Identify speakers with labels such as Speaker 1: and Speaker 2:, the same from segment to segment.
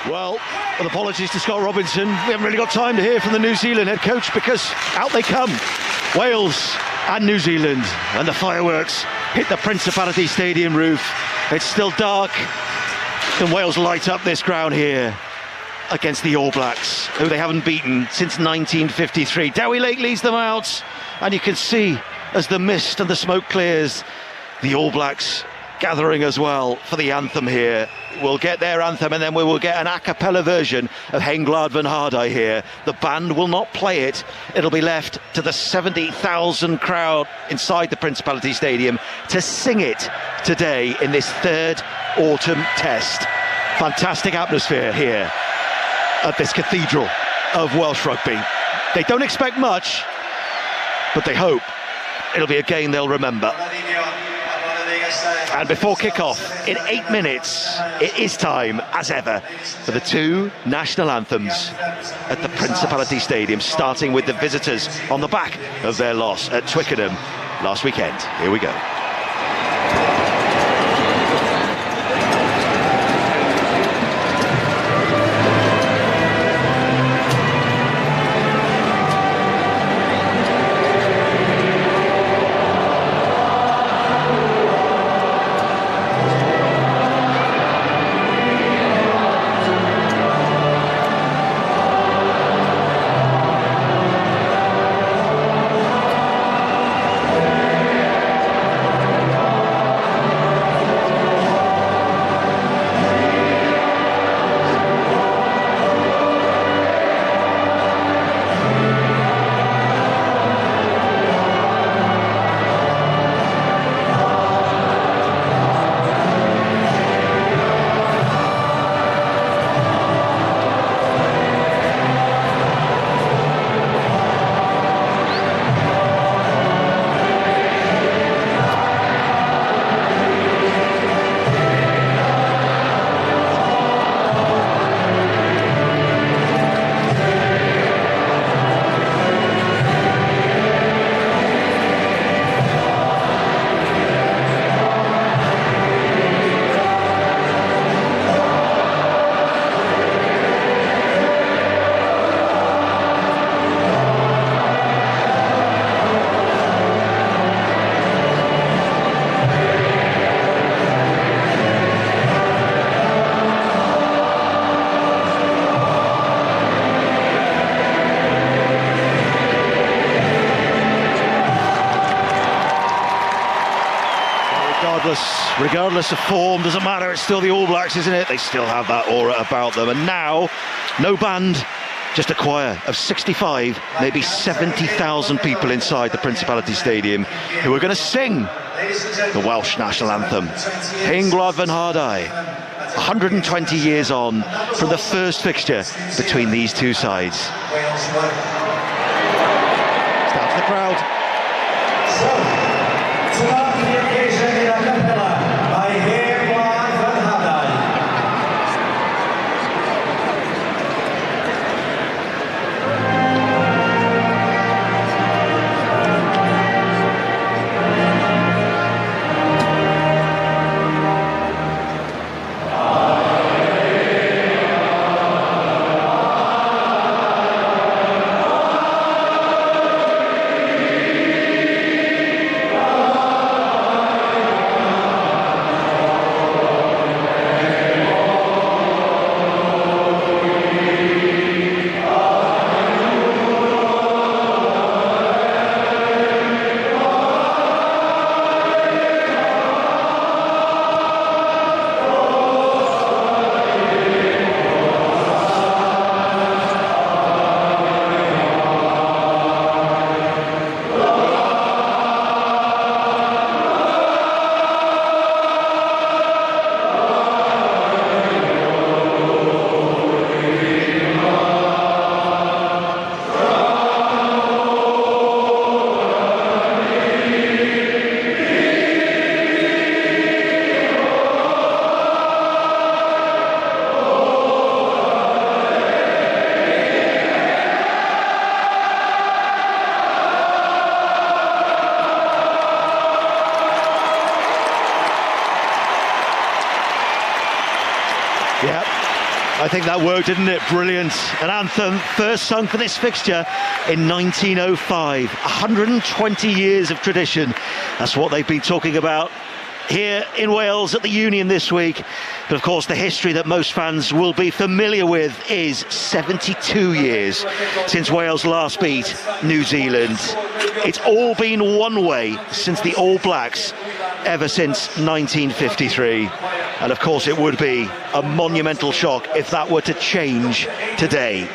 Speaker 1: Well, with apologies to Scott Robinson, we haven't really got time to hear from the New Zealand head coach because out they come, Wales and New Zealand, and the fireworks hit the Principality Stadium roof. It's still dark, and Wales light up this ground here against the All Blacks, who they haven't beaten since 1953. Dewi Lake leads them out, and you can see as the mist and the smoke clears, the All Blacks gathering as well for the anthem here. We'll get their anthem and then we will get an a cappella version of Hein Glad van Hardai here. The band will not play it. It'll be left to the 70,000 crowd inside the Principality Stadium to sing it today in this third autumn test. Fantastic atmosphere here at this cathedral of Welsh rugby. They don't expect much, but they hope it'll be a game they'll remember. And before kick-off, in 8 minutes, it is time, as ever, for the two national anthems at the Principality Stadium, starting with the visitors on the back of their loss at Twickenham last weekend. Here we go. Regardless of form, doesn't matter, it's still the All Blacks, isn't it? They still have that aura about them. And now, no band, just a choir of 65, maybe 70,000 people inside the Principality Stadium who are going to sing the Welsh national anthem. Hein Glad van Hardai, 120 years on from the first fixture between these two sides. Start to the crowd. I think that worked, didn't it? Brilliant. An anthem first sung for this fixture in 1905. 120 years of tradition. That's what they've been talking about here in Wales at the Union this week. But of course the history that most fans will be familiar with is 72 years since Wales last beat New Zealand. It's all been one way since the All Blacks ever since 1953. And of course it would be a monumental shock if that were to change today.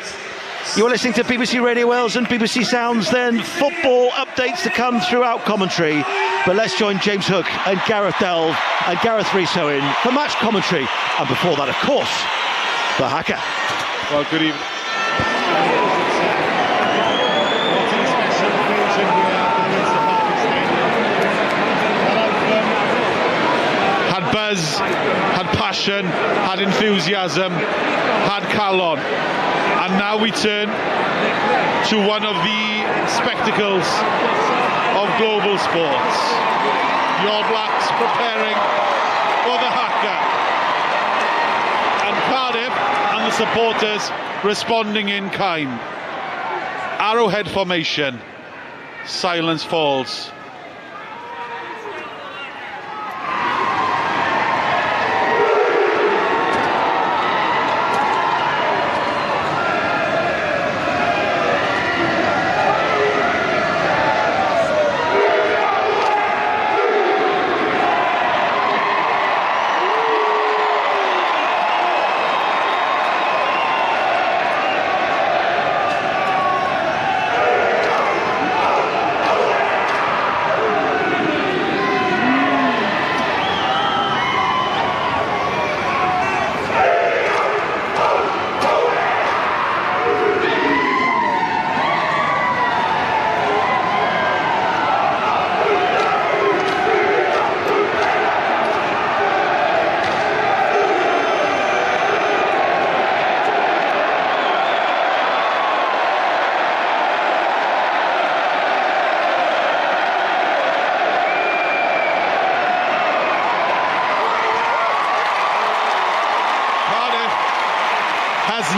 Speaker 1: You're listening to BBC Radio Wales and BBC Sounds, then football updates to come throughout commentary. But let's join James Hook and Gareth Delve and Gareth Riso in for match commentary. And before that, of course, the Haka.
Speaker 2: Well, good evening. Had buzz, had passion, had enthusiasm, had calon. And now we turn to one of the spectacles of global sports. The All Blacks preparing for the Haka. And Cardiff and the supporters responding in kind. Arrowhead formation. Silence falls.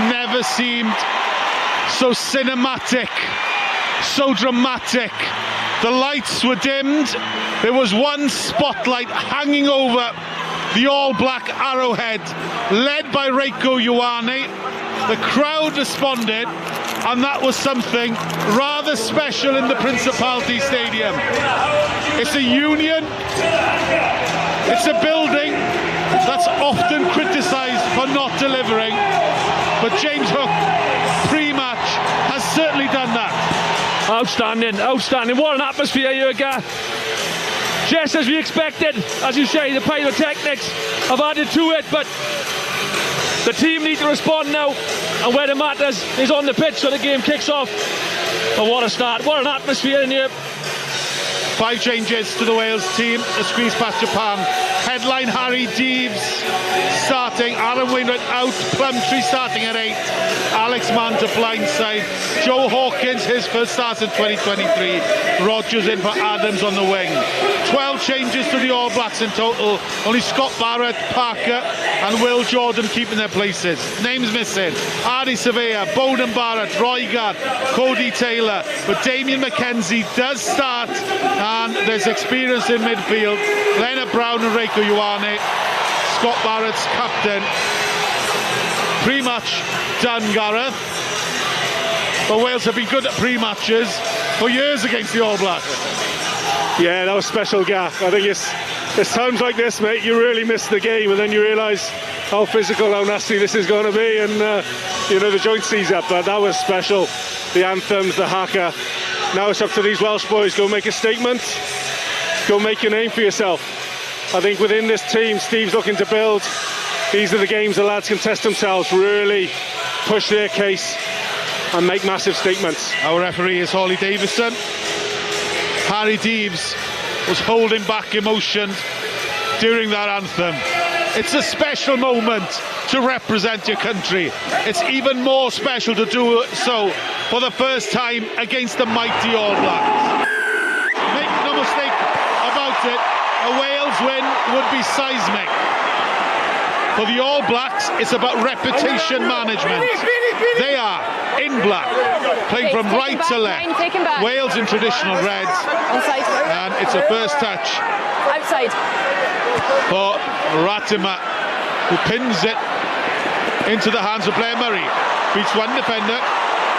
Speaker 2: Never seemed so cinematic, so dramatic. The lights were dimmed. There was one spotlight hanging over the All Black Arrowhead, led by Reiko Ioane. The crowd responded, and that was something rather special in the Principality Stadium. It's a Union, it's a building that's often criticised for not delivering. But James Hook, pre-match, has certainly done that.
Speaker 3: Outstanding, outstanding. What an atmosphere here, Gareth. Just as we expected, as you say, the pyrotechnics have added to it, but the team need to respond now, and where it matters is on the pitch so the game kicks off. But what a start, what an atmosphere in here.
Speaker 2: 5 changes to the Wales team, a squeeze past Japan. Headline Harry Deeves starting, Alan Wainwright out, Plumtree starting at 8, Alex Mann to blindside, Joe Hawkins his first start in 2023, Rodgers in for Adams on the wing. 12 changes to the All Blacks in total, only Scott Barrett, Parker and Will Jordan keeping their places. Names missing, Adi Surveyor, Bowden Barrett, Roigard, Cody Taylor, but Damien McKenzie does start, and there's experience in midfield, Leonard Brown and Reiko Ioane, Scott Barrett's captain. Pre-match done, Gareth. But Wales have been good at pre-matches for years against the All Blacks.
Speaker 4: Yeah, that was special, Gaff. I think it's times like this, mate, you really miss the game and then you realise how physical, how nasty this is going to be, and the joint sees up. But that was special. The anthems, the Haka. Now it's up to these Welsh boys. Go make a statement. Go make your name for yourself. I think within this team, Steve's looking to build. These are the games the lads can test themselves, really push their case and make massive statements.
Speaker 2: Our referee is Hawley Davison. Harry Deeves was holding back emotion during that anthem. It's a special moment to represent your country. It's even more special to do so for the first time against the mighty All Blacks. Make no mistake about it, a Wales win would be seismic. For the All Blacks, it's about reputation management. They are in black, playing from right to left. Wales in traditional red.
Speaker 5: Onside.
Speaker 2: And it's a first touch
Speaker 5: Outside.
Speaker 2: for Ratima, who pins it into the hands of Blair Murray. Beats one defender,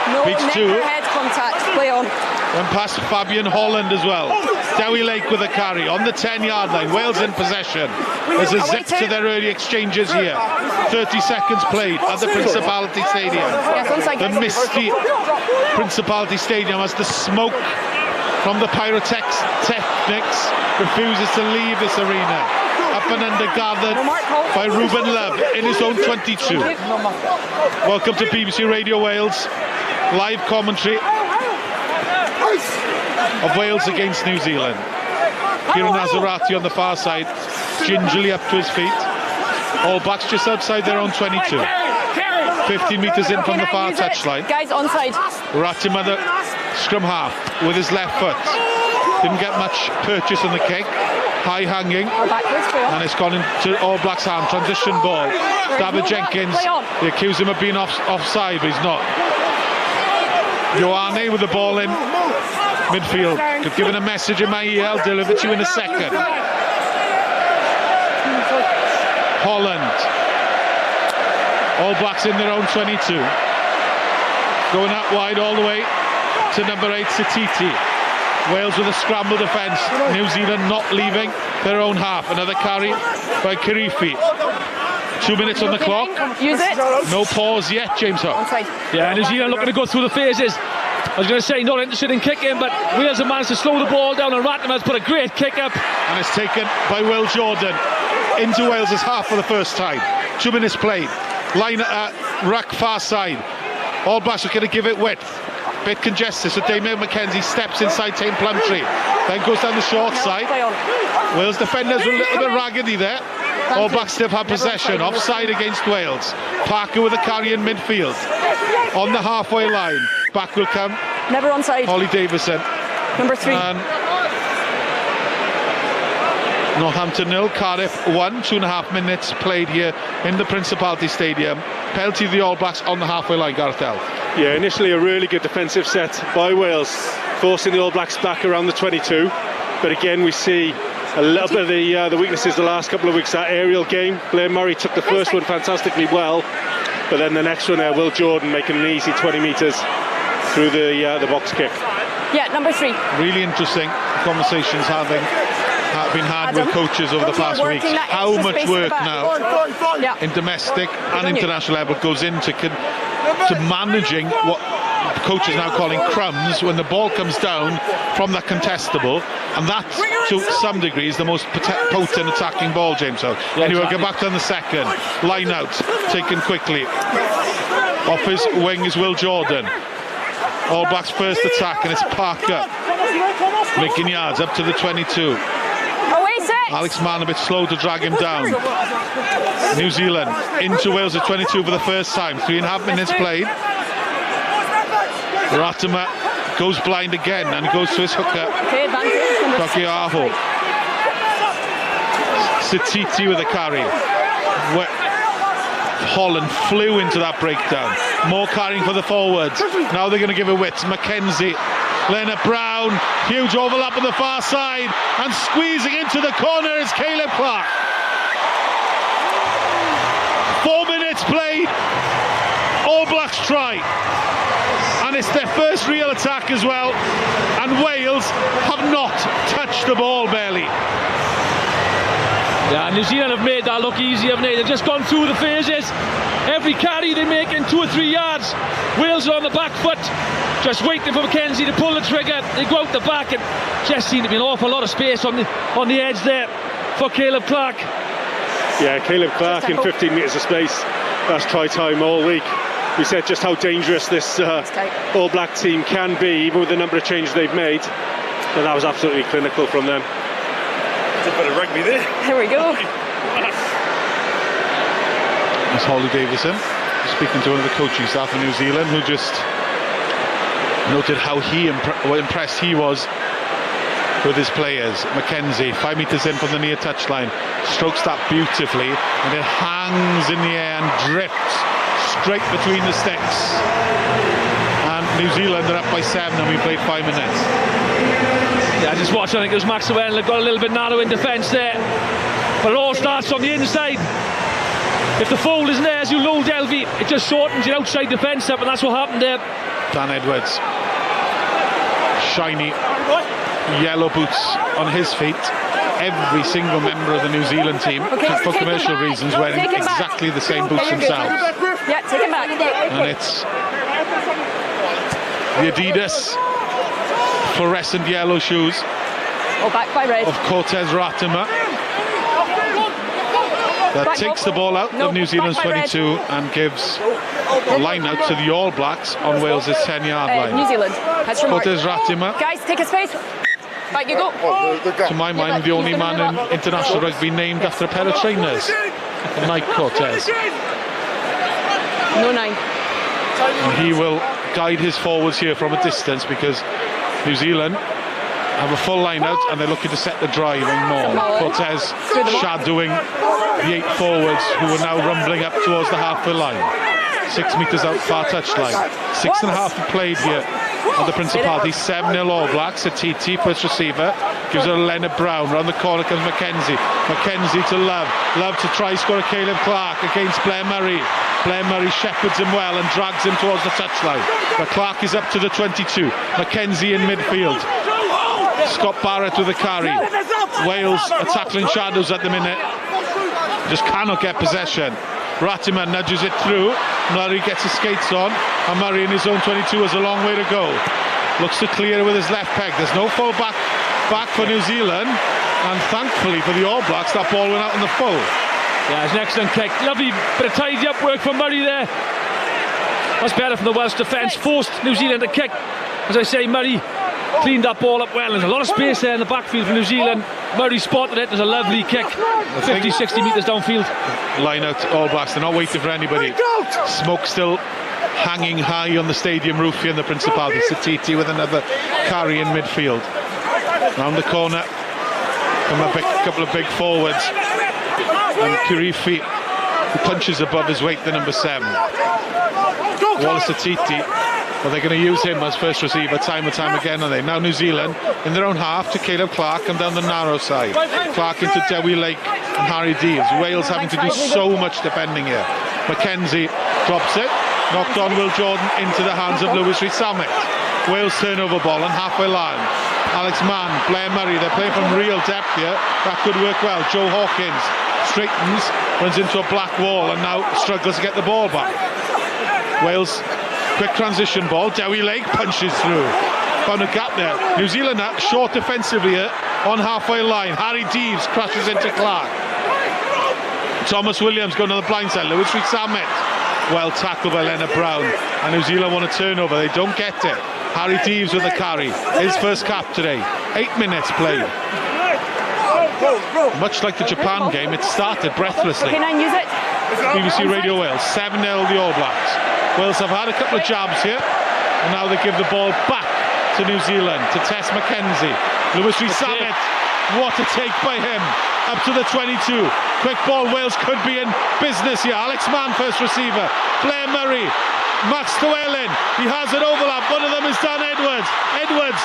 Speaker 5: No
Speaker 2: beats
Speaker 5: neck
Speaker 2: two.
Speaker 5: or head contact. Play on.
Speaker 2: And past Fabian Holland as well. Dewi Lake with a carry on the 10-yard line. Wales in possession. There's a zip to their early exchanges here. 30 seconds played at the Principality Stadium.
Speaker 5: Yes, onside,
Speaker 2: The
Speaker 5: guys.
Speaker 2: misty Principality Stadium as the smoke from the pyrotechnics refuses to leave this arena. Up and under gathered by Ruben Love in his own 22. Welcome to BBC Radio Wales. Live commentary of Wales against New Zealand. Kieran Nazarati on the far side, gingerly up to his feet. All Blacks just outside their own 22. 15 metres in from the far touchline.
Speaker 5: Guys, onside.
Speaker 2: Ratima, the scrum half, with his left foot. Didn't get much purchase on the kick. High hanging.
Speaker 5: Backwards, play on.
Speaker 2: And it's gone into All Blacks' hand. Transition ball. David Jenkins. They accuse him of being offside, but he's not. Ioane with the ball in midfield. Could give it a message in my ear. I'll deliver to you in a second. Holland. All Blacks in their own 22. Going out wide all the way to number 8, Satiti. Wales with a scramble defence. New Zealand not leaving their own half. Another carry by Kirifi. 2 minutes on the clock.
Speaker 5: Use it.
Speaker 2: No pause yet, James Hunt.
Speaker 5: Onside.
Speaker 3: Yeah, New Zealand looking to go through the phases. I was going to say not interested in kicking, but Wales have managed to slow the ball down, and Ratima has put a great kick up.
Speaker 2: And it's taken by Will Jordan into Wales' half for the first time. 2 minutes played. Line ruck far side. All Blacks are going to give it width. Bit congested, so Damian McKenzie steps inside Tame Plumtree. Then goes down the short side.
Speaker 5: Play on.
Speaker 2: Wales defenders were a little bit raggedy there. All Blacks still have possession. Offside against Wales. Parker with a carry in midfield. On the halfway line. Back will come
Speaker 5: Never onside.
Speaker 2: Holly Davison.
Speaker 5: Number 3.
Speaker 2: And Northampton 0, Cardiff 1. 2.5 minutes played here in the Principality Stadium. Penalty to the All Blacks on the halfway line, Gareth Elf.
Speaker 4: Yeah, initially a really good defensive set by Wales, forcing the All Blacks back around the 22. But again, we see a little bit of the weaknesses the last couple of weeks. That aerial game, Blair Murray took the first one fantastically well, but then the next one there, Will Jordan making an easy 20 metres through the box kick.
Speaker 5: Yeah, number 3.
Speaker 2: Really interesting conversations have been had with coaches over the past weeks. How much work now
Speaker 5: Yeah.
Speaker 2: in domestic and international level goes into managing what coaches now calling crumbs when the ball comes down from that contestable, and that to some degree is the most potent attacking ball, James Hill. Anyway, we'll get back to the second. Line out, taken quickly. Off his wing is Will Jordan. All Blacks first attack, and it's Parker making yards up to the 22.
Speaker 5: Away 6.
Speaker 2: Alex Mann a bit slow to drag him down. New Zealand into Wales at 22 for the first time. 3.5 minutes played. Ratima goes blind again and goes to his hooker.
Speaker 5: Okay, advantage.
Speaker 2: Tokiaho. Satiti with a carry. Holland flew into that breakdown. More carrying for the forwards. Now they're going to give it width. McKenzie. Leonard Brown, huge overlap on the far side, and squeezing into the corner is Caleb Clark. 4 minutes played, All Blacks try, and it's their first real attack as well, and Wales have not touched the ball barely.
Speaker 3: Yeah, New Zealand have made that look easy, haven't they? They've just gone through the phases. Every carry they make in 2 or 3 yards. Wales are on the back foot, just waiting for McKenzie to pull the trigger. They go out the back, and just seemed to be an awful lot of space on the edge there for Caleb Clark.
Speaker 4: Yeah, Caleb Clark in 15 metres of space. That's try time all week. We said just how dangerous this All Black team can be, even with the number of changes they've made. And that was absolutely clinical from them.
Speaker 6: It's a bit of rugby there.
Speaker 5: Here we go.
Speaker 2: It's Holly Davison speaking to one of the coaching staff in New Zealand, who just noted how impressed he was with his players. Mackenzie, 5 metres in from the near touchline, strokes that beautifully, and it hangs in the air and drifts straight between the sticks. And New Zealand are up by 7 and we played 5 minutes.
Speaker 3: Yeah, just watch. I think it was Maxwell that got a little bit narrow in defence there, but it all starts from the inside. If the fold isn't there, as you lull Delvey, it just shortens your outside defence up, and that's what happened there.
Speaker 2: Dan Edwards, shiny yellow boots on his feet. Every single member of the New Zealand team, for commercial reasons, wearing exactly the same boots themselves.
Speaker 5: Yeah, take him back.
Speaker 2: And it's the Adidas fluorescent yellow shoes
Speaker 5: Oh, back by red.
Speaker 2: of Cortez Ratima that takes the ball out of New Zealand's 22 and gives a line out to the All Blacks on Wales' 10-yard line.
Speaker 5: New Zealand. That's your mark.
Speaker 2: Cortez Ratima,
Speaker 5: Guys, take a space. Back you go.
Speaker 2: to my mind, the only man in international rugby named after a pair of trainers. Nike Cortez.
Speaker 5: No 9.
Speaker 2: And he will guide his forwards here from a distance, because New Zealand have a full line out and they're looking to set the drive and more. Cortez shadowing the 8 forwards who are now rumbling up towards the halfway line. 6 metres out, far touchline. 6.5 played here at the Principality. 7-0 All Blacks. Atiti, first receiver, gives it to Leonard Brown. Round the corner comes Mackenzie. Mackenzie to Love. Love to try score a Caleb Clark against Blair Murray. Blair Murray shepherds him well and drags him towards the touchline. But Clark is up to the 22. Mackenzie in midfield. Scott Barrett with a carry. Wales are tackling shadows at the minute. Just cannot get possession. Ratima nudges it through. Murray gets his skates on, and Murray in his own 22 has a long way to go. Looks to clear with his left peg. There's no full back for New Zealand, and thankfully for the All Blacks, that ball went out in the full.
Speaker 3: Yeah, it's an excellent kick. Lovely bit of tidy up work from Murray there. That's better from the Welsh defence. Forced New Zealand to kick. As I say, Murray cleaned that ball up well. There's a lot of space there in the backfield for New Zealand. Murray spotted it. There's a lovely kick. 50, 60 metres downfield.
Speaker 2: Line out All Blacks. They're not waiting for anybody. Smoke still hanging high on the stadium roof here in the Principality. Satiti with another carry in midfield. Round the corner from a couple of big forwards. And Kirifi, who punches above his weight, the number 7. Wallace Atiti. Well, they're going to use him as first receiver time and time again, are they? Now New Zealand in their own half to Caleb Clark and down the narrow side. Clark into Dewi Lake and Harry Deeves. Wales having to do so much defending here. Mackenzie drops it. Knocked on Will Jordan into the hands of Lewis Rees-Zammit. Wales turnover ball on halfway line. Alex Mann, Blair Murray, they're playing from real depth here. That could work well. Joe Hawkins straightens, runs into a black wall and now struggles to get the ball back. Wales, quick transition ball. Dewi Lake punches through. Found a gap there. New Zealand short defensively here on halfway line. Harry Deeves crashes into Clark. Thomas Williams going to the blind side. Lewis Rees-Zammit. Well tackled by Leonard Brown. And New Zealand want a turnover. They don't get it. Harry Deeves with a carry. His first cap today. 8 minutes played. Much like the Japan game, it started breathlessly.
Speaker 5: Okay, 9, use it.
Speaker 2: BBC Radio Wales, 7-0 the All Blacks. Wales have had a couple of jabs here, and now they give the ball back to New Zealand, to Tess Mackenzie. Lewis Rees-Zammit, what a take by him, up to the 22. Quick ball, Wales could be in business here. Alex Mann, first receiver. Blair Murray, Max Llewellyn, he has an overlap. One of them is Dan Edwards. Edwards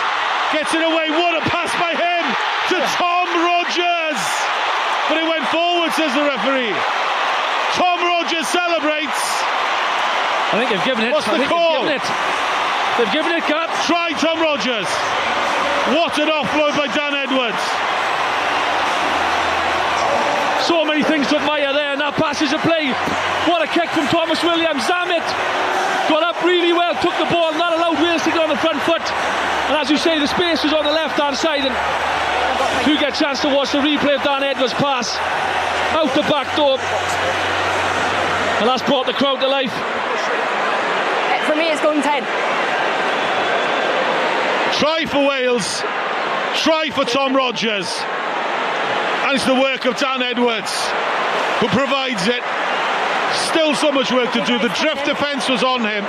Speaker 2: gets it away, what a pass by him to Tom Rogers. But it went forward, says the referee. Tom Rogers celebrates.
Speaker 3: I think they've given it.
Speaker 2: What's the call?
Speaker 3: They've given it, Cap.
Speaker 2: Try Tom Rogers. What an offload by Dan Edwards.
Speaker 3: So many things to admire there, and that passes a play. What a kick from Thomas Williams. Zammit got up really well, took the ball, not allowed Wales to get on the front foot. And as you say, the space was on the left-hand side, and you get a chance to watch the replay of Dan Edwards' pass out the back door. And that's brought the crowd to life.
Speaker 5: For me, it's going 10.
Speaker 2: Try for Wales. Try for Tom Rogers. And it's the work of Dan Edwards who provides it. Still so much work to do. The drift defence was on him.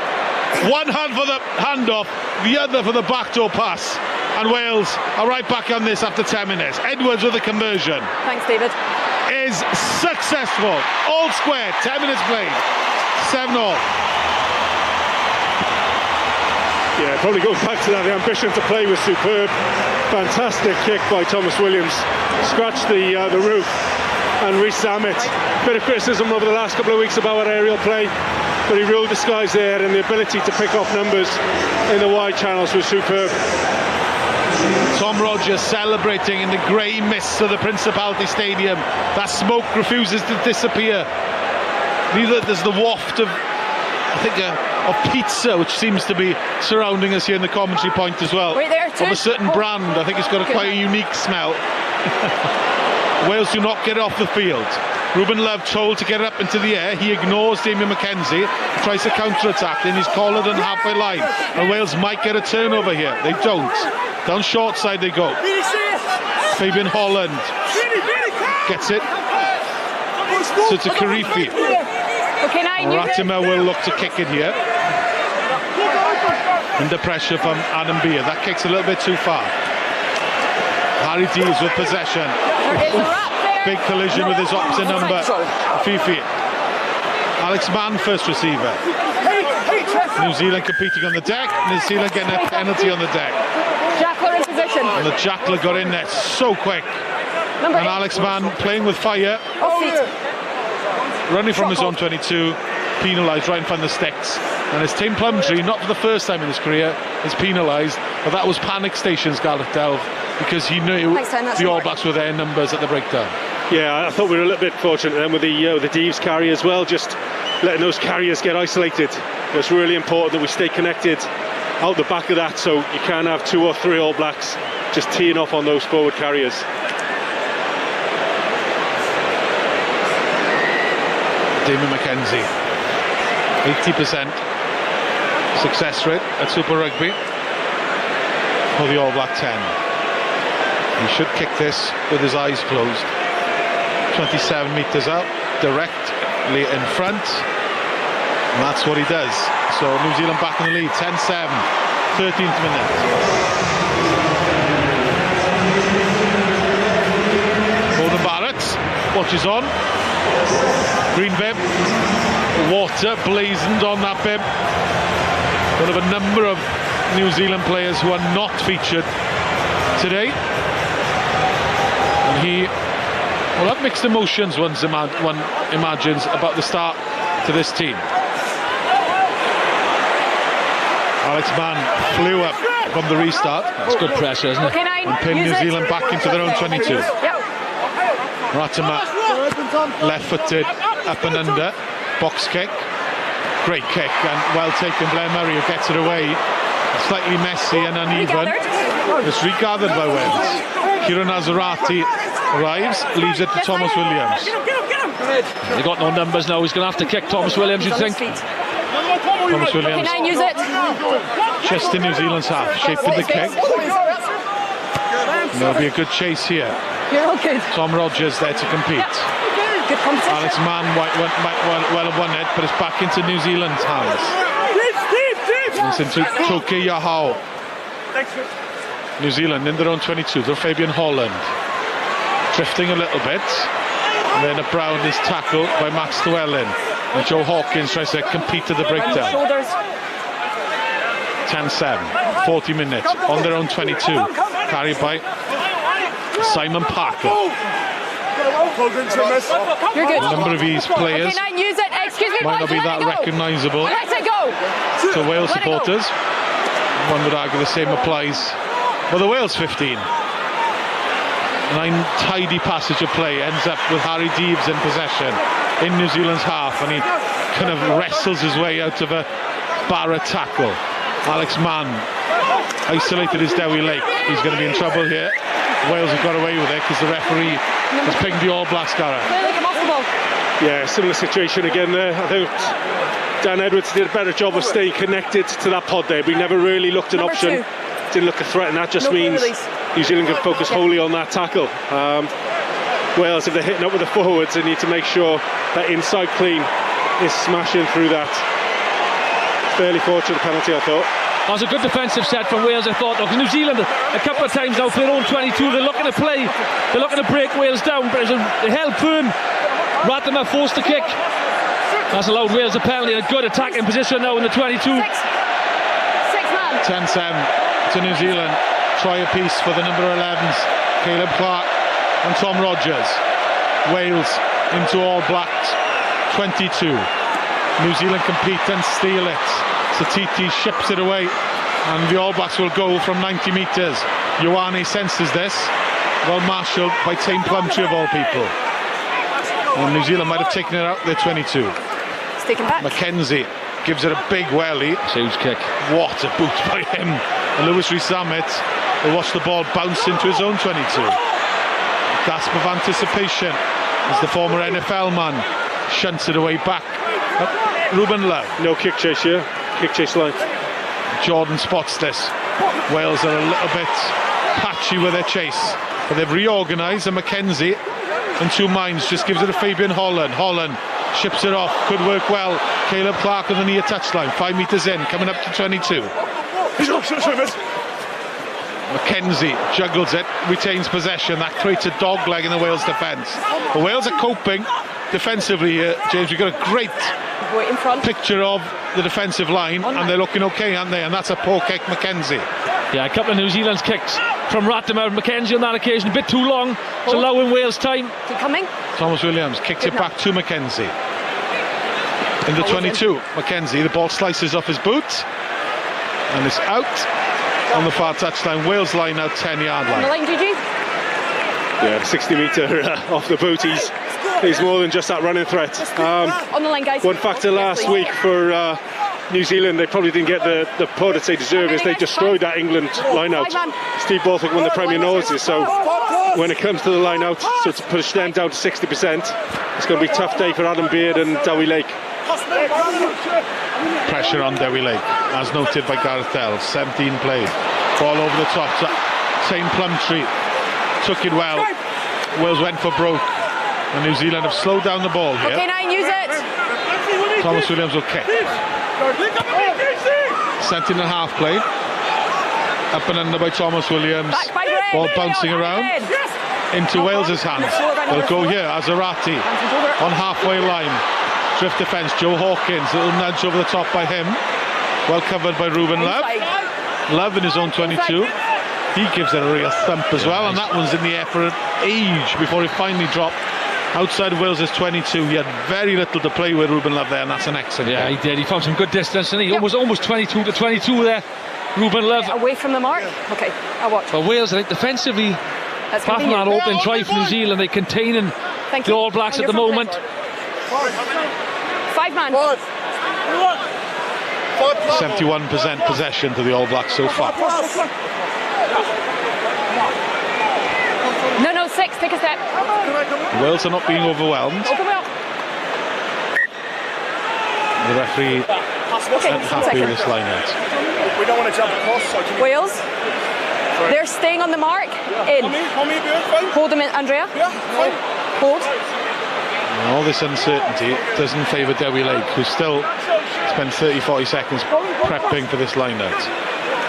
Speaker 2: One hand for the handoff, the other for the backdoor pass. And Wales are right back on this after 10 minutes. Edwards with a conversion
Speaker 5: Thanks, David.
Speaker 2: is successful. All square, 10 minutes played. 7-all.
Speaker 4: Yeah, probably goes back to that. The ambition to play was superb. Fantastic kick by Thomas Williams. Scratched the roof. And Reece Zammit. Bit of criticism over the last couple of weeks about our aerial play, but he ruled the skies there, and the ability to pick off numbers in the wide channels was superb.
Speaker 2: Tom Rogers celebrating in the grey mists of the Principality Stadium. That smoke refuses to disappear. Neither there's the waft of, I think, of pizza, which seems to be surrounding us here in the commentary point as well.
Speaker 5: Wait there,
Speaker 2: Of a certain brand. I think it's got quite a unique smell. Wales do not get it off the field. Ruben Love told to get it up into the air. He ignores Damien McKenzie, tries to counter-attack, and he's collared on halfway line. And Wales might get a turnover here. They don't. Down short side they go. Fabian Holland gets it. So to Karifi.
Speaker 5: Okay, 9, use it.
Speaker 2: Ratimer will look to kick it here. Under pressure from Adam Beer. That kicks a little bit too far. Harry Dees with possession.
Speaker 5: There is a wrap there.
Speaker 2: Big collision with his opposite number, Fifi. Alex Mann, first receiver. New Zealand competing on the deck. New Zealand getting a penalty on the deck.
Speaker 5: Jackler in position.
Speaker 2: And the Jackler got in there so quick.
Speaker 5: Number
Speaker 2: And
Speaker 5: 8.
Speaker 2: Alex Mann playing with fire,
Speaker 5: Off feet.
Speaker 2: running from his own 22, penalised right in front of the sticks. And his Tim Plumtree, not for the first time in his career, is penalised. But that was panic stations, Gareth Delve, because he knew
Speaker 5: Thanks, Tim, that's
Speaker 2: the All
Speaker 5: important.
Speaker 2: Blacks were their numbers at the breakdown.
Speaker 4: Yeah, I thought we were a little bit fortunate then with the Deves carry as well, just letting those carriers get isolated. It's really important that we stay connected out the back of that, so you can't have 2 or 3 All Blacks just teeing off on those forward carriers.
Speaker 2: Damien McKenzie, 80% success rate at Super Rugby for the All Black 10. He should kick this with his eyes closed. 27 metres out, directly in front, and that's what he does. So New Zealand back in the lead, 10-7, 13th minute. Gordon Barrett watches on. Green bib, water blazoned on that bib. One of a number of New Zealand players who are not featured today. And he will have mixed emotions one imagines about the start to this team. Alex Mann flew up from the restart.
Speaker 3: That's good pressure, isn't it?
Speaker 5: Okay, 9.
Speaker 2: And pinned
Speaker 5: use
Speaker 2: New
Speaker 5: it.
Speaker 2: Zealand back into their own 22.
Speaker 5: Yep.
Speaker 2: Ratimer, left-footed, up and under, box kick, great kick, and well taken. Blair Murray who gets it away, slightly messy and uneven.
Speaker 5: Regathered.
Speaker 2: It's regathered by Wales. Kieran Azarati arrives, leaves it to
Speaker 5: Yes,
Speaker 2: Thomas
Speaker 5: I am.
Speaker 2: Williams.
Speaker 3: They've got no numbers now. He's going to have to kick Thomas Williams, you'd
Speaker 5: On his
Speaker 3: think.
Speaker 5: feet.
Speaker 2: Thomas
Speaker 5: Okay,
Speaker 2: Williams
Speaker 5: 9, use it.
Speaker 2: just in New Zealand's half, shaping the kick. And there'll be a good chase here.
Speaker 5: You're all good.
Speaker 2: Tom Rogers there to compete.
Speaker 5: Good competition.
Speaker 2: Alex Mann might well have won it, but it's back into New Zealand's hands. It's into Toke Yahau. New Zealand in their own 22. They're Fabian Holland. Drifting a little bit. And then a Brown is tackled by Max Llewellyn. And Joe Hawkins tries to compete to the breakdown.
Speaker 5: Shoulders.
Speaker 2: 10-7. 40 minutes on their own 22. Carried by Simon Parker.
Speaker 5: You're good.
Speaker 2: A number of these players
Speaker 5: Okay, 9, use it. Excuse me,
Speaker 2: might not
Speaker 5: boys,
Speaker 2: be
Speaker 5: let
Speaker 2: that
Speaker 5: it go.
Speaker 2: recognisable
Speaker 5: Let it go.
Speaker 2: to Wales
Speaker 5: Let it go.
Speaker 2: supporters. One would argue the same applies for the Wales 15. Nine tidy passage of play ends up with Harry Deves in possession in New Zealand's half, and he kind of wrestles his way out of a Barrett tackle. Alex Mann isolated his Dewi Lake. He's going to be in trouble here. Wales have got away with it because the referee has pinged the All Blacks, Gareth.
Speaker 5: Play like a off the ball.
Speaker 4: Yeah, similar situation again there. I think Dan Edwards did a better job of staying connected to that pod there. We never really looked an
Speaker 5: Number
Speaker 4: option.
Speaker 5: 2.
Speaker 4: Didn't look a threat, and that just
Speaker 5: No play
Speaker 4: means
Speaker 5: release.
Speaker 4: New Zealand can focus wholly on that tackle. Wales, if they're hitting up with the forwards, they need to make sure that inside clean is smashing through that. Fairly fortunate penalty, I thought.
Speaker 3: That was a good defensive set from Wales, I thought, because New Zealand a couple of times now for their own 22, they're looking to play, they're looking to break Wales down, but they held firm. Rattimer forced the kick. That's allowed Wales a penalty, a good attacking position now in the 22.
Speaker 5: Six man.
Speaker 2: 10-7 to New Zealand. Try apiece for the number 11s, Caleb Clark and Tom Rogers. Wales into All Blacks 22. New Zealand compete and steal it. Satiti ships it away, and the All Blacks will go from 90 metres. Ioane senses this, well marshalled by Tame Plumtree of all people. And New Zealand might have taken it out their 22.
Speaker 5: It's taken back.
Speaker 2: Mackenzie gives it a big welly.
Speaker 3: Huge kick.
Speaker 2: What a boot by him. And Lewis Rees-Zammit will watch the ball bounce into his own 22. Gasp of anticipation as the former NFL man shunts it away back. Ruben Love.
Speaker 4: No kick chase here. Kick chase line.
Speaker 2: Jordan spots this. Wales are a little bit patchy with their chase, but they've reorganised, and Mackenzie in two minds just gives it a Fabian Holland. Holland ships it off, could work well. Caleb Clark on the near touchline, 5 metres in, coming up to 22. Mackenzie juggles it, retains possession. That creates a dog leg in the Wales defence. The Wales are coping defensively here, James. We've got a great
Speaker 5: Right in front.
Speaker 2: picture of the defensive line, and they're looking okay, aren't they? And that's a poor kick, Mackenzie.
Speaker 3: Yeah, a couple of New Zealand's kicks from Rattimer. Mackenzie on that occasion, a bit too long. It's allowing Wales time.
Speaker 5: Keep coming.
Speaker 2: Thomas Williams kicks it back to Mackenzie. In the 22, Mackenzie, the ball slices off his boot, and it's out on the far touchline. Wales line out 10-yard
Speaker 5: On the
Speaker 2: line.
Speaker 5: line, GG.
Speaker 4: Yeah, 60 metre off the boot. He's more than just that running threat.
Speaker 5: On the line, guys.
Speaker 4: One factor last
Speaker 5: Yes, please.
Speaker 4: week for New Zealand, they probably didn't get the plaudits they deserve, is they destroyed that England line out. Steve Borthwick won the Premier knows this, so when it comes to the line out, so to push them down to 60%, it's going to be a tough day for Adam Beard and Dowie Lake.
Speaker 2: Pressure on Dewi Lake, as noted by Gareth Dell. 17 played. Ball over the top. Tame Plumtree took it well. Wales went for broke. And New Zealand have slowed down the ball here.
Speaker 5: Okay, 9, use it.
Speaker 2: Thomas Williams will kick. 17.5 played. Up and under by Thomas Williams.
Speaker 5: Back by Red.
Speaker 2: Ball bouncing around into Wales's hands. They'll go here. Azarati on halfway line. Drift defence. Joe Hawkins. Little nudge over the top by him. Well covered by Ruben Love. Love in his own 22. He gives it a real thump as well, and that one's in the air for an age before he finally dropped outside of Wales' 22. He had very little to play with, Ruben Love, there, and that's an excellent
Speaker 3: Yeah,
Speaker 2: goal.
Speaker 3: he did. He found some good distance, and he almost 22 to 22 there. Ruben Love.
Speaker 5: Away from the mark. Okay, I'll watch.
Speaker 3: But Wales, I think, defensively,
Speaker 5: That's
Speaker 3: apart from
Speaker 5: gonna
Speaker 3: that
Speaker 5: be
Speaker 3: opening try from New Zealand, they're containing
Speaker 5: Thank
Speaker 3: the
Speaker 5: you.
Speaker 3: All Blacks
Speaker 5: On
Speaker 3: at the
Speaker 5: your front
Speaker 3: moment.
Speaker 5: leg. 5 man.
Speaker 2: 71% possession to the All Blacks so far.
Speaker 5: No, 6. Take a step.
Speaker 2: Wales are not being overwhelmed.
Speaker 5: Open it up.
Speaker 2: The referee
Speaker 5: Okay,
Speaker 2: isn't
Speaker 5: 1
Speaker 2: happy with
Speaker 5: second.
Speaker 2: this line out.
Speaker 6: We don't want to jump across, so can you...
Speaker 5: Wales. They're staying on the mark. In. Hold them in, Andrea. Hold.
Speaker 2: And all this uncertainty doesn't favour Dewi Lake, who still spent 30-40 seconds prepping for this line out.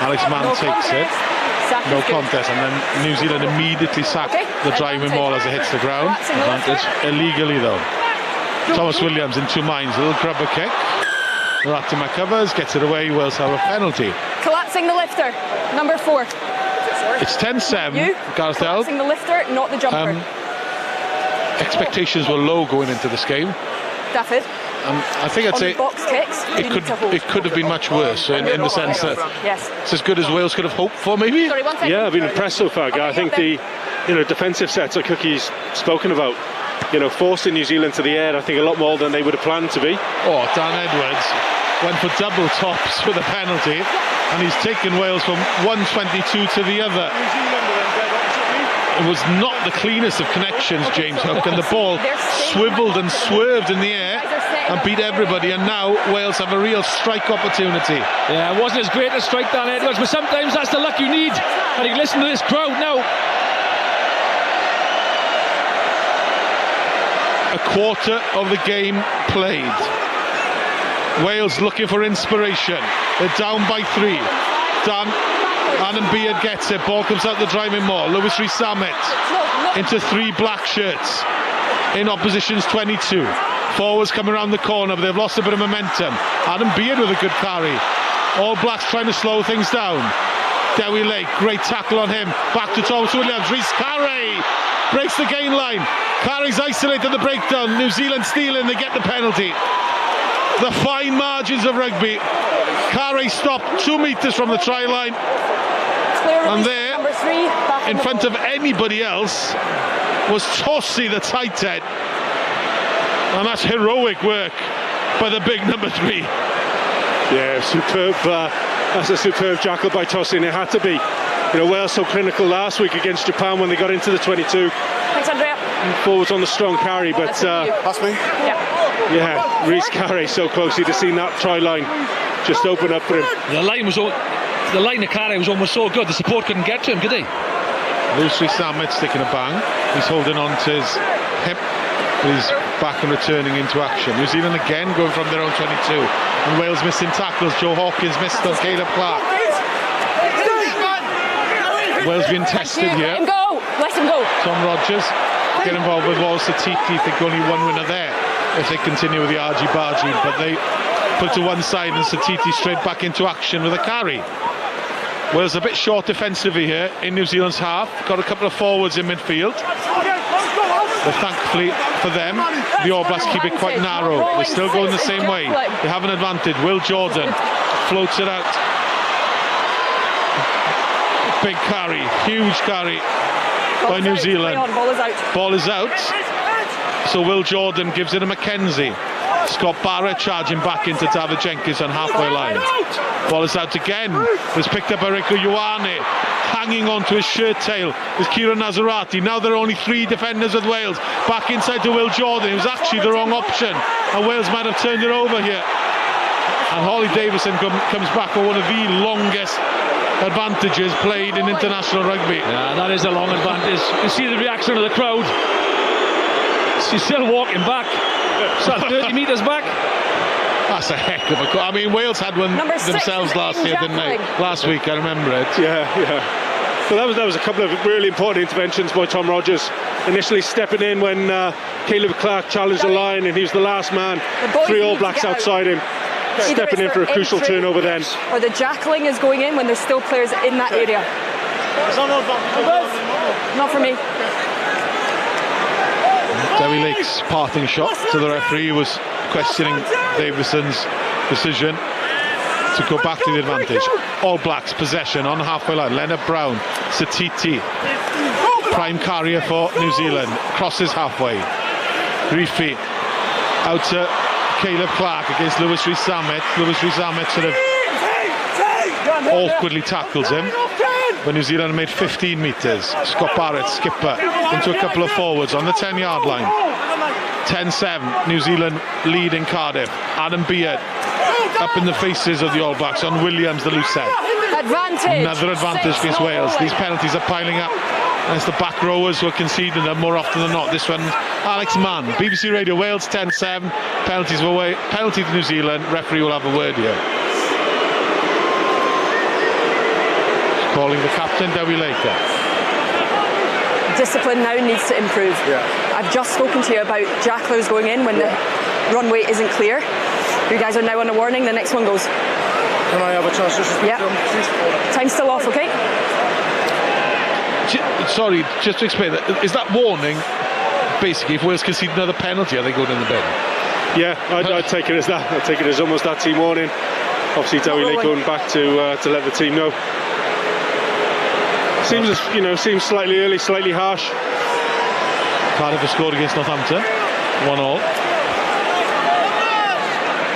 Speaker 2: Alex Mann takes it.
Speaker 5: Sack
Speaker 2: No
Speaker 5: is good.
Speaker 2: contest, and then New Zealand immediately sack
Speaker 5: Okay.
Speaker 2: the driving ball as it hits the ground.
Speaker 5: Collapsing the lifter.
Speaker 2: Illegally though. Thomas Williams in two minds, a little grubber kick. Rattimer covers, gets it away. Wales have a penalty.
Speaker 5: Collapsing the lifter. Number 4.
Speaker 2: It's 10-7.
Speaker 5: You.
Speaker 2: Gareth Dell.
Speaker 5: Collapsing the lifter, not the jumper.
Speaker 2: Expectations were low going into this game.
Speaker 5: Dafford.
Speaker 2: I think I'd
Speaker 5: On
Speaker 2: say
Speaker 5: the box kicks. they need to hold.
Speaker 2: it could have been much worse in the sense that
Speaker 5: Yes.
Speaker 2: it's as good as Wales could have hoped for, maybe.
Speaker 5: Sorry, 1 second.
Speaker 4: Yeah, I've been impressed so far, Guy. I
Speaker 5: Okay,
Speaker 4: think
Speaker 5: yeah,
Speaker 4: the defensive sets like Cookie's spoken about, forcing New Zealand to the air, I think a lot more than they would have planned to be.
Speaker 2: Oh, Dan Edwards went for double tops with a penalty, and he's taken Wales from 122 to the other. It was not the cleanest of connections, James Hook, and the ball swiveled and swerved in the air and beat everybody, and now Wales have a real strike opportunity.
Speaker 3: Yeah, it wasn't as great to strike Dan Edwards, but sometimes that's the luck you need. And you listen to this crowd now.
Speaker 2: A quarter of the game played. Wales looking for inspiration. They're down by 3. Adam Beard gets it. Ball comes out the driving maul. Lewis Rhys-Samet into 3 black shirts in opposition's 22. Forwards coming around the corner, but they've lost a bit of momentum. Adam Beard with a good carry. All Blacks trying to slow things down. Dewi Lake, great tackle on him. Back to Thomas Williams. Rhys Carey breaks the gain line. Carey's isolated the breakdown. New Zealand stealing, they get the penalty. The fine margins of rugby. Carey stopped 2 metres from the try line. And there,
Speaker 5: number 3,
Speaker 2: in front of anybody else, was Tossi, the tight head. And that's heroic work by the big number 3.
Speaker 4: Yeah, superb. That's a superb jackal by Tossi, and it had to be. You know, Wales so clinical last week against Japan when they got into the 22.
Speaker 5: Thanks, Andrea.
Speaker 4: Forwards on the strong carry, but
Speaker 6: That's me.
Speaker 5: Yeah.
Speaker 4: Rhys Carey so close. He'd have seen that try line just open up for him.
Speaker 3: The line of Carey was almost so good, the support couldn't get to him, could they?
Speaker 2: Lewis Rhys-Samet's taking a bang. He's holding on to his hip, but he's back and returning into action. New Zealand again going from their own 22. And Wales missing tackles. Joe Hawkins missed on Caleb Clark. Wales being tested here.
Speaker 5: Let him go. Let him go.
Speaker 2: Tom Rogers get involved with Wallace Satiti. Think only one winner there if they continue with the argy-bargy, but they put it to one side and Satiti straight back into action with a carry. Wales a bit short defensively here in New Zealand's half. Got a couple of forwards in midfield. But thankfully for them, the All Blacks keep it quite narrow. They're still going the same way. They have an advantage. Will Jordan floats it out. Big carry, huge carry by New Zealand. Ball is out. So Will Jordan gives it to Mackenzie. Scott Barrett charging back into David Jenkins on halfway line. Ball is out again. It's picked up by Rico Ioane. Hanging on to his shirt tail is Kieran Nazarati. Now there are only 3 defenders with Wales. Back inside to Will Jordan. It was actually the wrong option. And Wales might have turned it over here. And Holly Davison comes back for one of the longest advantages played in international rugby.
Speaker 3: Yeah, that is a long advantage. You see the reaction of the crowd. She's still walking back. So 30 metres back.
Speaker 2: That's a heck of a... I mean, Wales had one themselves last year, didn't they? Last week, I remember it.
Speaker 4: Yeah. Well, that was a couple of really important interventions by Tom Rogers. Initially stepping in when Caleb Clark challenged the line and he was the last man. 3 All Blacks outside him. Stepping in for a crucial turnover then.
Speaker 5: Or the jackling is going in when there's still players in that area. Not for me.
Speaker 2: Dewi Lake's parting shot to the referee was questioning Davison's decision to go back to the advantage. All Blacks possession on the halfway line. Leonard Brown, Satiti, prime carrier for New Zealand, crosses halfway. Griffey out to Caleb Clark against Lewis Rhys-Samet. Lewis Rhys-Samet sort of awkwardly tackles him. But New Zealand made 15 metres. Scott Barrett, skipper, into a couple of forwards on the 10-yard line. 10-7, New Zealand lead in Cardiff. Adam Beard up in the faces of the All Blacks on Williams, the loose head.
Speaker 5: Advantage.
Speaker 2: Another advantage against Wales. These penalties are piling up. And it's the back rowers who are conceding them more often than not. This one, Alex Mann, BBC Radio Wales, 10-7. Penalties away. Penalty to New Zealand. Referee will have a word here. Calling the captain, Dewi Laker.
Speaker 5: Discipline now needs to improve. I've just spoken to you about jacklers going in when the runway isn't clear. You guys are now on a warning. The next one goes.
Speaker 6: Can I have a chance just to speak to him?
Speaker 5: Time's still off, okay?
Speaker 2: Sorry, just to explain that, is that warning basically if Wales concede another penalty, are they going in the bin?
Speaker 4: Yeah, I'd take it as that. I'd take it as almost that team warning. Obviously, Dewi Lake going back to let the team know. Seems slightly early, slightly harsh.
Speaker 2: Cardiff has scored against Northampton, 1-1.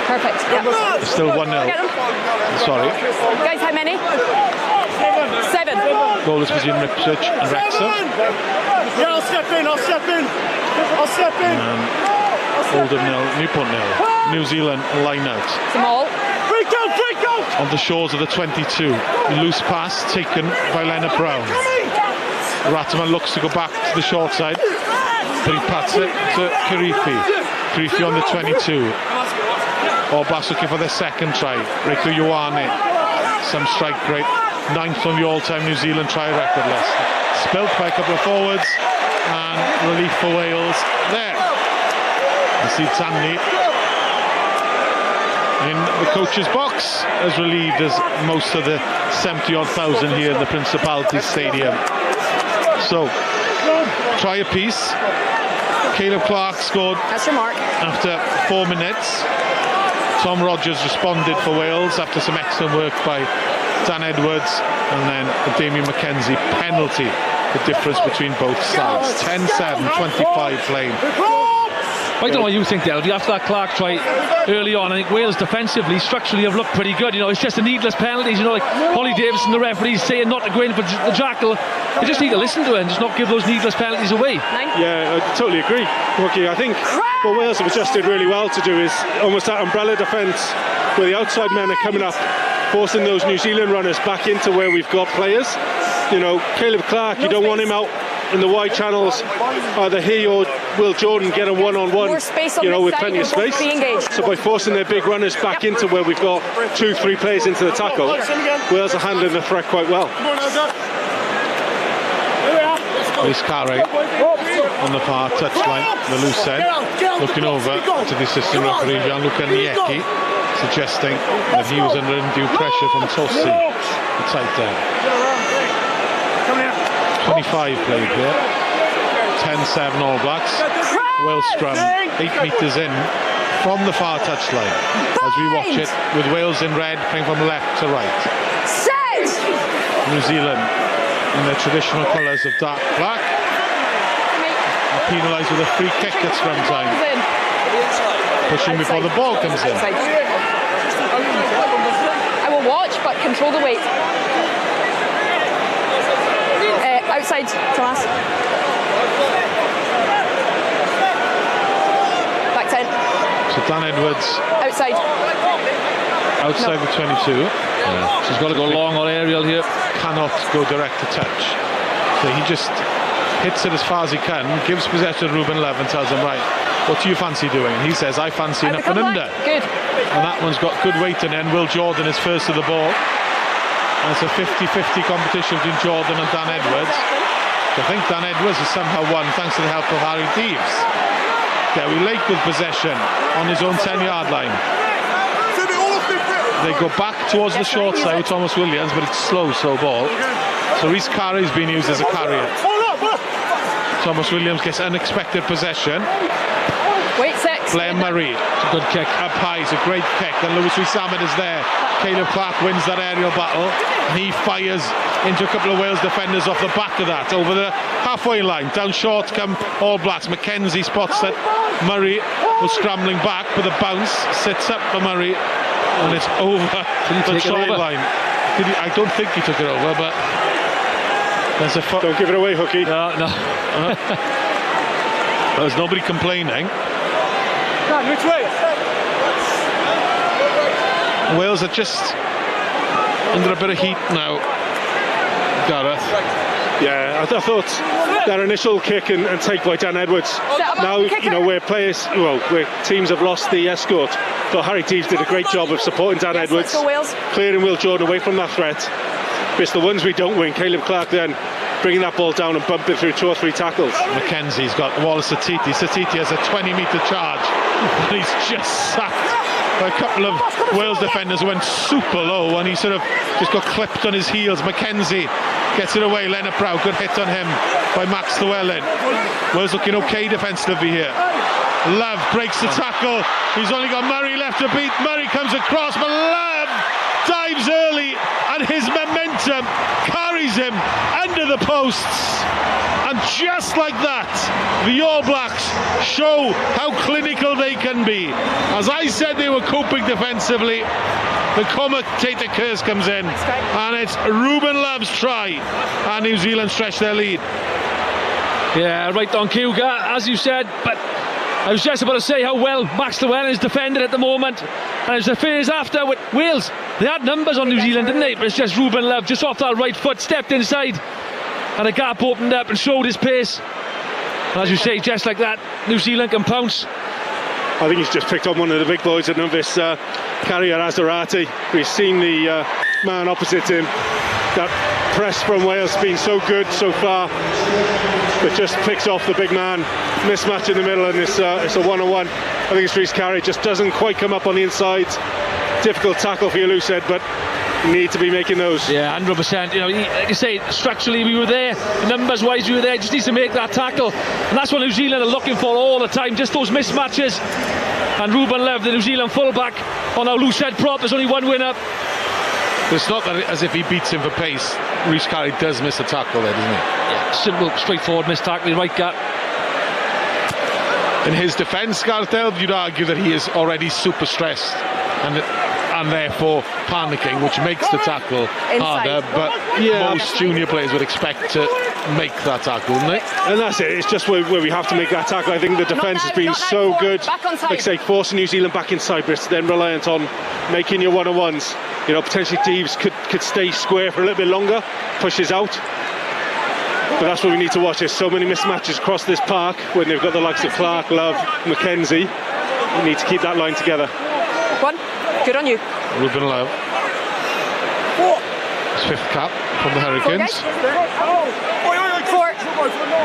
Speaker 5: Perfect. Yeah.
Speaker 2: It's still 1-0. Sorry.
Speaker 5: Guys, how many? 7.
Speaker 2: Goalless between Ipswich and Wrexham.
Speaker 6: Yeah, I'll step in.
Speaker 2: Oldham 0, Newport 0. New Zealand line out.
Speaker 5: Small.
Speaker 6: Break out!
Speaker 2: On the shores of the 22. Loose pass taken by Leonard Brown. Ratiman looks to go back to the short side, but he pats it to Kirifi. Kirifi on the 22. All Blacks looking for their second try. Riku Ioane, some strike rate, 9th on the all-time New Zealand try record list. Spilt by a couple of forwards, and relief for Wales there. Steve Tanley in the coach's box, as relieved as most of the 70-odd thousand here in the Principality Stadium. So, try a piece. Caleb Clark scored
Speaker 5: That's your mark.
Speaker 2: after 4 minutes. Tom Rogers responded for Wales after some excellent work by Dan Edwards, and then the Damien McKenzie penalty, the difference between both sides. 10-7, 25 playing.
Speaker 3: I don't know what you think, Delvey. After that Clark try early on, I think Wales defensively, structurally have looked pretty good. You know, it's just the needless penalties. You know, like Holly Davidson, the referees saying not to go in for the Jackal. They just need to listen to it and just not give those needless penalties away.
Speaker 4: Yeah, I totally agree, Rookie. I think what Wales have adjusted really well to do is almost that umbrella defence where the outside men are coming up, forcing those New Zealand runners back into where we've got players. You know, Caleb Clark, you don't want him out in the wide channels. Either he or Will Jordan get a one-on-one,
Speaker 5: More space on
Speaker 4: you know,
Speaker 5: this
Speaker 4: with
Speaker 5: side,
Speaker 4: plenty of
Speaker 5: you'll both
Speaker 4: space.
Speaker 5: be engaged.
Speaker 4: So by forcing their big runners back into where we've got 2-3 players into the tackle, Wales are handling the threat quite well.
Speaker 2: Luis Carey on the far touchline, the loose end, looking over to the assistant referee Gianluca Niecki, suggesting that he was under undue pressure from Tosi, the tight end. 25 played here, 10-7 All Blacks. Wales scrum 8 metres in from the far touchline as we watch it with Wales in red playing from left to right.
Speaker 5: Set!
Speaker 2: New Zealand in their traditional colours of dark black are penalised with a free kick at scrum time, pushing before the ball comes in.
Speaker 5: I will watch, but control the weight. Outside, Thomas. Back 10.
Speaker 2: So Dan Edwards
Speaker 5: Outside.
Speaker 2: outside the 22.
Speaker 3: She's got to go long or aerial here.
Speaker 2: Cannot go direct to touch. So he just hits it as far as he can, gives possession to Ruben Love and tells him, right, what do you fancy doing? And he says, I fancy an up and under.
Speaker 5: Good.
Speaker 2: And that one's got good weight in it, and Will Jordan is first to the ball. And it's a 50-50 competition between Jordan and Dan Edwards. I think Dan Edwards has somehow won thanks to the help of Harry Deeves. Gary Lake with possession on his own 10-yard line. They go back towards the short side with Thomas Williams, but it's slow ball. So Reece Carey's being used as a carrier. Thomas Williams gets unexpected possession.
Speaker 5: Wait 6.
Speaker 2: Blair Murray,
Speaker 3: It's a good kick.
Speaker 2: up high, it's a great kick, and Lewis Rees-Zammit is there. Caleb Clark wins that aerial battle, and he fires into a couple of Wales defenders off the back of that, over the halfway line. Down short come All Blacks. McKenzie spots that Murray was scrambling back, but the bounce sits up for Murray, and it's over the try line. I don't think he took it over, but there's a
Speaker 4: Don't give it away, Hookie.
Speaker 3: No.
Speaker 2: there's nobody complaining.
Speaker 6: Which way?
Speaker 2: Wales are just under a bit of heat now, Gareth.
Speaker 4: Yeah, I thought that initial kick and take by Dan Edwards. Now, you know, where teams have lost the escort. Thought Harry Deeves did a great job of supporting Dan Edwards,
Speaker 5: Let's go, Wales.
Speaker 4: clearing Will Jordan away from that threat. But it's the ones we don't win. Caleb Clark then bringing that ball down and bumping through 2 or 3 tackles.
Speaker 2: Mackenzie's got Wallace Satiti. Satiti has a 20-metre charge, and he's just sacked by a couple of Wales defenders who went super low, and he sort of just got clipped on his heels. Mackenzie gets it away. Leonard Brow, good hit on him by Max Llewellyn. Wales looking okay defensively here. Love breaks the tackle. He's only got Murray left to beat. Murray comes across, but Love dives early, and his momentum carries him under the posts. And just like that, the All Blacks show how clinical they can be. As I said, they were coping defensively. The commentator curse comes in, and it's Ruben Love's try, and New Zealand stretch their lead.
Speaker 3: Yeah, right on cue, as you said, but I was just about to say how well Max Llewellyn is defended at the moment. And as the phase after with Wales, they had numbers on New Zealand, didn't they? But it's just Ruben Love, just off that right foot, stepped inside, and a gap opened up and showed his pace. And as you say, just like that, New Zealand can pounce.
Speaker 4: I think he's just picked on one of the big boys at Numbis, Carrier Azarati. We've seen the man opposite him. That press from Wales has been so good so far, but just picks off the big man. Mismatch in the middle, and it's a one-on-one. I think it's Rhys Carry, just doesn't quite come up on the inside. Difficult tackle for you, Lucid, but you need to be making those.
Speaker 3: Yeah, 100%. You know, like you say, structurally we were there, numbers-wise we were there. Just needs to make that tackle, and that's what New Zealand are looking for all the time. Just those mismatches. And Ruben Love, the New Zealand fullback, on our loose head prop. There's only one winner.
Speaker 2: It's not that as if he beats him for pace. Rhys Carry does miss a tackle there, doesn't he?
Speaker 3: Yeah, simple, straightforward miss tackle, right gut.
Speaker 2: In his defence, Gareth, you'd argue that he is already super stressed and therefore panicking, which makes the tackle harder. But most junior players would expect to make that tackle, wouldn't they?
Speaker 4: And that's it. It's just where we have to make that tackle. I think the defence has been so good. Like I say, forcing New Zealand back inside, but it's then reliant on making your one-on-ones. You know, potentially Deeves could stay square for a little bit longer, pushes out. But that's what we need to watch. There's so many mismatches across this park when they've got the likes of Clark, Love, McKenzie. We need to keep that line together.
Speaker 5: One, good on you.
Speaker 2: Ruben Love. His 5th cap from the Hurricanes.
Speaker 5: Four.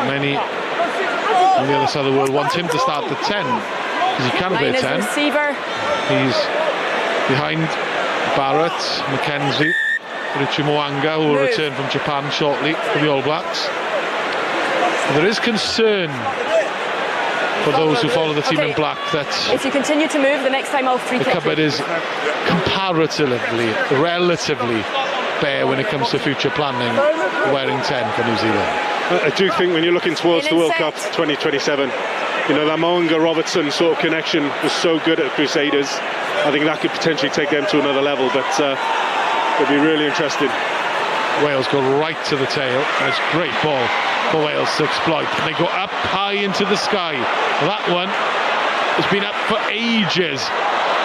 Speaker 2: Many on the other side of the world want him to start the 10, because he can play 10.
Speaker 5: Receiver.
Speaker 2: He's behind Barrett, McKenzie, Richie Moanga, who will return from Japan shortly for the All Blacks. There is concern for those who follow the team in black that
Speaker 5: if you continue to move, the next time I'll free
Speaker 2: the
Speaker 5: kick
Speaker 2: cupboard is relatively bare when it comes to future planning, wearing 10 for New Zealand.
Speaker 4: I do think when you're looking towards the World Cup 2027, you know, that Moanga-Robertson sort of connection was so good at Crusaders. I think that could potentially take them to another level, but it'll be really interesting.
Speaker 2: Wales go right to the tail, and it's a great ball for Wales to exploit. And they go up high into the sky. That one has been up for ages,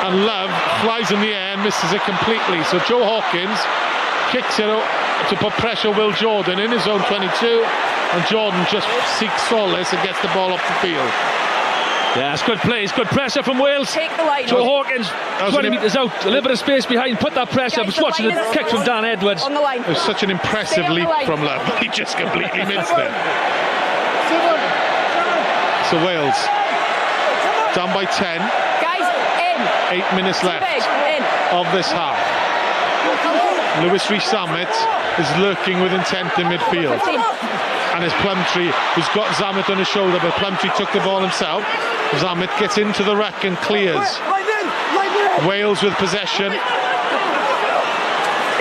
Speaker 2: and Love flies in the air and misses it completely. So Joe Hawkins kicks it out to put pressure Will Jordan in his own 22, and Jordan just seeks solace and gets the ball off the field.
Speaker 3: Yeah, it's good play, it's good pressure from Wales.
Speaker 5: Take the line.
Speaker 3: Joe Hawkins, 20 metres out, a little bit of space behind, put that pressure. I was watching the kick from Dan Edwards.
Speaker 5: On the line.
Speaker 2: It was such an impressive leap from Love. He just completely missed it. So Wales down by 10.
Speaker 5: Guys, in.
Speaker 2: 8 minutes left of this half. Lewis Rees-Zammit is lurking with intent in midfield.
Speaker 5: 15.
Speaker 2: And it's Plumtree who's got Zammit on his shoulder, but Plumtree took the ball himself. Zammit gets into the ruck and clears. Wales with possession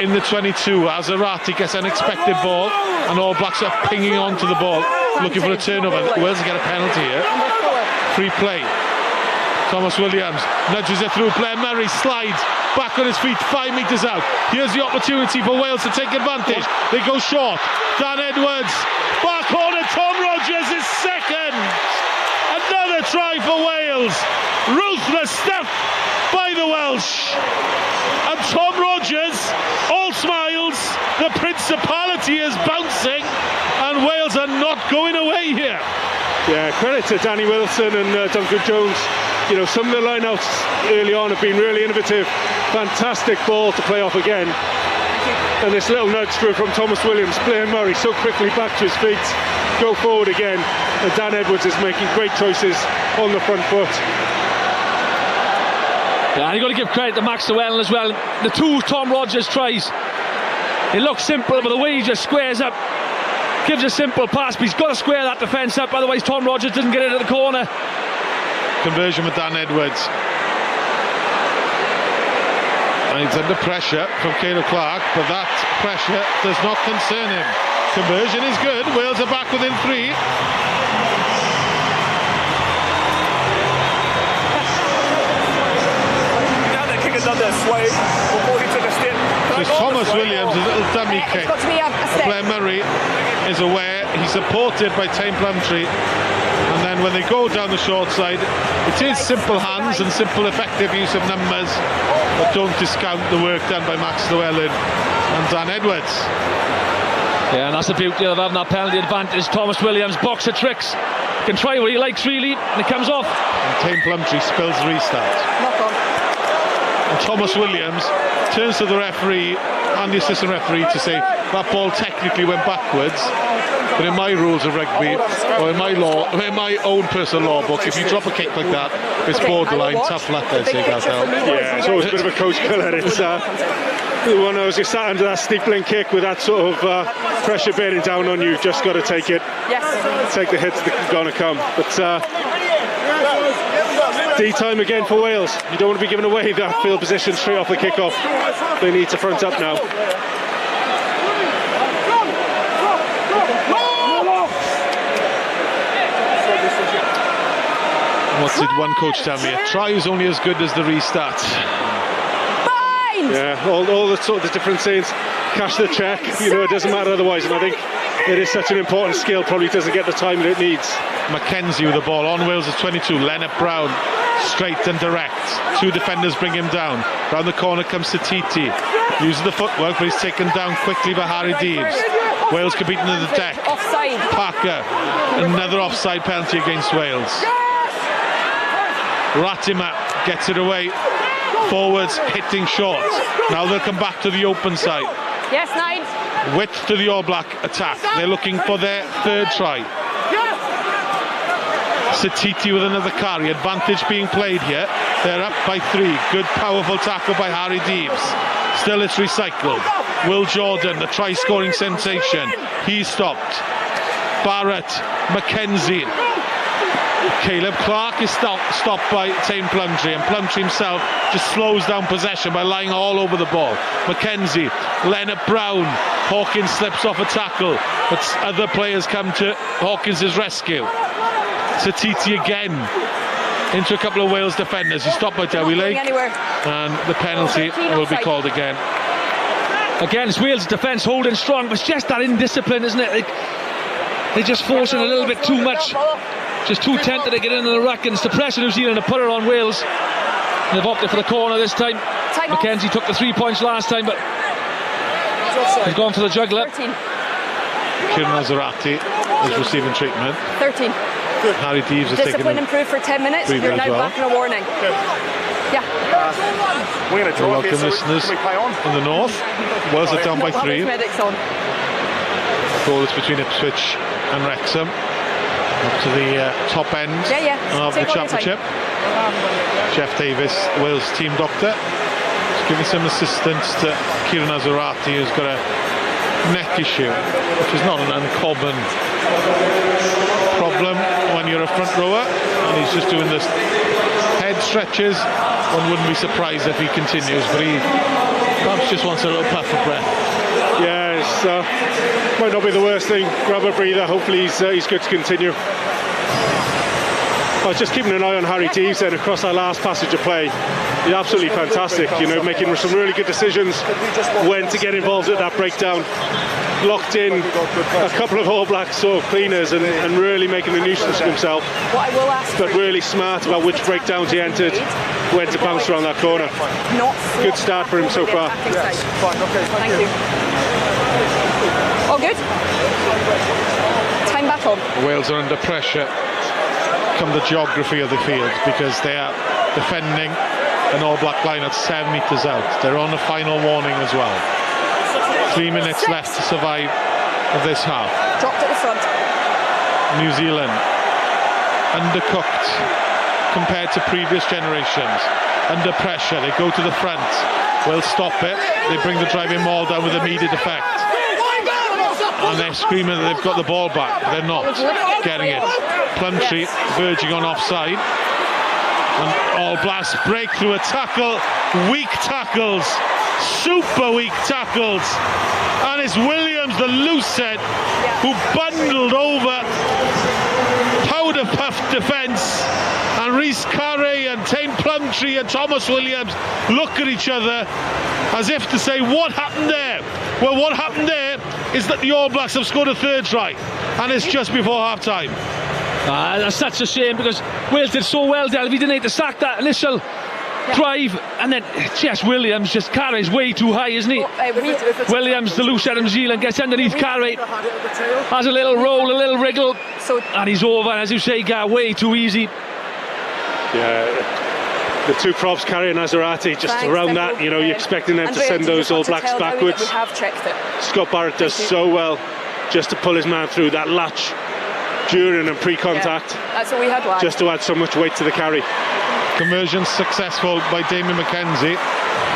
Speaker 2: in the 22. Azarati gets an unexpected ball, and All Blacks are pinging onto the ball, looking for a turnover. Wales get a penalty here. Free play. Thomas Williams nudges it through. Blair Murray slides back on his feet 5 metres out. Here's the opportunity for Wales to take advantage. They go short. Dan Edwards, back corner. Tom Rogers is second. Another try for Wales. Ruthless stuff by the Welsh. And Tom Rogers, all smiles. The Principality is bouncing, and Wales are not going away here.
Speaker 4: Yeah, credit to Danny Wilson and Duncan Jones. You know, some of the lineouts early on have been really innovative. Fantastic ball to play off again. And this little nudge through from Thomas Williams. Blair Murray so quickly back to his feet. Go forward again. And Dan Edwards is making great choices on the front foot.
Speaker 3: Yeah, and you've got to give credit to Max Llewellyn as well. The 2 Tom Rogers tries. It looks simple, but the way he just squares up, gives a simple pass, but he's got to square that defence up, otherwise Tom Rogers doesn't get into the corner.
Speaker 2: Conversion with Dan Edwards. And he's under pressure from Caleb Clark, but that pressure does not concern him. Conversion is good. Wales are back within 3.
Speaker 6: Now they're kicking on their sway before he took a step.
Speaker 2: So Thomas Williams, a little dummy kick.
Speaker 5: It's got to be a step.
Speaker 2: Blair Murray is aware. He's supported by Tame Plumtree. And then when they go down the short side, it is simple hands and simple effective use of numbers, but don't discount the work done by Max Llewellyn and Dan Edwards.
Speaker 3: Yeah, and that's the beauty of having that penalty advantage. Thomas Williams, box of tricks. can try what he likes really, and it comes off.
Speaker 2: And Tame Plumtree spills the restart.
Speaker 5: Knock on.
Speaker 2: And Thomas Williams turns to the referee and the assistant referee to say that ball technically went backwards, but in my rules of rugby, or in my own personal law book, if you drop a kick like that, it's borderline tough luck, I'd say, Gazelle.
Speaker 4: Yeah, it's always a bit of a coach killer. It's when I was just sat under that steepling kick with that sort of pressure bearing down on you, just got to take it.
Speaker 5: Yes.
Speaker 4: Take the hits that are going to come. But D time again for Wales. You don't want to be giving away that field position straight off the kickoff. They need to front up now.
Speaker 2: What did one coach tell me? A try is only as good as the restart.
Speaker 4: Yeah, all the sort of the different sayings. Cash the check, you know, it doesn't matter otherwise. And I think it is such an important skill, probably doesn't get the time that it needs.
Speaker 2: Mackenzie with the ball on Wales is 22. Leonard Brown, straight and direct. Two defenders bring him down. Round the corner comes Titi. Uses the footwork, but he's taken down quickly by Harry Deeves. Wales can beat into the deck.
Speaker 5: Offside.
Speaker 2: Parker, another offside penalty against Wales. Ratima gets it away. Forwards hitting short. Now they'll come back to the open side.
Speaker 5: Yes, 9.
Speaker 2: Width to the All Black attack. They're looking for their third try. Satiti with another carry. Advantage being played here. They're up by 3. Good powerful tackle by Harry Deeves. Still it's recycled. Will Jordan, the try scoring sensation. He's stopped. Barrett, Mackenzie. Caleb Clark is stopped by Tame Plumtree, and Plumtree himself just slows down possession by lying all over the ball. Mackenzie, Leonard Brown. Hawkins slips off a tackle, but other players come to Hawkins' rescue. Satiti again into a couple of Wales defenders. He's stopped by Dewi Lake, and the penalty will be called again.
Speaker 3: Again, it's Wales' defence holding strong, but it's just that indiscipline, isn't it? They just forcing a little bit too much. Just too tempted to get into the ruck, and it's the pressure New Zealand to put it on Wales. And they've opted for the corner this time. Mackenzie took the 3 points last time, but he's gone for the juggler.
Speaker 5: 13.
Speaker 2: Kieran Nazarati is receiving treatment.
Speaker 5: 13.
Speaker 2: Harry Deeves is taking
Speaker 5: Discipline improved for 10 minutes. You're now back in a warning. Yeah.
Speaker 6: We're going to draw
Speaker 2: welcome
Speaker 6: here,
Speaker 2: listeners
Speaker 6: can we play on?
Speaker 2: in the north. Wales are down by 3.
Speaker 5: Medics on.
Speaker 2: Goal is between Ipswich and Wrexham. Up to the top end of the championship. Jeff Davis, Wales team doctor, is giving some assistance to Kieran Nazarati, who's got a neck issue, which is not an uncommon problem when you're a front rower, and he's just doing this head stretches. One wouldn't be surprised if he continues, but he perhaps just wants a little puff of breath.
Speaker 4: Yeah, it's might not be the worst thing. Grab a breather. Hopefully he's good to continue. I was just keeping an eye on Harry Deeves then across that last passage of play. He's absolutely fantastic, you know, making some really good decisions when to get involved at that breakdown. Locked in a couple of All Blacks sort of cleaners and really making a nuisance of himself. But really smart about which breakdowns he entered, when to bounce around that corner. Good start for him so far.
Speaker 5: Thank you. All good? Time back on.
Speaker 2: Wales are under pressure come the geography of the field, because they are defending an All Black line at 7 metres out. They're on a final warning as well. 3 minutes left to survive of this half.
Speaker 5: Dropped at the front.
Speaker 2: New Zealand undercooked compared to previous generations. Under pressure, they go to the front. Wales stop it. They bring the driving maul down with immediate effect. And they're screaming that they've got the ball back. They're not getting it. Plumtree verging on offside. And All Blacks break through a tackle. Weak tackles. Super weak tackles. And it's Williams, the loose head, who bundled over powder puff defence. And Rhys Carré and Tame Plumtree and Thomas Williams look at each other as if to say, what happened there? Well, what happened there is that the All Blacks have scored a third try, and it's just before half-time.
Speaker 3: That's such a shame, because Wales did so well there. If he didn't need to sack that initial drive, and then Jess Williams just carries way too high, isn't he? Williams, the loose out of New Zealand, gets underneath Carey, has a little roll, a little wriggle, and he's over. And as you say, Gar, way too easy.
Speaker 4: Yeah, the two props, Carey and Azarati, just around that, you know, you're expecting them to send those All Blacks backwards.
Speaker 5: We have checked it.
Speaker 4: Scott Barrett does so well just to pull his man through that latch during and pre-contact.
Speaker 5: Yeah, that's what we had last.
Speaker 4: Just to add so much weight to the carry.
Speaker 2: Conversion successful by Damien McKenzie,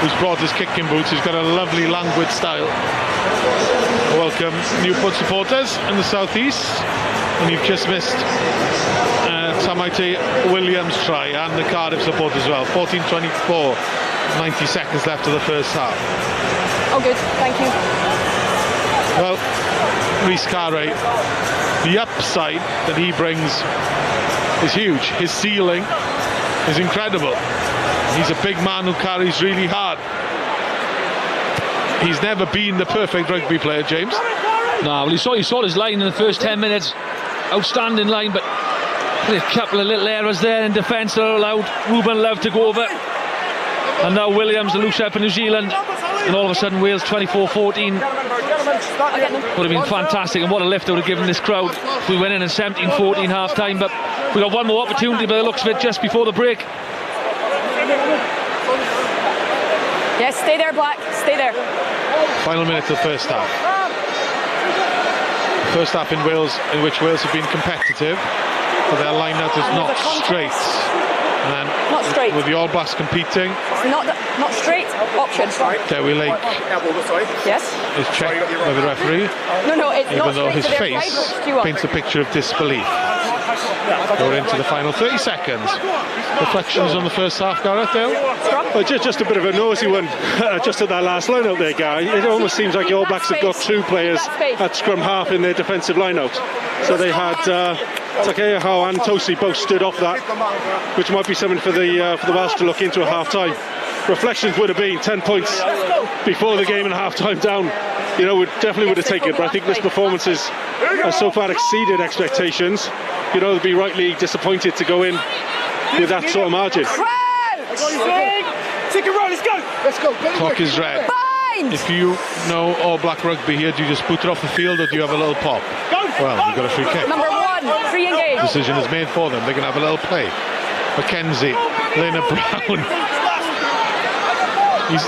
Speaker 2: who's brought his kicking boots. He's got a lovely languid style. Welcome Newport supporters in the southeast, and you've just missed Tamaiti Williams' try and the Cardiff support as well. 14:24, 90 seconds left of the first half.
Speaker 5: Oh, good, thank you.
Speaker 2: Well, Rhys Carey, the upside that he brings is huge. His ceiling is incredible. He's a big man who carries really hard. He's never been the perfect rugby player, James.
Speaker 3: No, well, you saw his line in the first 10 minutes. Outstanding line, but a couple of little errors there in defence that allowed Ruben Love to go over. And now Williams, the loose up in New Zealand, and all of a sudden Wales 24-14. Would have been fantastic, and what a lift it would have given this crowd if we went in 17-14 half time. But we got one more opportunity by the looks of it just before the break.
Speaker 5: Yes, stay there, Black, stay there.
Speaker 2: Final minute of the first half. First half in Wales, in which Wales have been competitive, but their line-out is not straight. And
Speaker 5: not straight.
Speaker 2: With the All Blacks competing.
Speaker 5: Not straight. Option.
Speaker 2: Dewi Lake
Speaker 5: yes.
Speaker 2: is checked by the referee.
Speaker 5: No, it's
Speaker 2: even
Speaker 5: not
Speaker 2: though
Speaker 5: straight.
Speaker 2: his face paints a picture of disbelief. Going into the final 30 seconds. Reflections on the first half, Gareth Dale?
Speaker 4: Well, just a bit of a nosy one, just at that last line out there, Guy. It almost seems like the All Blacks have got two players at scrum half in their defensive line out. So they had Takeahau and Tosi both stood off that, which might be something for the Welsh to look into at half time. Reflections would have been 10 points before the game and half time down. You know, we definitely would have taken it, but I think this performance has so far exceeded expectations. You know, they'd be rightly disappointed to go in with that sort of margin.
Speaker 2: Clock is red. If you know All Black rugby here, do you just boot it off the field or do you have a little pop? Well, you've got a free kick.
Speaker 5: Number 1, free engage.
Speaker 2: Decision is made for them. They can have a little play. McKenzie, Lena Brown. He's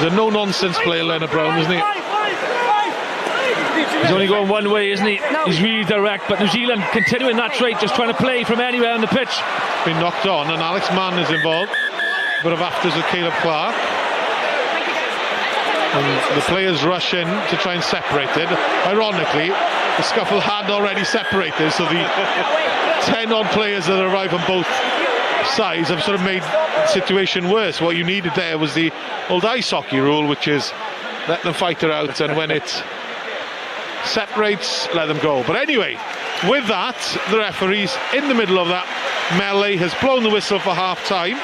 Speaker 2: a no-nonsense player, Leonard Brown, isn't he?
Speaker 3: He's only going one way, isn't he? No. He's really direct, but New Zealand continuing that trait, just trying to play from anywhere on the pitch.
Speaker 2: Been knocked on, and Alex Mann is involved. Bit of afters with Caleb Clark. And the players rush in to try and separate it. Ironically, the scuffle had already separated, so the 10-odd players that arrive on both sides have sort of made the situation worse. What you needed there was the old ice hockey rule, which is let them fight it out, and when it separates, let them go. But anyway, with that, the referee's in the middle of that melee, has blown the whistle for half time,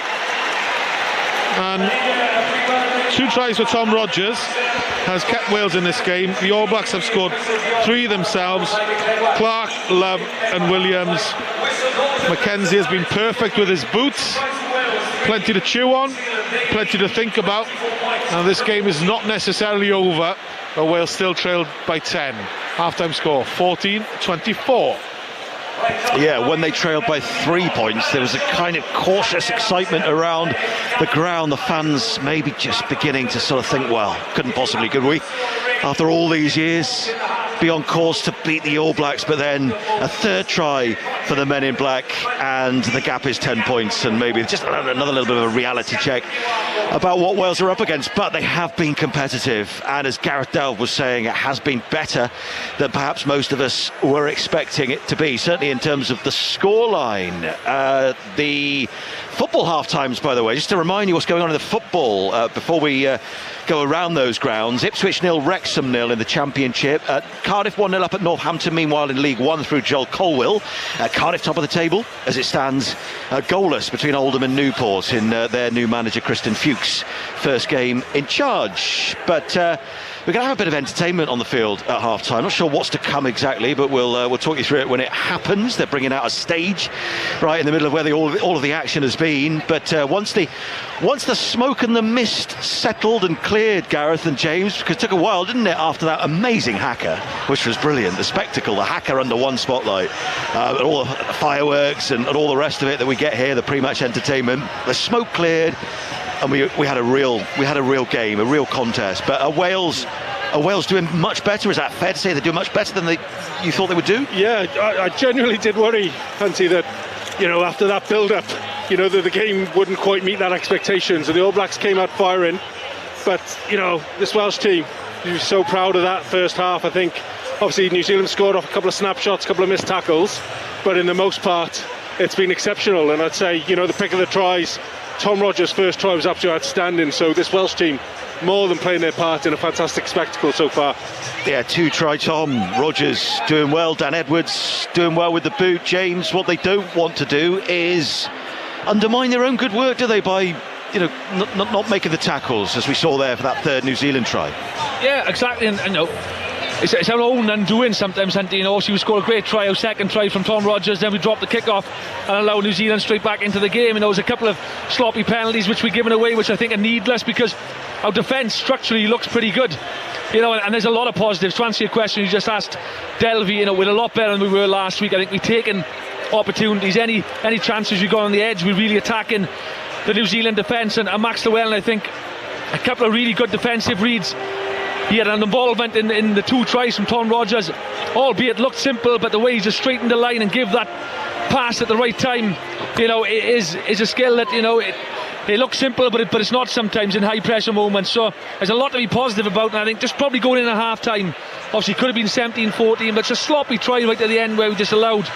Speaker 2: and 2 tries for Tom Rogers has kept Wales in this game. The All Blacks have scored 3 themselves. Clark, Love and Williams. McKenzie has been perfect with his boots. Plenty to chew on, plenty to think about. Now this game is not necessarily over, but Wales still trailed by 10. Half-time score 14-24.
Speaker 1: Yeah, when they trailed by 3 points, there was a kind of cautious excitement around the ground. The fans maybe just beginning to sort of think, well, couldn't possibly, could we? After all these years, be on course to beat the All Blacks, but then a third try for the men in black, and the gap is 10 points, and maybe just another little bit of a reality check about what Wales are up against. But they have been competitive, and as Gareth Delve was saying, it has been better than perhaps most of us were expecting it to be, certainly in terms of the scoreline. The football half-times, by the way, just to remind you what's going on in the football before we go around those grounds. Ipswich 0, Wrexham 0 in the Championship. Cardiff 1-0 up at Northampton, meanwhile in League One through Joel Colwill. Cardiff top of the table as it stands, goalless between Oldham and Newport in their new manager Kristen Fuchs' first game in charge. But We're going to have a bit of entertainment on the field at half-time. Not sure what's to come exactly, but we'll talk you through it when it happens. They're bringing out a stage right in the middle of where all of the action has been. But once the smoke and the mist settled and cleared, Gareth and James, because it took a while, didn't it, after that amazing haka, which was brilliant. The spectacle, the haka under one spotlight, and all the fireworks and all the rest of it that we get here, the pre-match entertainment. The smoke cleared. And we had a real game, a real contest. But are Wales doing much better? Is that fair to say they're doing much better than you thought they would do?
Speaker 4: Yeah, I genuinely did worry, Hunty, that after that build-up, that the game wouldn't quite meet that expectation. So the All Blacks came out firing, but this Welsh team, you're so proud of that first half. I think obviously New Zealand scored off a couple of snapshots, a couple of missed tackles, but in the most part, it's been exceptional. And I'd say the pick of the tries. Tom Rogers' first try was absolutely outstanding, so this Welsh team more than playing their part in a fantastic spectacle so far.
Speaker 1: Yeah, 2-try Tom Rogers doing well, Dan Edwards doing well with the boot. James, what they don't want to do is undermine their own good work, do they, by not making the tackles, as we saw there for that third New Zealand try.
Speaker 3: Yeah, exactly, and it's our own undoing sometimes, Hunty. She would score a great try, our second try from Tom Rogers, then we dropped the kick-off and allow New Zealand straight back into the game. There was a couple of sloppy penalties which we've given away, which I think are needless, because our defence structurally looks pretty good. And there's a lot of positives. To answer your question you just asked, Delvey, we're a lot better than we were last week. I think we've taken opportunities, any chances we got on the edge, we're really attacking the New Zealand defence. And Max Llewellyn, I think, a couple of really good defensive reads. He had an involvement in the 2 tries from Tom Rogers, albeit looked simple, but the way he just straightened the line and give that pass at the right time, is a skill that, it looks simple, but it's not sometimes in high pressure moments. So there's a lot to be positive about, and I think just probably going in at half time, obviously could have been 17-14, but it's a sloppy try right at the end where we just allowed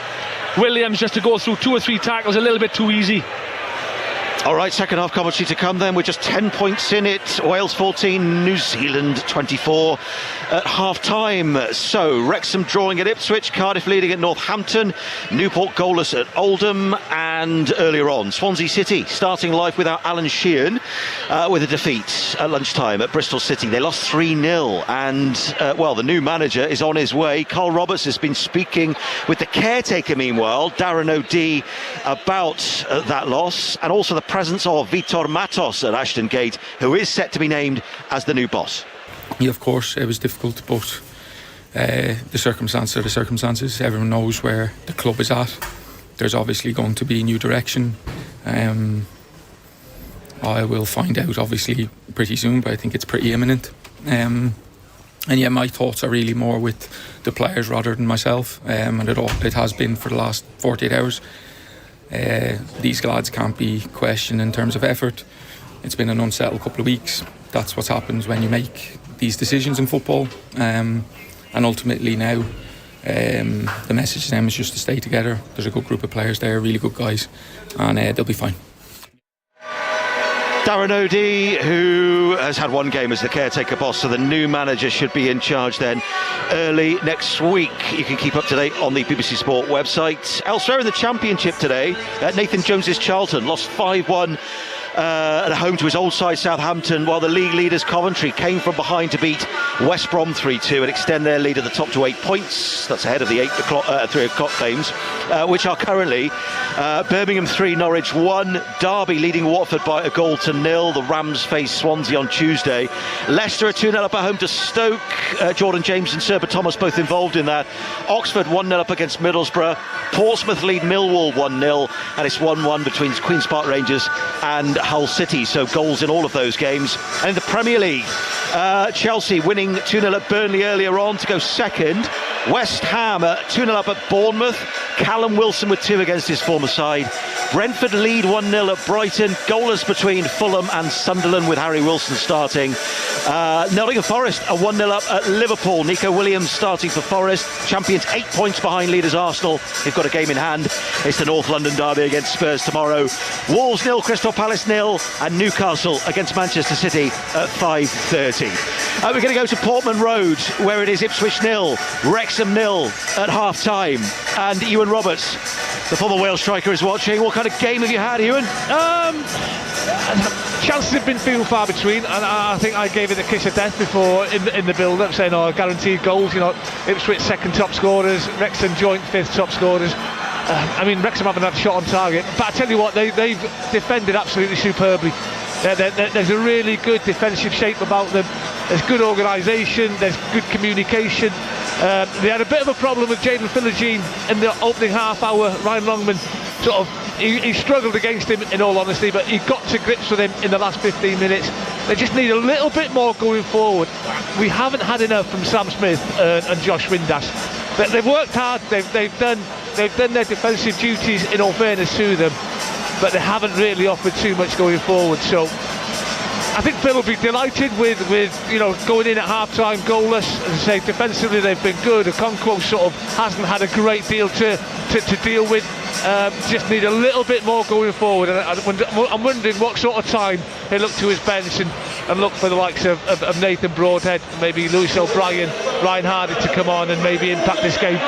Speaker 3: Williams just to go through 2 or 3 tackles a little bit too easy.
Speaker 1: All right, second half commentary to come then. We're just 10 points in it. Wales 14, New Zealand 24 at half-time. So, Wrexham drawing at Ipswich, Cardiff leading at Northampton, Newport goalless at Oldham, and earlier on, Swansea City starting life without Alan Sheehan with a defeat at lunchtime at Bristol City. They lost 3-0, and, the new manager is on his way. Carl Roberts has been speaking with the caretaker, meanwhile, Darren O'Dea, about that loss, and also the presence of Vitor Matos at Ashton Gate, who is set to be named as the new boss.
Speaker 7: Yeah, of course, it was difficult, but the circumstances are the circumstances. Everyone knows where the club is at. There's obviously going to be a new direction. I will find out obviously pretty soon, but I think it's pretty imminent. And yeah, my thoughts are really more with the players rather than myself, and it has been for the last 48 hours. These lads can't be questioned in terms of effort. It's been an unsettled couple of weeks. That's what happens when you make these decisions in football, and ultimately now the message to them is just to stay together. There's a good group of players there, really good guys, and they'll be fine.
Speaker 1: Darren O'Dea, who has had one game as the caretaker boss, so the new manager should be in charge then early next week. You can keep up to date on the BBC Sport website. Elsewhere in the Championship today, Nathan Jones's Charlton lost 5-1 at home to his old side Southampton, while the league leaders Coventry came from behind to beat West Brom 3-2 and extend their lead at the top to 8 points. That's ahead of the 3 o'clock games, which are currently Birmingham 3, Norwich 1, Derby leading Watford by a goal to 0. The Rams face Swansea on Tuesday. Leicester are 2-0 up at home to Stoke. Jordan James and Serba Thomas both involved in that. Oxford 1-0 up against Middlesbrough. Portsmouth lead Millwall 1-0, and it's 1-1 between Queen's Park Rangers and Hull City, so goals in all of those games. And in the Premier League, Chelsea winning 2-0 at Burnley earlier on to go second. West Ham 2-0 up at Bournemouth. Callum Wilson with 2 against his former side. Brentford lead 1-0 at Brighton. Goalless between Fulham and Sunderland with Harry Wilson starting. Nottingham Forest are 1-0 up at Liverpool. Nico Williams starting for Forest. Champions 8 points behind leaders Arsenal. They've got a game in hand. It's the North London derby against Spurs tomorrow. Wolves 0, Crystal Palace 0, and Newcastle against Manchester City at 5:30. We're going to go to Portman Road, where it is Ipswich 0, Wrexham 0 at half time. And Ewan Roberts, the former Wales striker, is watching. What kind of game have you had, Ewan?
Speaker 3: chances have been few and far between, and I think I gave it a kiss of death before in the build-up, saying, guaranteed goals, Ipswich second top scorers, Wrexham joint fifth top scorers. Wrexham haven't had a shot on target, but I tell you what, they've defended absolutely superbly. There's a really good defensive shape about them. There's good organisation, there's good communication. They had a bit of a problem with Jaden Philogene in the opening half hour. Ryan Longman he struggled against him, in all honesty, but he got to grips with him in the last 15 minutes. They just need a little bit more going forward. We haven't had enough from Sam Smith and Josh Windass. They've worked hard, they've done their defensive duties, in all fairness to them, but they haven't really offered too much going forward. So I think Phil will be delighted with going in at half-time goalless. As I say, defensively they've been good. Okonkwo hasn't had a great deal to deal with. Just need a little bit more going forward, and I'm wondering what sort of time he'll look to his bench and look for the likes of Nathan Broadhead, maybe Lewis O'Brien, Ryan Hardy to come on and maybe impact this game.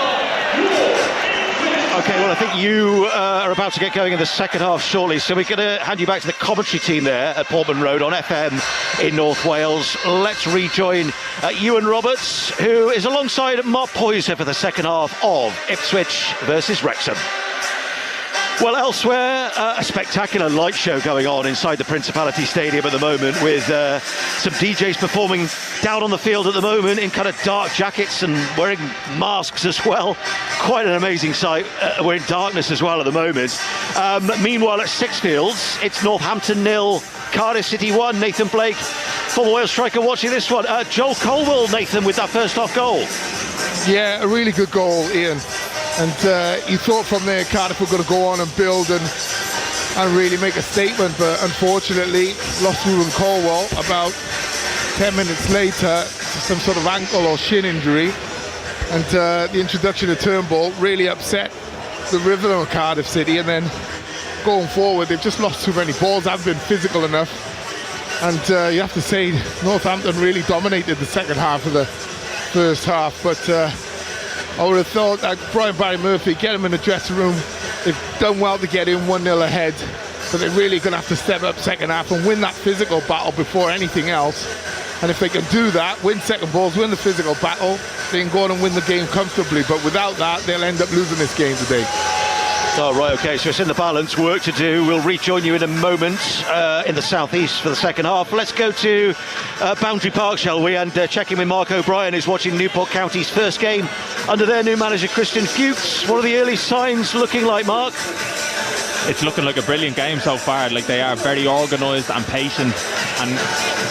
Speaker 1: OK, well, I think you are about to get going in the second half shortly, so we're going to hand you back to the commentary team there at Portman Road on FM in North Wales. Let's rejoin Ewan Roberts, who is alongside Mark Poyser for the second half of Ipswich versus Wrexham. Well, elsewhere, a spectacular light show going on inside the Principality Stadium at the moment, with some DJs performing down on the field at the moment in kind of dark jackets and wearing masks as well. Quite an amazing sight. We're in darkness as well at the moment. Meanwhile, at Sixfields, it's Northampton 0, Cardiff City 1. Nathan Blake, former Wales striker, watching this one. Joel Colwell, Nathan, with that first half goal.
Speaker 8: Yeah, a really good goal, Ian. And you thought from there Cardiff were going to go on and build and really make a statement, but unfortunately lost Ruben Colwell about 10 minutes later to some sort of ankle or shin injury, and the introduction of Turnbull really upset the rhythm of Cardiff City. And then going forward, they've just lost too many balls, haven't been physical enough, and you have to say Northampton really dominated the second half of the first half. But I would have thought that Brian Barry Murphy, get him in the dressing room. They've done well to get in 1-0 ahead, but they're really going to have to step up second half and win that physical battle before anything else. And if they can do that, win second balls, win the physical battle, they can go on and win the game comfortably. But without that, they'll end up losing this game today.
Speaker 1: Oh, right, OK, so it's in the balance, work to do. We'll rejoin you in a moment in the southeast for the second half. Let's go to Boundary Park, shall we, and check in with Mark O'Brien, who's watching Newport County's first game under their new manager, Christian Fuchs. What are the early signs looking like, Mark?
Speaker 9: It's looking like a brilliant game so far. Like, they are very organised and patient, and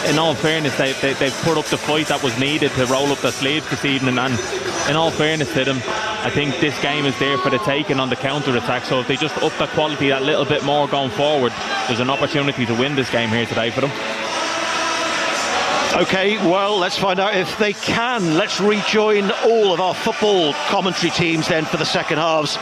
Speaker 9: in all fairness, they've put up the fight that was needed to roll up their sleeves this evening. And in all fairness to them, I think this game is there for the taking on the counter-attack. So if they just up the quality that little bit more going forward, there's an opportunity to win this game here today for them.
Speaker 1: OK, well, let's find out if they can. Let's rejoin all of our football commentary teams then for the second halves.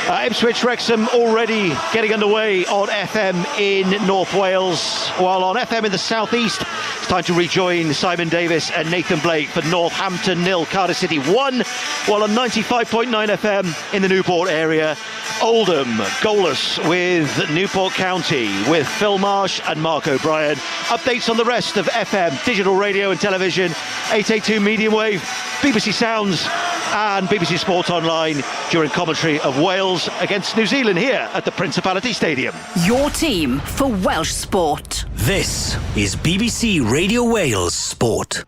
Speaker 1: Ipswich Wrexham already getting underway on FM in North Wales, while on FM in the southeast it's time to rejoin Simon Davis and Nathan Blake for Northampton 0, Cardiff City 1, while on 95.9 FM in the Newport area, Oldham goalless with Newport County, with Phil Marsh and Mark O'Brien. Updates on the rest of FM, digital radio and television, 882 medium wave, BBC Sounds and BBC Sport Online during commentary of Wales against New Zealand here at the Principality Stadium.
Speaker 10: Your team for Welsh sport.
Speaker 11: This is BBC Radio Wales Sport.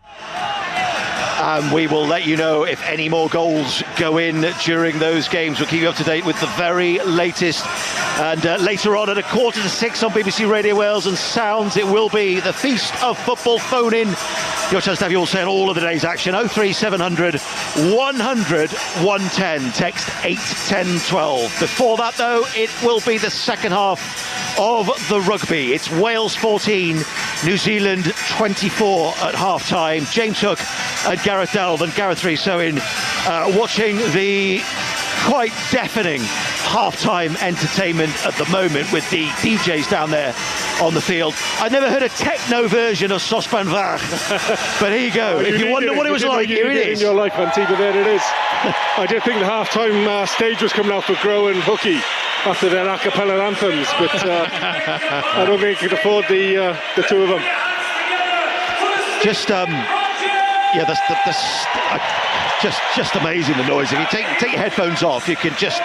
Speaker 1: And we will let you know if any more goals go in during those games. We'll keep you up to date with the very latest. And later on at 5:45 on BBC Radio Wales and Sounds, it will be the Feast of Football phone-in. Your chance to have your say on all of the day's action. 03700 100 110. Text 81012. Before that, though, it will be the second half of the rugby. It's Wales 14, New Zealand 24 at half-time. James Hook and Gareth Delve and Gareth Rhys-Owen watching the quite deafening half-time entertainment at the moment with the DJs down there on the field. I've never heard a techno version of Sospan Vach, but here you go. If you wonder what it was like, here it is.
Speaker 4: In your life, Auntie, but there it is. I did think the half-time stage was coming out for Grow and Hookie. after their a cappella anthems, but I don't think you could afford the two of them.
Speaker 1: Just just amazing, the noise. If you take your headphones off, you can just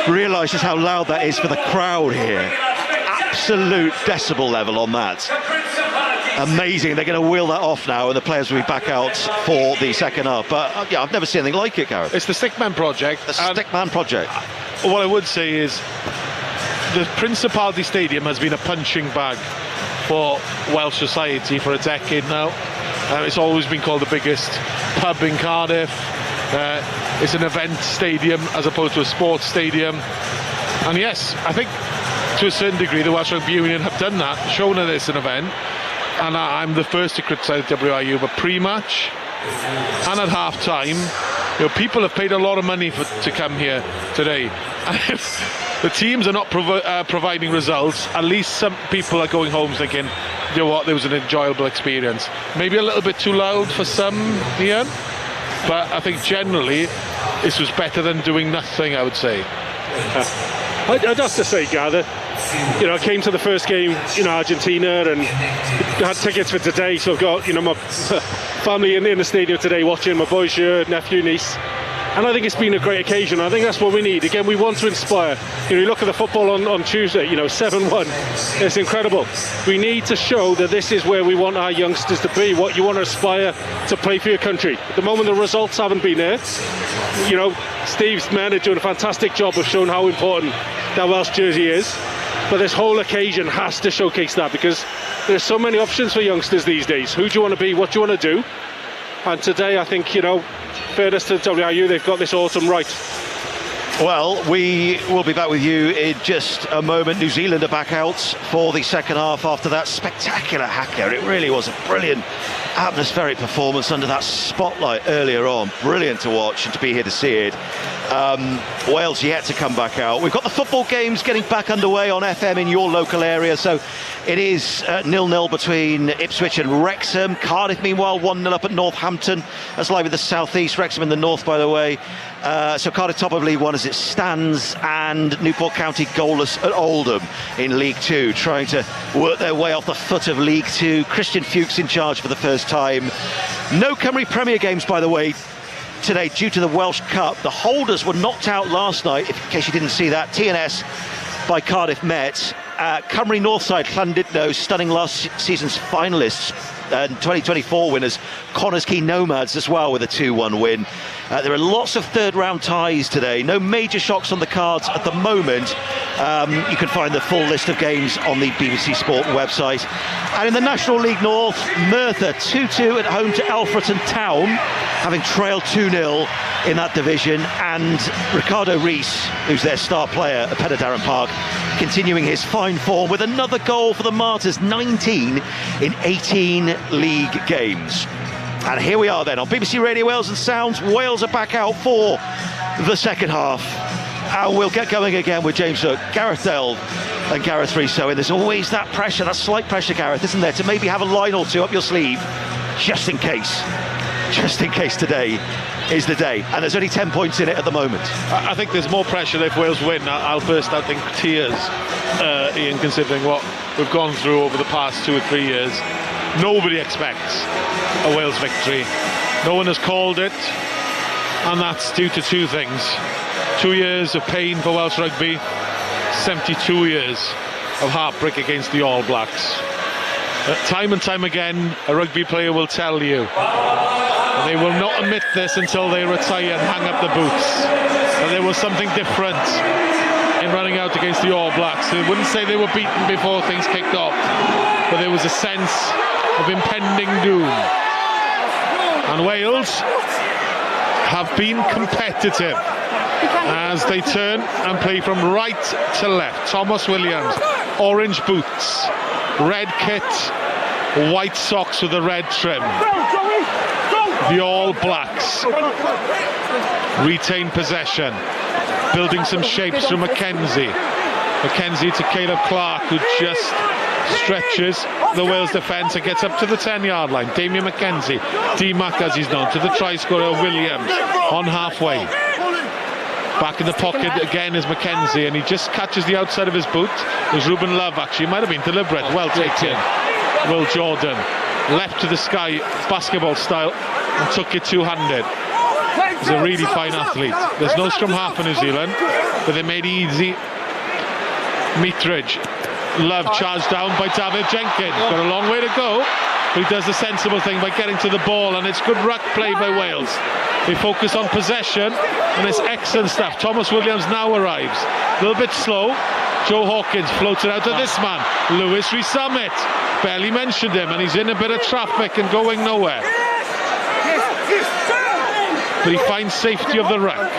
Speaker 1: realise just how loud that is for the crowd here. Absolute decibel level on that. Amazing. They're going to wheel that off now, and the players will be back out for the second half. But I've never seen anything like it, Gareth.
Speaker 2: It's the Stickman Project.
Speaker 1: The Stickman Project.
Speaker 2: What I would say is the Principality Stadium has been a punching bag for Welsh society for a decade now. It's always been called the biggest pub in Cardiff. It's an event stadium as opposed to a sports stadium. And yes, I think to a certain degree the Welsh Rugby Union have done that, shown that it's an event. And I'm the first to criticise WRU, but pre-match and at half-time, people have paid a lot of money to come here today. And if the teams are not providing results, at least some people are going home thinking, you know what, there was an enjoyable experience. Maybe a little bit too loud for some, Ian, but I think generally this was better than doing nothing, I would say.
Speaker 4: I'd have to say, Gather, I came to the first game, Argentina, and had tickets for today, so I've got, my family in the stadium today watching, my boys here, nephew, niece. And I think it's been a great occasion. I think that's what we need. Again, we want to inspire. You look at the football on Tuesday, 7-1. It's incredible. We need to show that this is where we want our youngsters to be, what you want to aspire to play for your country. At the moment, the results haven't been there. Steve's men are doing a fantastic job of showing how important that Welsh jersey is. But this whole occasion has to showcase that, because there's so many options for youngsters these days. Who do you want to be? What do you want to do? And today, I think, fairness to WRU, they've got this autumn right.
Speaker 1: Well, we will be back with you in just a moment. New Zealand are back out for the second half after that spectacular haka. It really was a brilliant atmospheric performance under that spotlight earlier on. Brilliant to watch and to be here to see it. Wales yet to come back out. We've got the football games getting back underway on FM in your local area, so it is 0-0 between Ipswich and Wrexham. Cardiff, meanwhile, 1-0 up at Northampton. That's live with the South East, Wrexham in the north, by the way. So Cardiff top of League One as it stands, and Newport County goalless at Oldham in League Two, trying to work their way off the foot of League Two. Christian Fuchs in charge for the first time. No Cymru Premier games, by the way, today due to the Welsh Cup. The holders were knocked out last night, in case you didn't see that. TNS by Cardiff Met. Cymru Northside, Llandudno, stunning last season's finalists and 2024 winners, Connors Key Nomads as well with a 2-1 win. There are lots of third round ties today. No major shocks on the cards at the moment. You can find the full list of games on the BBC Sport website. And in the National League North, Merthyr 2-2 at home to Alfreton Town, having trailed 2-0 in that division. And Ricardo Rees, who's their star player at Penydarren Park, continuing his fine form with another goal for the Martyrs, 19 in 18 league games. And here we are then on BBC Radio Wales and Sounds. Wales are back out for the second half. And we'll get going again with James Hook, Gareth Dell and Gareth Riso. And there's always that pressure, that slight pressure, Gareth, isn't there, to maybe have a line or two up your sleeve, just in case today is the day. And there's only 10 points in it at the moment.
Speaker 2: I think there's more pressure if Wales win. I'll burst out in tears, Ian, considering what we've gone through over the past 2 or 3 years. Nobody expects a Wales victory. No one has called it, and that's due to two things. 2 years of pain for Welsh rugby, 72 years of heartbreak against the All Blacks. Time and time again, a rugby player will tell you, and they will not admit this until they retire and hang up the boots, that there was something different in running out against the All Blacks. They wouldn't say they were beaten before things kicked off, but there was a sense of impending doom. And Wales have been competitive as they turn and play from right to left. Thomas Williams, orange boots, red kit, white socks with a red trim. The All Blacks retain possession, building some shapes through Mackenzie to Caleb Clark, who just stretches the Wales defence and gets up to the 10-yard line. Damien McKenzie, D-Mac as he's known, to the try scorer Williams on halfway. Back in the pocket again is Mackenzie, and he just catches the outside of his boot. There's Ruben Love, actually. It might have been deliberate. Well taken. Will Jordan left to the sky, basketball style, and took it two-handed. He's a really fine athlete. There's no scrum half for New Zealand, but they made it easy. Meatridge. Love charged down by David Jenkins. Got a long way to go, but he does the sensible thing by getting to the ball, and it's good ruck play by Wales. They focus on possession, and it's excellent stuff. Thomas Williams now arrives. A little bit slow. Joe Hawkins floats it out to this man, Lewis Rees-Summit. Barely mentioned him, and he's in a bit of traffic and going nowhere. But he finds safety of the ruck.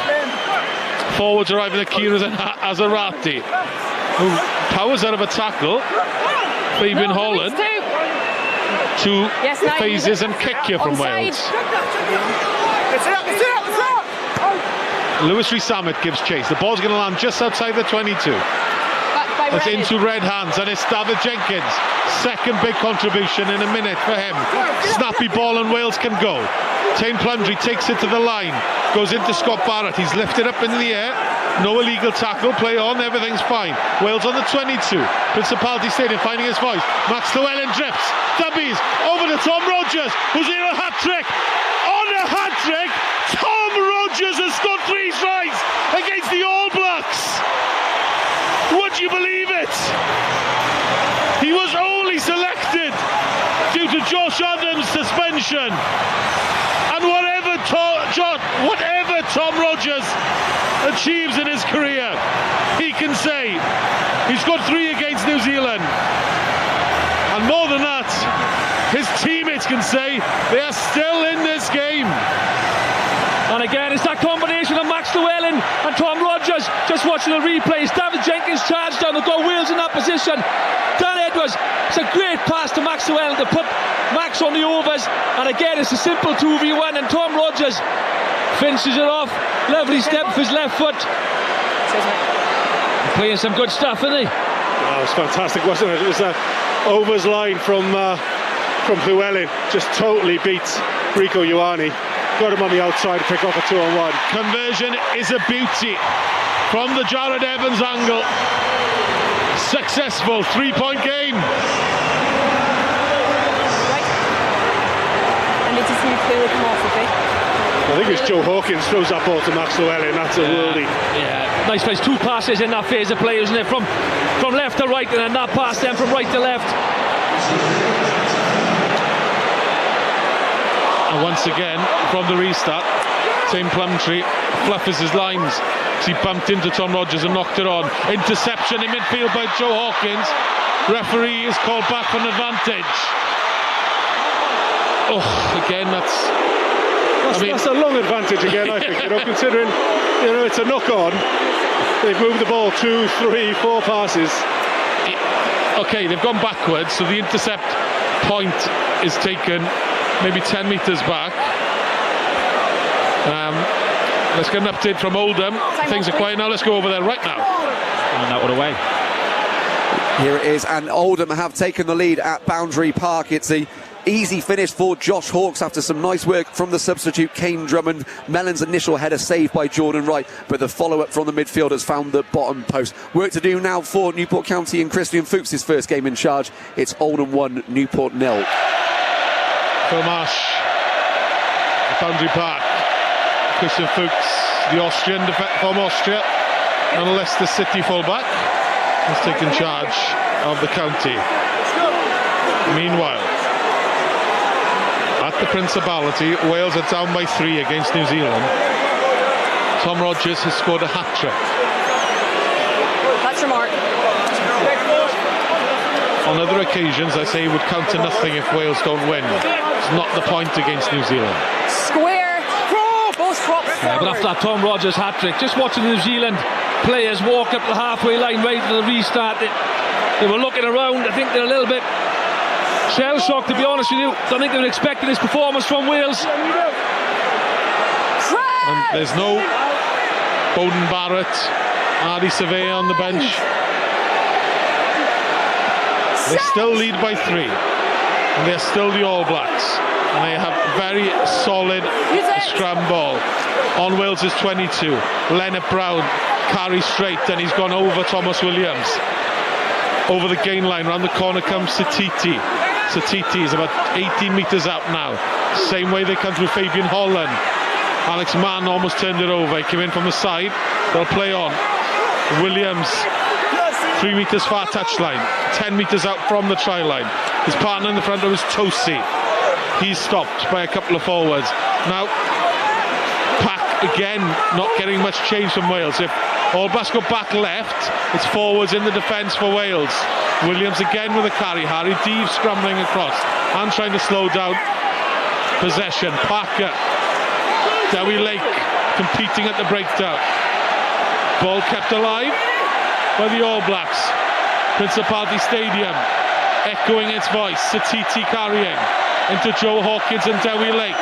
Speaker 2: Forwards arriving at Kira Azarati, who powers out of a tackle. Fabian Holland. Two phases and kick here from Wales. Lewis Rees-Summit gives chase. The ball's going to land just outside the 22. It's into red hands, and it's David Jenkins. Second big contribution in a minute for him. Snappy ball, and Wales can go. Tane Plumtree takes it to the line, goes into Scott Barrett. He's lifted up in the air. No illegal tackle, play on, everything's fine. Wales on the 22. Principality Stadium finding his voice. Max Llewellyn drifts. Dubbies over to Tom Rogers, who's in a hat-trick. On a hat-trick, Tom Rogers has scored 3 tries against the All Blacks. Would you believe it? He was only selected due to Josh Adams' suspension. And whatever Tom Rogers achieves in his career, he can say he scored 3 against New Zealand. And more than that, his teammates can say they are still in this game.
Speaker 3: And again, it's that combination of Max Llewellyn and Tom Rogers. Just watching the replays, David Jenkins charged down the goal, Wales in that position. Dan Edwards, it's a great pass to Max Llewellyn to put Max on the overs. And again, it's a simple 2v1, and Tom Rogers finishes it off. Lovely step for his left foot. Playing some good stuff, isn't he?
Speaker 4: Oh, it was fantastic, wasn't it? It was that overs line from Llewellyn. Just totally beats Rieko Ioane. Got him on the outside to pick off a 2-on-1.
Speaker 2: Conversion is a beauty from the Jared Evans angle. Successful 3-point game.
Speaker 5: Right. I need to see you clearly come off, okay?
Speaker 4: I think it's Joe Hawkins throws that ball to Max Llewellyn. That's a worldie.
Speaker 3: Yeah, nice place. 2 passes in that phase of play, isn't it? From left to right, and then that pass then from right to left.
Speaker 2: And once again, from the restart, Tane Plumtree fluffers his lines. He bumped into Tom Rogers and knocked it on. Interception in midfield by Joe Hawkins. Referee is called back for an advantage. Oh, again, that's
Speaker 4: a long advantage again, I think. Considering, it's a knock-on. They've moved the ball 2, 3, 4 passes.
Speaker 2: Okay, they've gone backwards, so the intercept point is taken maybe 10 metres back. Let's get an update from Oldham. Things are quiet now. Let's go over there right now.
Speaker 9: And that one away.
Speaker 12: Here it is, and Oldham have taken the lead at Boundary Park. It's a easy finish for Josh Hawkes after some nice work from the substitute Kane Drummond. Mellon's initial header saved by Jordan Wright, but the follow-up from the midfield has found the bottom post. Work to do now for Newport County and Christian Fuchs, his first game in charge. It's Oldham 1, Newport 0.
Speaker 2: Phil Marsh, Boundary Park. Christian Fuchs, the Austrian from Austria, and Leicester City fullback, has taken charge of the county. Meanwhile, at the Principality, Wales are down by 3 against New Zealand. Tom Rogers has scored a hat-trick.
Speaker 5: That's your mark.
Speaker 2: On other occasions, I say it would count to nothing if Wales don't win. It's not the point against New Zealand.
Speaker 5: Square.
Speaker 3: Yeah, but after that Tom Rogers hat-trick, just watching the New Zealand players walk up the halfway line right to the restart, they were looking around. I think they're a little bit shell-shocked, to be honest with you. Don't think they were expecting this performance from Wales.
Speaker 2: And there's no Bowden Barrett, Ardie Savea on the bench. They still lead by 3. And they're still the All Blacks. And they have very solid scrum ball. On Wales is 22. Leonard Brown carries straight, and he's gone over Thomas Williams. Over the gain line, round the corner comes Satiti. Satiti is about 18 metres out now. Same way they come through Fabian Holland. Alex Mann almost turned it over. He came in from the side. They'll play on. Williams, 3 metres far touchline, 10 metres out from the try line. His partner in the front row is Tosi. He's stopped by a couple of forwards. Now, Pack again not getting much change from Wales. If All Blacks go back left, it's forwards in the defence for Wales. Williams again with a carry. Harry Deeves scrambling across and trying to slow down possession. Parker, Dewi Lake competing at the breakdown. Ball kept alive by the All Blacks. Principality Stadium echoing its voice. Satiti carrying into Joe Hawkins and Dewi Lake.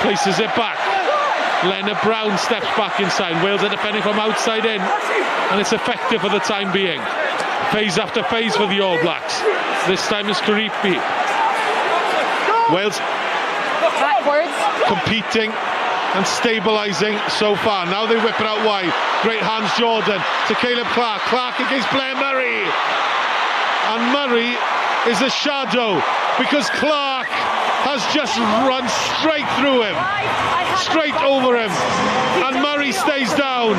Speaker 2: Places it back. Leonard Brown steps back inside. Wales are defending from outside in, and it's effective for the time being. Phase after phase for the All Blacks. This time is Karipi. Wales
Speaker 5: backwards,
Speaker 2: competing and stabilising so far. Now they whip it out wide. Great hands, Jordan to Caleb Clark. Clark against Blair Murray. And Murray is a shadow because Clark has just run straight through him. Straight over him. And Murray stays down.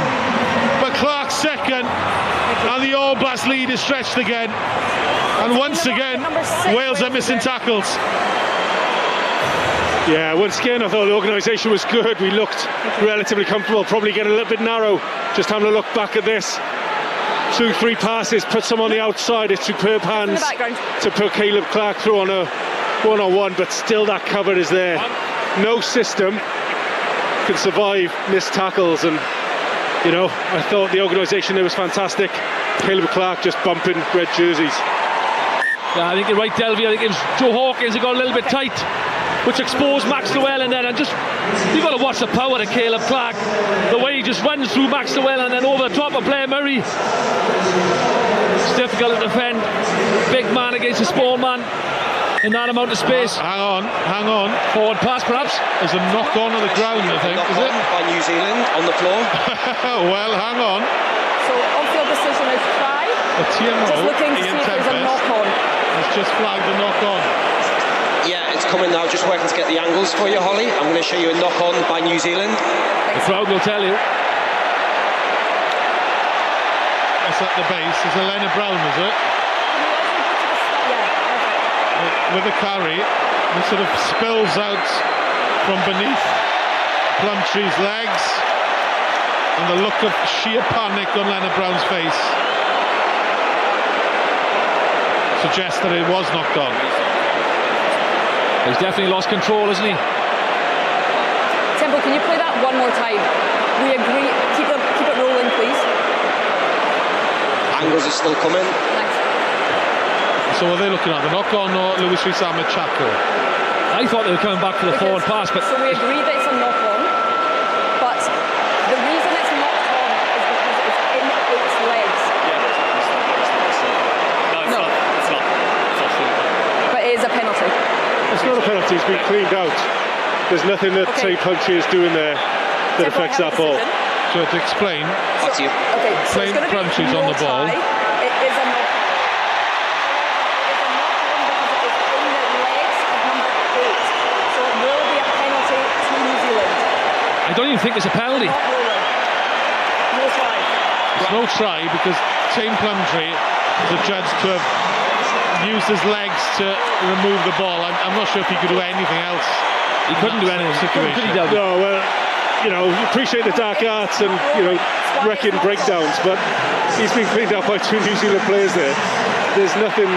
Speaker 2: But Clark's second. And the All Blacks lead is stretched again. And once again, Wales are missing tackles.
Speaker 4: Yeah, once again, I thought the organisation was good. We looked relatively comfortable, probably getting a little bit narrow. Just having a look back at this. 2-3 passes, put some on the outside. It's superb hands to put Caleb Clark through on a one-on-one, but still that cover is there. No system can survive missed tackles, and you know, I thought the organisation there was fantastic. Caleb Clark just bumping red jerseys.
Speaker 3: Yeah, I think you're right, Delvey. I think it was Joe Hawkins who got a little bit tight, which exposed Max Llewellyn then, and just you've got to watch the power of Caleb Clark, the way he just runs through Max Llewellyn and then over the top of Blair Murray. It's difficult to defend. Big man against a small man in that amount of space.
Speaker 2: Hang on.
Speaker 3: Forward pass perhaps.
Speaker 2: There's a knock on the ground, I think, is it?
Speaker 13: By New Zealand on the floor.
Speaker 2: Well, hang on.
Speaker 5: So on-field decision is try. Just looking to see if there's a knock on.
Speaker 2: Has just flagged a knock on.
Speaker 13: Yeah, it's coming now, just working to get the angles for you, Holly. I'm going to show you a knock on by New Zealand.
Speaker 3: The crowd will tell you.
Speaker 2: That's at the base. It's a Leonard Brown, is it? With a carry, it sort of spills out from beneath Plumtree's legs, and the look of sheer panic on Leonard Brown's face suggests that it was knocked on.
Speaker 3: He's definitely lost control, hasn't he?
Speaker 5: Temple, can you play that one more time? We agree. Keep it rolling, please.
Speaker 13: Angles are still coming.
Speaker 5: Thanks.
Speaker 2: So are they looking at the knock on or Louis Rees-Ahmed Chako?
Speaker 3: I thought they were coming back for the forward pass, but
Speaker 5: so we agree that it's a knock on, but the reason it's knocked on is because it's in its legs. No, it's not. But it is a penalty.
Speaker 4: It's not a penalty, it's been cleaned out. There's nothing that St. Plumtree is doing there that affects that ball.
Speaker 2: So to explain,
Speaker 5: St.
Speaker 2: Plumtree's on the ball.
Speaker 5: It is a knock on. It is a knock on because it is in the legs of number 8. So it will be a penalty to New Zealand.
Speaker 3: I don't even think it's a penalty.
Speaker 5: No try.
Speaker 2: There's no try because St. Plumtree is adjudged to have used his legs to remove the ball. I'm not sure if he could do anything else.
Speaker 3: He couldn't do anything.
Speaker 2: Situation.
Speaker 4: No, well, you know, appreciate the dark arts and, you know, wrecking breakdowns, but he's been cleaned out by 2 New Zealand players there. There's nothing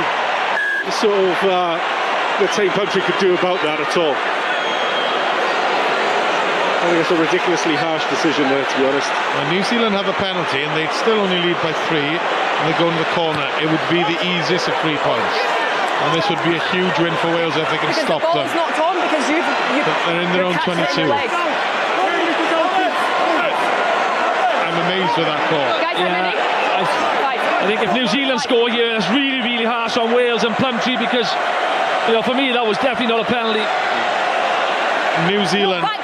Speaker 4: sort of that St. Plumtree could do about that at all. I think it's a ridiculously harsh decision there, to be honest.
Speaker 2: Well, New Zealand have a penalty and they still only lead by 3 and they go into the corner. It would be the easiest of 3 points. And this would be a huge win for Wales if they can stop them.
Speaker 5: It's not on because
Speaker 2: they're in their own 22. I'm amazed with that call.
Speaker 3: I think if New Zealand score here, it's really, really harsh on Wales and Plumtree because For me, that was definitely not a penalty.
Speaker 2: New Zealand
Speaker 5: Back.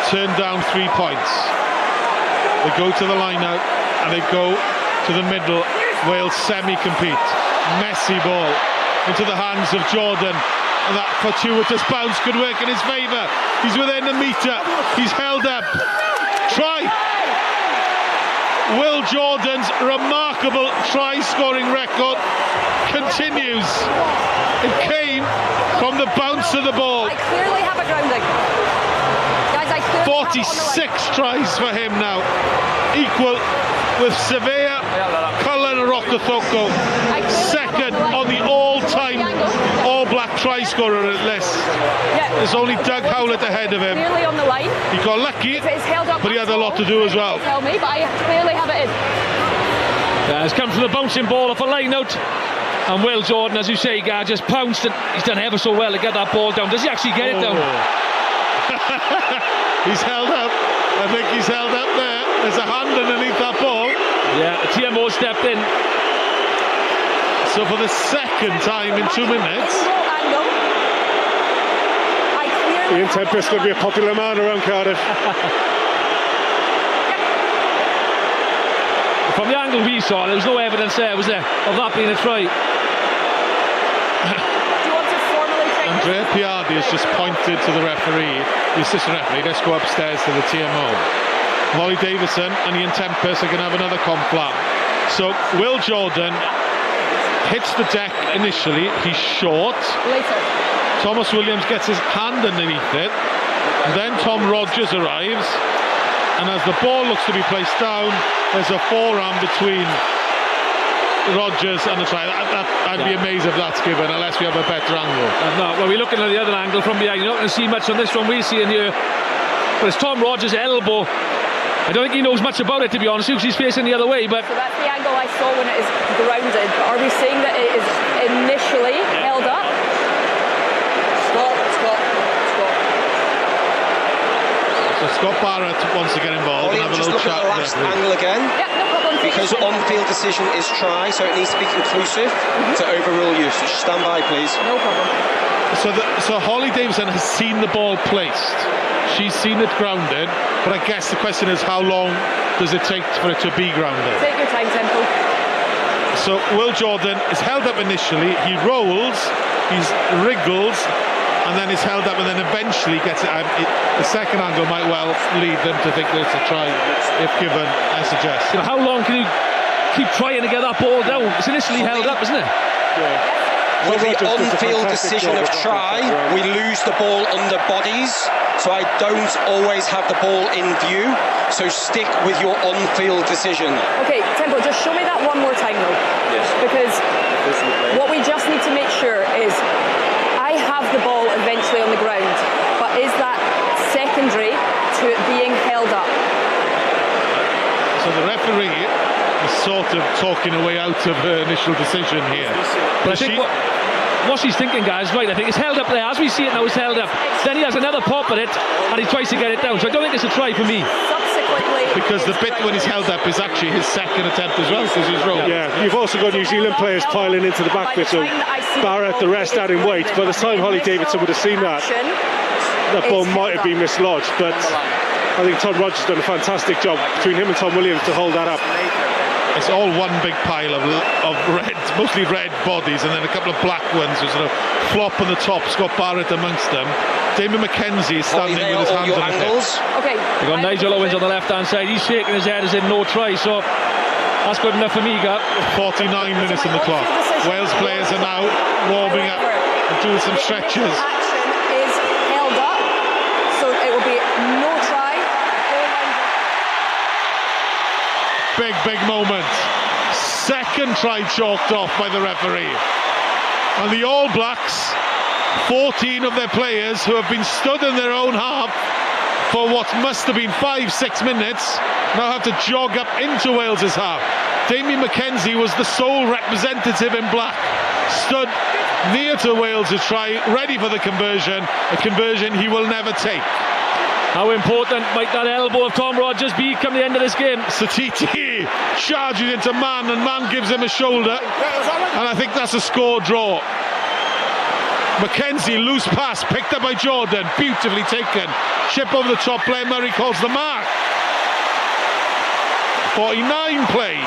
Speaker 2: turned down 3 points. They go to the line out and they go to the middle. Wales semi-compete. Messy ball into the hands of Jordan. And that fortuitous bounce could work in his favour. He's within a metre. He's held up. Try. Will Jordan's remarkable try-scoring record continues. It came from the bounce of the ball.
Speaker 5: I clearly have a grounding. Guys, I clearly
Speaker 2: 46 tries for him now. Equal with Sevilla, Cullen Rokocoko. Second on the all-time All Black try scorer list.
Speaker 5: Yeah.
Speaker 2: There's only Doug Howlett ahead of him.
Speaker 5: Clearly on the line.
Speaker 2: He got lucky, but he had a lot to do as well.
Speaker 5: Tell me, but I clearly have it in.
Speaker 3: Yeah, it's come from the bouncing ball off a line out. And Will Jordan, as you say, Gar, just pounced and he's done ever so well to get that ball down. Does he actually get it down?
Speaker 2: He's held up. I think he's held up there. There's a hand underneath that ball.
Speaker 3: Yeah, the TMO stepped in.
Speaker 2: So for the second time in 2 minutes.
Speaker 4: Ian Tempest going to be a popular man around Cardiff.
Speaker 3: From the angle we saw, there was no evidence there, was there, of that being a try?
Speaker 2: Andrea Piardi has just pointed to the referee, the assistant referee. Let's go upstairs to the TMO. Molly Davison and Ian Tempest are going to have another conflap. So Will Jordan hits the deck initially. He's short.
Speaker 5: Later.
Speaker 2: Thomas Williams gets his hand underneath it. And then Tom Rogers arrives. And as the ball looks to be placed down, there's a forearm between Rogers and the try. I'd be amazed if that's given, unless we have a better angle.
Speaker 3: No, well, we're looking at the other angle from behind. You're not going to see much on this one we see in here. But it's Tom Rogers' elbow. I don't think he knows much about it, to be honest, because he's facing the other way. But
Speaker 5: so that's the angle I saw when it is grounded. Are we saying that it is initially held up? Stop.
Speaker 2: So Scott Barrett wants to get involved and have a little chat.
Speaker 13: Just look at the last angle again.
Speaker 5: Yeah, no problem.
Speaker 13: Because on-field decision is try, so it needs to be conclusive to overrule you. So just stand by, please.
Speaker 5: No problem.
Speaker 2: So Holly Davison has seen the ball placed. She's seen it grounded, but I guess the question is, how long does it take for it to be grounded?
Speaker 5: Take your time, Temple.
Speaker 2: So Will Jordan is held up initially, he rolls, he wriggles, and then is held up and then eventually gets it. The second angle might well lead them to think that it's a try, if given, I suggest.
Speaker 3: how long can you keep trying to get that ball down? It's initially held up, isn't it?
Speaker 4: Yeah.
Speaker 13: With the on-field decision of try, we lose the ball under bodies, so I don't always have the ball in view, so stick with your on-field decision.
Speaker 5: Okay, Temple, just show me that one more time though.
Speaker 13: Yes.
Speaker 5: Because what we just need to make sure is, I have the ball eventually on the ground, but is that secondary to it being held up?
Speaker 2: So the referee is sort of talking her way out of her initial decision here.
Speaker 3: But I think what she's thinking, guys, right, I think it's held up there. As we see it now, it's held up. Then he has another pop at it, and he tries to get it down. So I don't think it's a try for me.
Speaker 5: Subsequently,
Speaker 2: because the bit when he's held up is actually his second attempt as well, because he's rolled.
Speaker 4: Yeah, you've also got New Zealand players piling into the back bit, so Barrett, the rest adding weight. By the time Holly Davidson would have seen that ball might have been mislodged, but I think Tom Rogers has done a fantastic job between him and Tom Williams to hold that up.
Speaker 2: It's all one big pile of red, mostly red bodies, and then a couple of black ones who sort of flop on the top. Scott Barrett amongst them. Damien McKenzie is standing with his hands on the hip.
Speaker 5: Okay.
Speaker 3: We've got Nigel Owens on the left-hand side. He's shaking his head as in no try, so that's good enough for me, Gar.
Speaker 2: 49 minutes on the clock. Wales players are now warming up and doing some stretches.
Speaker 5: Action is held up, so it will be no try.
Speaker 2: Big moment. Second try chalked off by the referee. And the All Blacks, 14 of their players who have been stood in their own half for what must have been 5-6 minutes, now have to jog up into Wales's half. Damien McKenzie was the sole representative in black, stood near to Wales's try, ready for the conversion, a conversion he will never take.
Speaker 3: How important might that elbow of Tom Rogers be come the end of this game?
Speaker 2: Satiti charges into Mann, and Mann gives him a shoulder, and I think that's a score draw. McKenzie, loose pass, picked up by Jordan, beautifully taken. Chip over the top, Blair Murray calls the mark. 49 played,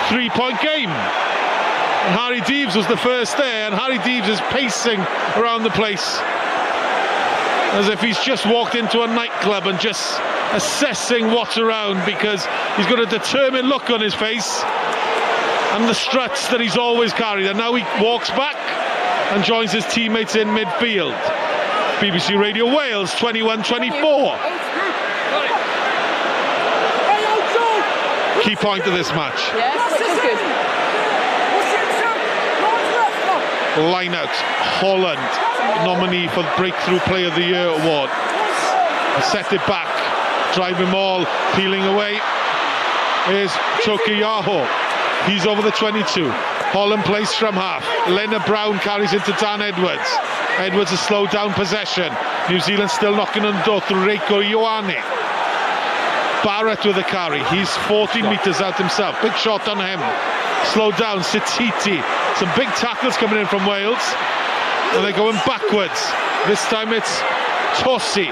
Speaker 2: 3-point game. And Harry Deeves was the first there, and Harry Deeves is pacing around the place as if he's just walked into a nightclub and just assessing what's around, because he's got a determined look on his face and the struts that he's always carried. And now he walks back and joins his teammates in midfield. BBC Radio Wales 21-24. Key point of this match.
Speaker 5: Yes, which is good.
Speaker 2: Line out, Holland, nominee for the Breakthrough Player of the Year award. Set it back, driving ball, peeling away is Chokiyaho. He's over the 22. Holland plays from half. Leonard Brown carries into Dan Edwards. Edwards has slowed down possession. New Zealand still knocking on the door through Reiko Ioane. Barrett with the carry. He's 14 metres out himself. Big shot on him. Slowed down, Sititi. Some big tackles coming in from Wales. And they're going backwards. This time it's Tossi.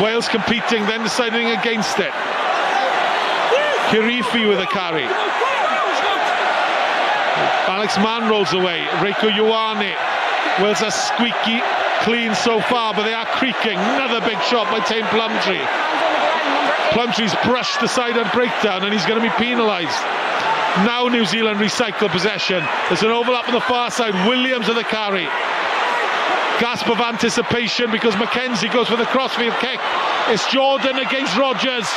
Speaker 2: Wales competing, then deciding against it. Kirifi with a carry. Alex Mann rolls away. Reiko Ioane. Wales are squeaky clean so far, but they are creaking. Another big shot by Tame Plumtree. Plumtree's brushed aside on breakdown, and he's going to be penalised. Now New Zealand recycle possession. There's an overlap on the far side. Williams with the carry. Gasp of anticipation because McKenzie goes for the crossfield kick. It's Jordan against Rogers.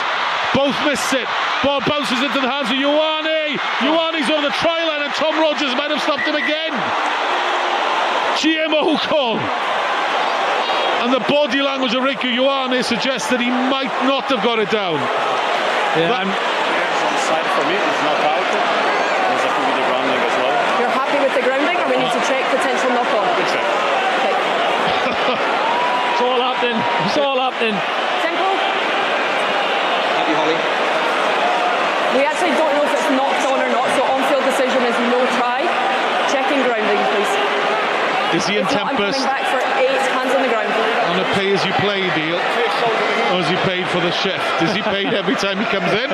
Speaker 2: Both miss it. Ball bounces into the hands of Ioane. Ioane's over the try line, and Tom Rogers might have stopped him again. GMO call. And the body language of Reiko Ioane suggests that he might not have got it down.
Speaker 6: Yeah, on the side for me, it's not out. There's a the grounding as well.
Speaker 5: You're happy with the grounding, or we need to check potential knock-on?
Speaker 6: Check.
Speaker 5: Okay.
Speaker 3: It's all happening. It's all happening.
Speaker 5: Temple?
Speaker 13: Happy, Holly?
Speaker 5: We actually don't know if it's knocked on or not, so on-field decision is no try. Checking grounding, please.
Speaker 2: Is he in
Speaker 5: If not, I'm
Speaker 2: Tempest
Speaker 5: coming back for 8 hands on the ground.
Speaker 2: on a pay-as-you-play deal? Or is he paid for the shift? Is he paid every time he comes in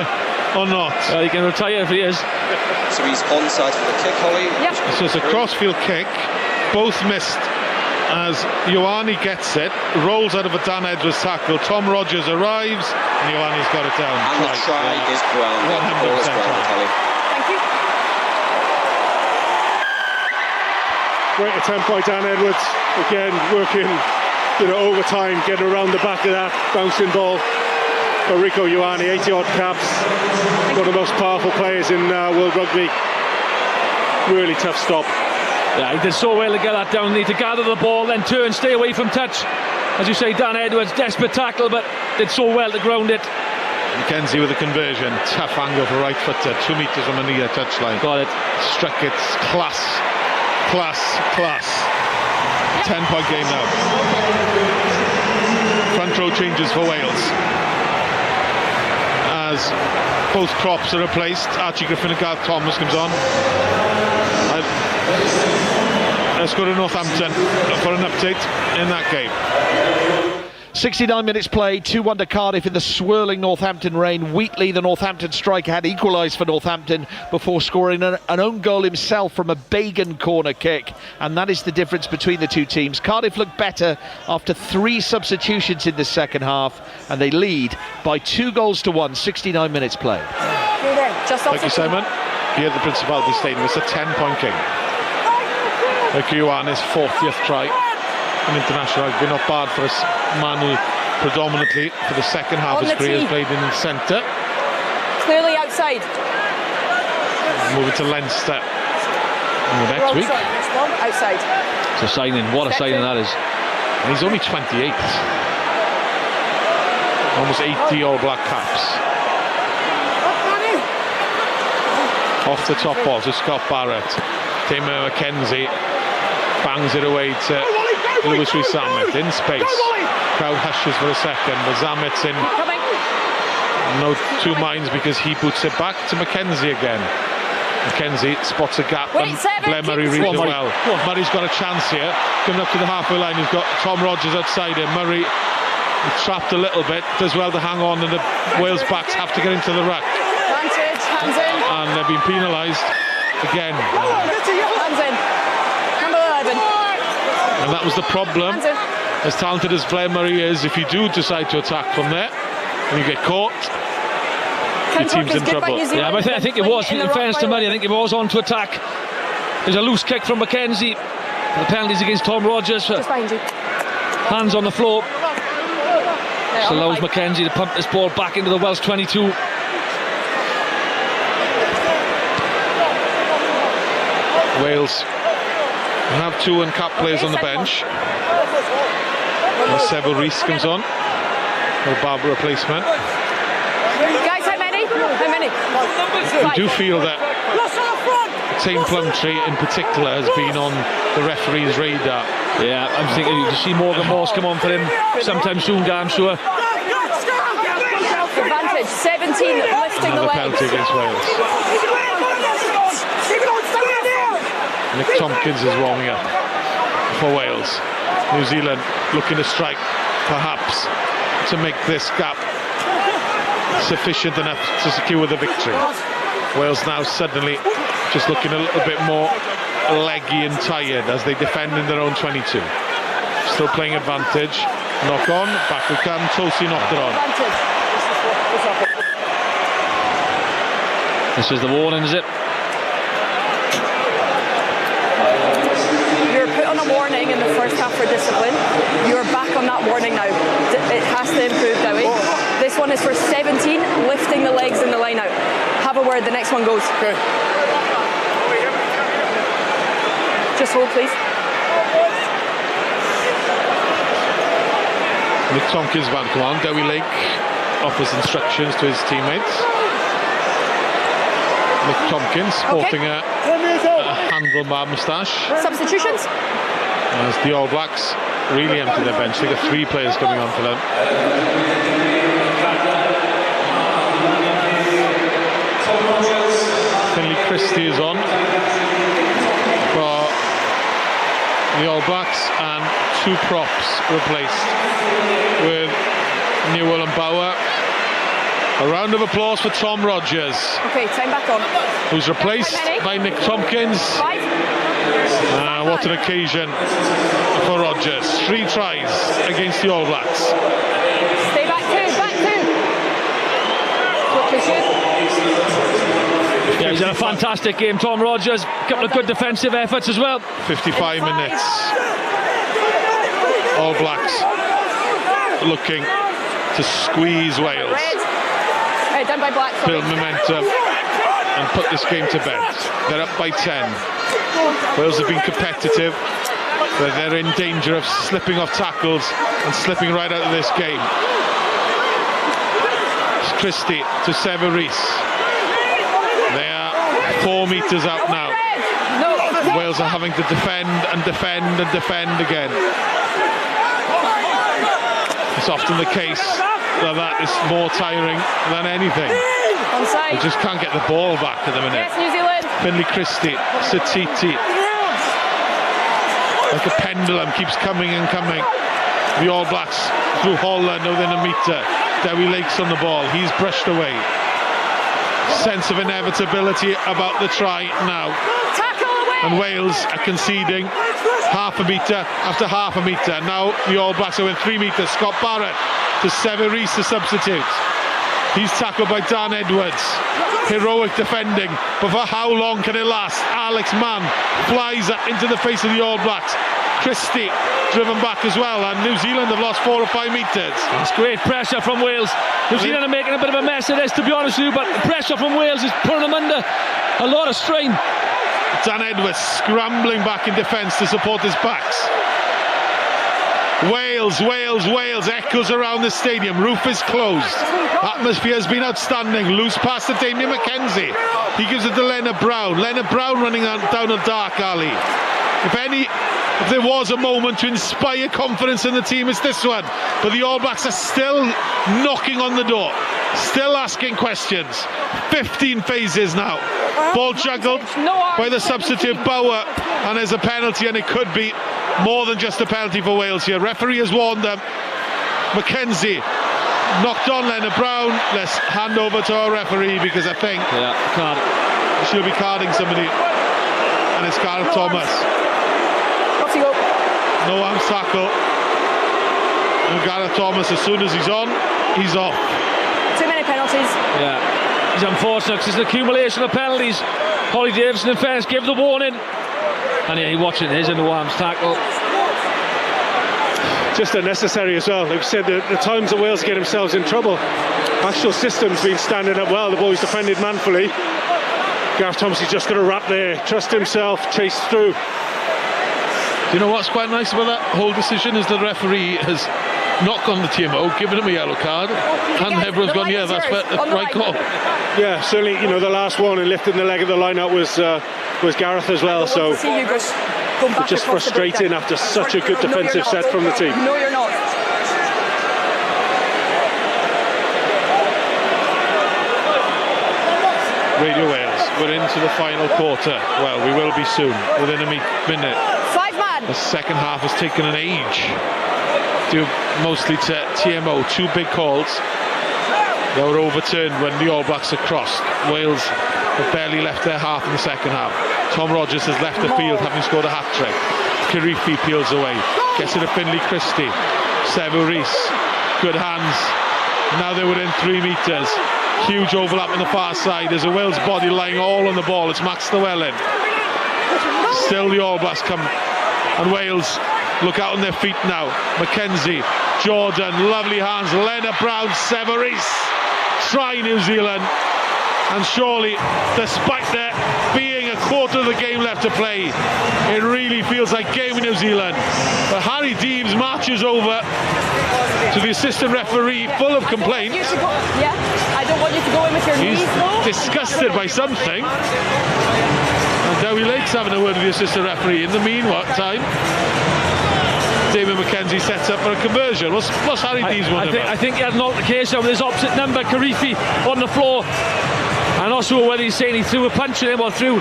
Speaker 2: or not?
Speaker 3: He can retire if he is.
Speaker 13: So he's onside for the kick, Holly.
Speaker 5: Yep.
Speaker 2: So it's a crossfield kick. Both missed as Ioane gets it, rolls out of a Dan Edwards tackle. Tom Rogers arrives and Ioane's got it down.
Speaker 13: And the try is grounded. The ball is grounded, Holly.
Speaker 5: Thank you.
Speaker 4: Great attempt by Dan Edwards. Again, working, overtime, getting around the back of that bouncing ball. For Reiko Ioane, 80-odd caps. One of the most powerful players in World Rugby. Really tough stop.
Speaker 3: Yeah, he did so well to get that down. Need to gather the ball, then turn, stay away from touch. As you say, Dan Edwards, desperate tackle, but did so well to ground it.
Speaker 2: McKenzie with a conversion. Tough angle for right footer. 2 metres from the near touchline.
Speaker 3: Got it.
Speaker 2: Struck it. Class. 10-point game now. Front row changes for Wales as both props are replaced. Archie Griffin and Garth Thomas comes on. Let's go to Northampton for an update in that game.
Speaker 1: 69 minutes played, 2-1 to Cardiff in the swirling Northampton rain. Wheatley, the Northampton striker, had equalised for Northampton before scoring an own goal himself from a Bagan corner kick, and that is the difference between the two teams. Cardiff looked better after 3 substitutions in the second half, and they lead by 2-1, 69 minutes played.
Speaker 2: Thank you, Simon. Here at the Principality Stadium, it's a 10-point game. Reiko Ioane's 40th try in international rugby, not bad for a man who predominantly for the second half of his career has played in the centre.
Speaker 5: Clearly outside.
Speaker 2: Moving to Leinster next week.
Speaker 5: Outside.
Speaker 3: It's a signing. What a signing that is.
Speaker 2: And he's only 28. Almost 80 All Black caps. Off the top ball to Scott Barrett. Tim McKenzie bangs it away to Lewis Rees-Zammit in space. Crowd hushes for a second, but Zammit's in no two minds because he boots it back to McKenzie again. McKenzie spots a gap and Blair Murray reads it well. Murray's got a chance here. Coming up to the halfway line, he's got Tom Rogers outside him. Murray trapped a little bit, does well to hang on, and the Wales backs have to get into the ruck.
Speaker 5: Advantage, hands in.
Speaker 2: And they've been penalised again.
Speaker 5: Hands in. Number 11.
Speaker 2: And that was the problem. As talented as Blair Murray is, if you do decide to attack from there and you get caught, your team's in trouble.
Speaker 3: Yeah, but I think it was, in fairness to Murray, I think it was on to attack. There's a loose kick from McKenzie. The penalties against Tom Rogers.
Speaker 5: Just behind you.
Speaker 3: Hands on the floor. This allows McKenzie to pump this ball back into the Welsh 22.
Speaker 2: Wales have two uncapped players on the bench. Seville Rees comes on. A Barber replacement.
Speaker 5: Guys, how many? How many?
Speaker 2: We do feel that Tane Plumtree in particular has been on the referee's radar.
Speaker 3: Yeah, I'm thinking you can see Morgan Morse come on for him sometime soon, I'm sure.
Speaker 5: Advantage, 17, lifting the
Speaker 2: Another
Speaker 5: legs.
Speaker 2: penalty against Wales. Nick Tompkins is warming up for Wales. New Zealand looking to strike, perhaps, to make this gap sufficient enough to secure the victory. Wales now suddenly just looking a little bit more leggy and tired as they defend in their own 22. Still playing advantage. Knock on, back we come. Tosi knocked it on.
Speaker 3: This is the warning, is it?
Speaker 5: You're put on a warning in the first half for discipline. You're back on that warning now. It has to improve, Dowie. This one is for 17, lifting the legs in the line out. Have a word, the next one goes. Okay. Just hold, please.
Speaker 2: Nick Tompkins van command. Dewi Lake offers instructions to his teammates. Nick Tompkins sporting a handlebar moustache.
Speaker 5: Substitutions?
Speaker 2: As the All Blacks really empty their bench. They got 3 players coming on for them. Finlay Christie is on for the All Blacks, and 2 props replaced with Newell and Bauer. A round of applause for Tom Rogers.
Speaker 5: Okay, time back on.
Speaker 2: Who's replaced by Nick Tompkins.
Speaker 5: 5.
Speaker 2: What an occasion for Rogers. 3 tries against the All Blacks.
Speaker 5: Stay back 2, back 2.
Speaker 3: Yeah, he's had a fantastic game, Tom Rogers. A couple of good defensive efforts as well.
Speaker 2: 55 minutes. All Blacks looking to squeeze Wales.
Speaker 5: Right, done by Black.
Speaker 2: Build momentum and put this game to bed. They're up by 10. Wales have been competitive, but they're in danger of slipping off tackles and slipping right out of this game. Christie to Seville Rees. They are 4 metres out now. Wales are having to defend and defend and defend again. It's often the case that is more tiring than anything. They just can't get the ball back at the minute.
Speaker 5: Yes, New Zealand.
Speaker 2: Finlay Christie, Satiti, like a pendulum, keeps coming and coming. The All Blacks through Holland within a metre. Dewi Lake's on the ball, he's brushed away. Sense of inevitability about the try now. And Wales are conceding half a metre after half a metre. Now the All Blacks are in 3 metres. Scott Barrett to Seville Rees, the substitute. He's tackled by Dan Edwards. Heroic defending, but for how long can it last? Alex Mann flies up into the face of the All Blacks. Christie driven back as well, and New Zealand have lost 4 or 5 metres.
Speaker 3: It's great pressure from Wales. New Zealand are making a bit of a mess of this, to be honest with you, but the pressure from Wales is putting them under a lot of strain.
Speaker 2: Dan Edwards scrambling back in defence to support his backs. Wales, Wales, Wales echoes around the stadium. Roof is closed. Atmosphere has been outstanding. Loose pass to Damien McKenzie. He gives it to Leonard Brown. Leonard Brown running down a dark alley. If any if there was a moment to inspire confidence in the team, it's this one. But the All Blacks are still knocking on the door, still asking questions. 15 phases now. Ball juggled by the substitute Bauer, and there's a penalty, and it could be more than just a penalty for Wales here. Referee has warned them. Mackenzie knocked on Leonard Brown. Let's hand over to our referee, because I think she'll be carding somebody, and it's Gareth Thomas.
Speaker 5: Off you go.
Speaker 2: No arms tackle. And Gareth Thomas, as soon as he's on, he's off.
Speaker 5: Too many penalties.
Speaker 3: Yeah, it's unfortunate because it's an accumulation of penalties. Holly Davidson, in fairness, gave the warning. And yeah, you're watching, there's a no arms tackle.
Speaker 4: Just unnecessary as well. They've said that the times that Wales get themselves in trouble, actual system's been standing up well. The boys defended manfully. Gareth Thomas is just going to wrap there, trust himself, chase through.
Speaker 2: Do you know what's quite nice about that whole decision is the referee has not gone the TMO, given him a yellow card, and everyone's gone, yeah, that's the right call.
Speaker 4: Yeah, certainly, you know, the last one and lifting the leg of the line-out was Gareth as well, so just frustrating after such a good defensive set from the team.
Speaker 5: No, you're not.
Speaker 2: Radio Wales, we're into the final quarter. Well, we will be soon, within a minute.
Speaker 5: 5 man.
Speaker 2: The second half has taken an age, due mostly to TMO. 2 big calls that were overturned when the All Blacks had crossed. Wales have barely left their half in the second half. Tom Rogers has left the field, having scored a hat-trick. Kirifi peels away, gets it to Finlay Christie. Sevu Reece, good hands. Now they're within 3 metres. Huge overlap on the far side. There's a Wales body lying all on the ball. It's Max Llewellyn. Still the All Blacks come, and Wales look out on their feet now. Mackenzie, Jordan, lovely hands. Leonard Brown, Sevu Reece. Try New Zealand. And surely, despite there being a quarter of the game left to play, it really feels like game in New Zealand. But Harry Deems marches over to the assistant referee, full of complaints.
Speaker 5: Yeah, I don't want you to go in with your knees, though.
Speaker 2: He's disgusted by something. And Dewi Lake's having a word with the assistant referee. In the meantime, David Mackenzie sets up for a conversion. What's Harry Deems wondering about?
Speaker 3: I think he had an altercation with his opposite number, Kirifi, on the floor. I'm not sure whether he's saying he threw a punch at him or threw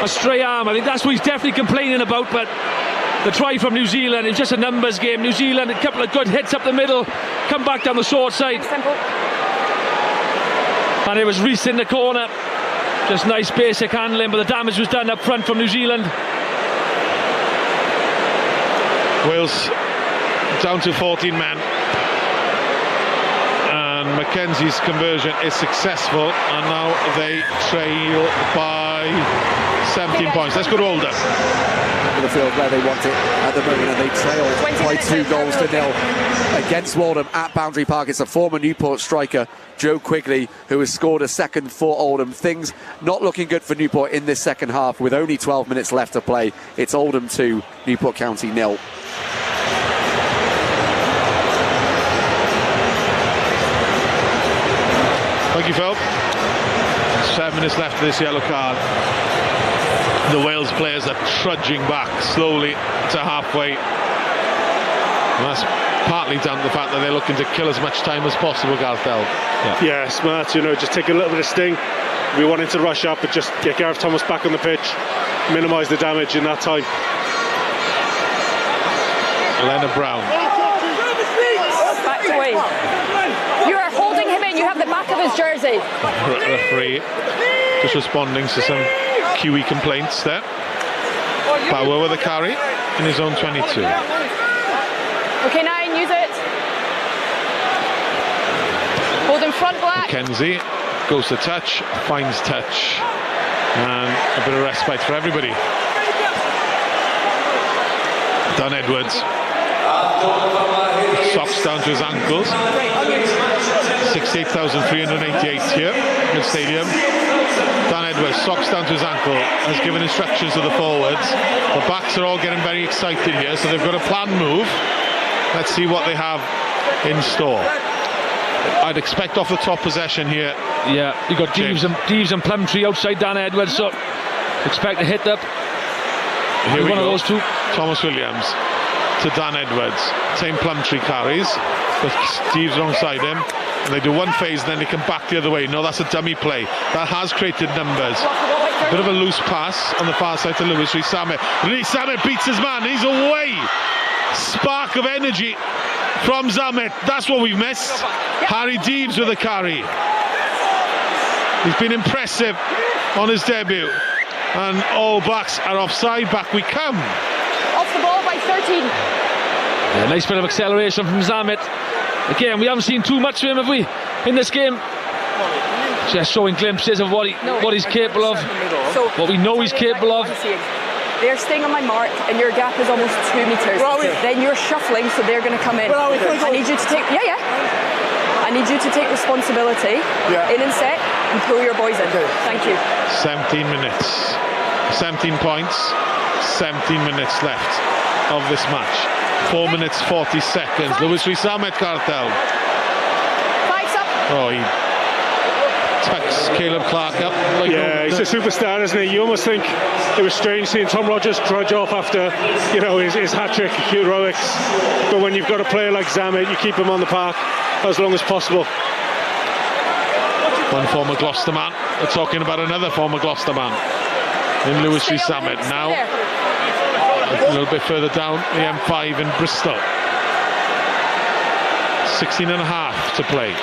Speaker 3: a stray arm. I think that's what he's definitely complaining about. But the try from New Zealand, it's just a numbers game. New Zealand, a couple of good hits up the middle, come back down the short side. And it was Reece in the corner. Just nice basic handling, but the damage was done up front from New Zealand.
Speaker 2: Wales down to 14 men. And Mackenzie's conversion is successful, and now they trail by 17 points. Let's go to Oldham.
Speaker 12: The field where they want it at the moment, and they trail by 2-0 against Oldham at Boundary Park. It's a former Newport striker, Joe Quigley, who has scored a second for Oldham. Things not looking good for Newport in this second half with only 12 minutes left to play. It's Oldham 2, Newport County 0.
Speaker 2: Thank you, Phil. 7 minutes left of this yellow card. The Wales players are trudging back slowly to halfway. And that's partly down to the fact that they're looking to kill as much time as possible, Gareth Bell.
Speaker 4: Yeah, smart, you know, just take a little bit of sting. We wanted to rush up, but just get Gareth Thomas back on the pitch, minimise the damage in that time.
Speaker 2: Leonard Brown.
Speaker 5: Back away. You are holding him in. You have the back of his jersey.
Speaker 2: Referee just responding to some QE complaints there. Bauer with a carry in his own 22.
Speaker 5: Okay, 9, use it. Hold in front, Black.
Speaker 2: Mackenzie goes to touch, finds touch, and a bit of respite for everybody. Don Edwards, socks down to his ankles. 68,388 here in the stadium. Dan Edwards, socks down to his ankle, has given instructions to the forwards. The backs are all getting very excited here, so they've got a planned move. Let's see what they have in store. I'd expect off the top possession here.
Speaker 3: Yeah, you've got Deeves and Plumtree outside Dan Edwards, so expect to hit that.
Speaker 2: Here we
Speaker 3: one
Speaker 2: go.
Speaker 3: of those two.
Speaker 2: Thomas Williams to Dan Edwards. Same Plumtree carries, but Steve's alongside him. And they do one phase, and then they come back the other way. No, that's a dummy play. That has created numbers. A bit of a loose pass on the far side to Lewis Rees-Zammit. Rees-Zammit beats his man. He's away. Spark of energy from Zammit. That's what we've missed. Harry Deeves with a carry. He's been impressive on his debut. And All Blacks are offside. Back we come.
Speaker 5: Off the ball by 13.
Speaker 3: Yeah, nice bit of acceleration from Zammit. Again, we haven't seen too much of him, have we, in this game? Just showing glimpses of what he's capable of, what we know he's capable of.
Speaker 5: They're staying on my mark, and your gap is almost 2 meters. Then you're shuffling, so they're going to come in. I need you to take, I need you to take responsibility in and set and pull your boys in. Thank you.
Speaker 2: 17 minutes, 17 points, 17 minutes left of this match. 4 minutes 40 seconds. Lewis Rees-Zammit, Cartel.
Speaker 5: 5's up.
Speaker 2: Oh, he tucks Caleb Clark up. Like
Speaker 4: he's a superstar, isn't he? You almost think it was strange seeing Tom Rogers trudge off after, his hat-trick heroics. But when you've got a player like Zammit, you keep him on the park as long as possible.
Speaker 2: One former Gloucester man. We're talking about another former Gloucester man in Lewis Rees-Zammit. Now a little bit further down the M5 in Bristol. 16 and a half to play.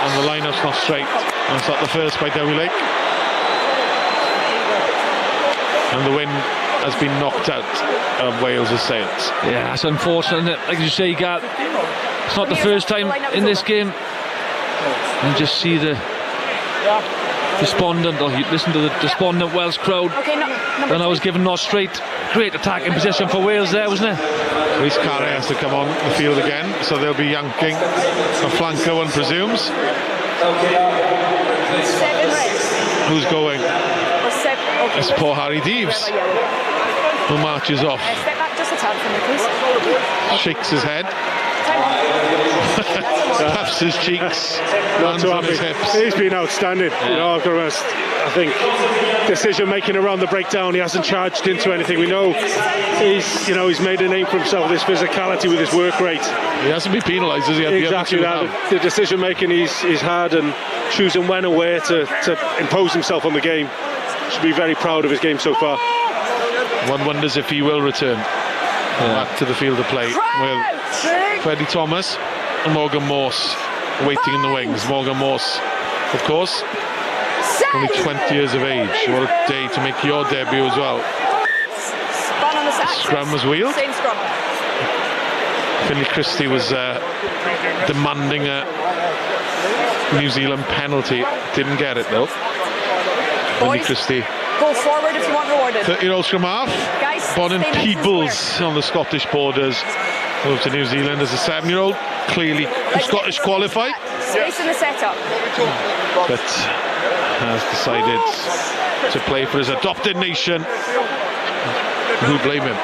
Speaker 2: And the lineup's not straight. That's not the first by Dewi Lake. And the wind has been knocked out of Wales' sails.
Speaker 3: Yeah, that's unfortunate. Like you say, Gav, it's not the first time in this game. You just see the despondent, or you listen to the despondent Welsh crowd. Then I was given not straight. Great attacking position for Wales there, wasn't it?
Speaker 2: Rhys Carey has to come on the field again, so they'll be yanking a flanker, one presumes.
Speaker 5: 7 reds.
Speaker 2: Who's going?
Speaker 5: Okay,
Speaker 2: it's poor Harry Deeves, who marches off.
Speaker 5: Step back just a tad for me, please.
Speaker 2: Shakes his head. Puffs his cheeks.
Speaker 4: Not too happy.
Speaker 2: His hips.
Speaker 4: He's been outstanding. I think decision making around the breakdown. He hasn't charged into anything. We know he's made a name for himself with his physicality, with his work rate.
Speaker 2: He hasn't been penalised, has he?
Speaker 4: Exactly that. The decision making he's had, and choosing when and where to impose himself on the game. Should be very proud of his game so far.
Speaker 2: One wonders if he will return back to the field of play with Freddie Thomas and Morgan Morse waiting in the wings. Morgan Morse, of course, only 20 years of age. What a day to make your debut as well.
Speaker 5: Spun on the
Speaker 2: Scrum was wheeled.
Speaker 5: Same scrum.
Speaker 2: Finlay Christie was demanding a New Zealand penalty. Didn't get it though. Finlay Christie.
Speaker 5: Go forward if you want rewarded.
Speaker 2: 30-year-old scrum half. Born in Peebles on the Scottish borders. Moved to New Zealand as a 7-year-old. Clearly Scottish qualified.
Speaker 5: Space in the setup.
Speaker 2: But has decided to play for his adopted nation. Who blame him?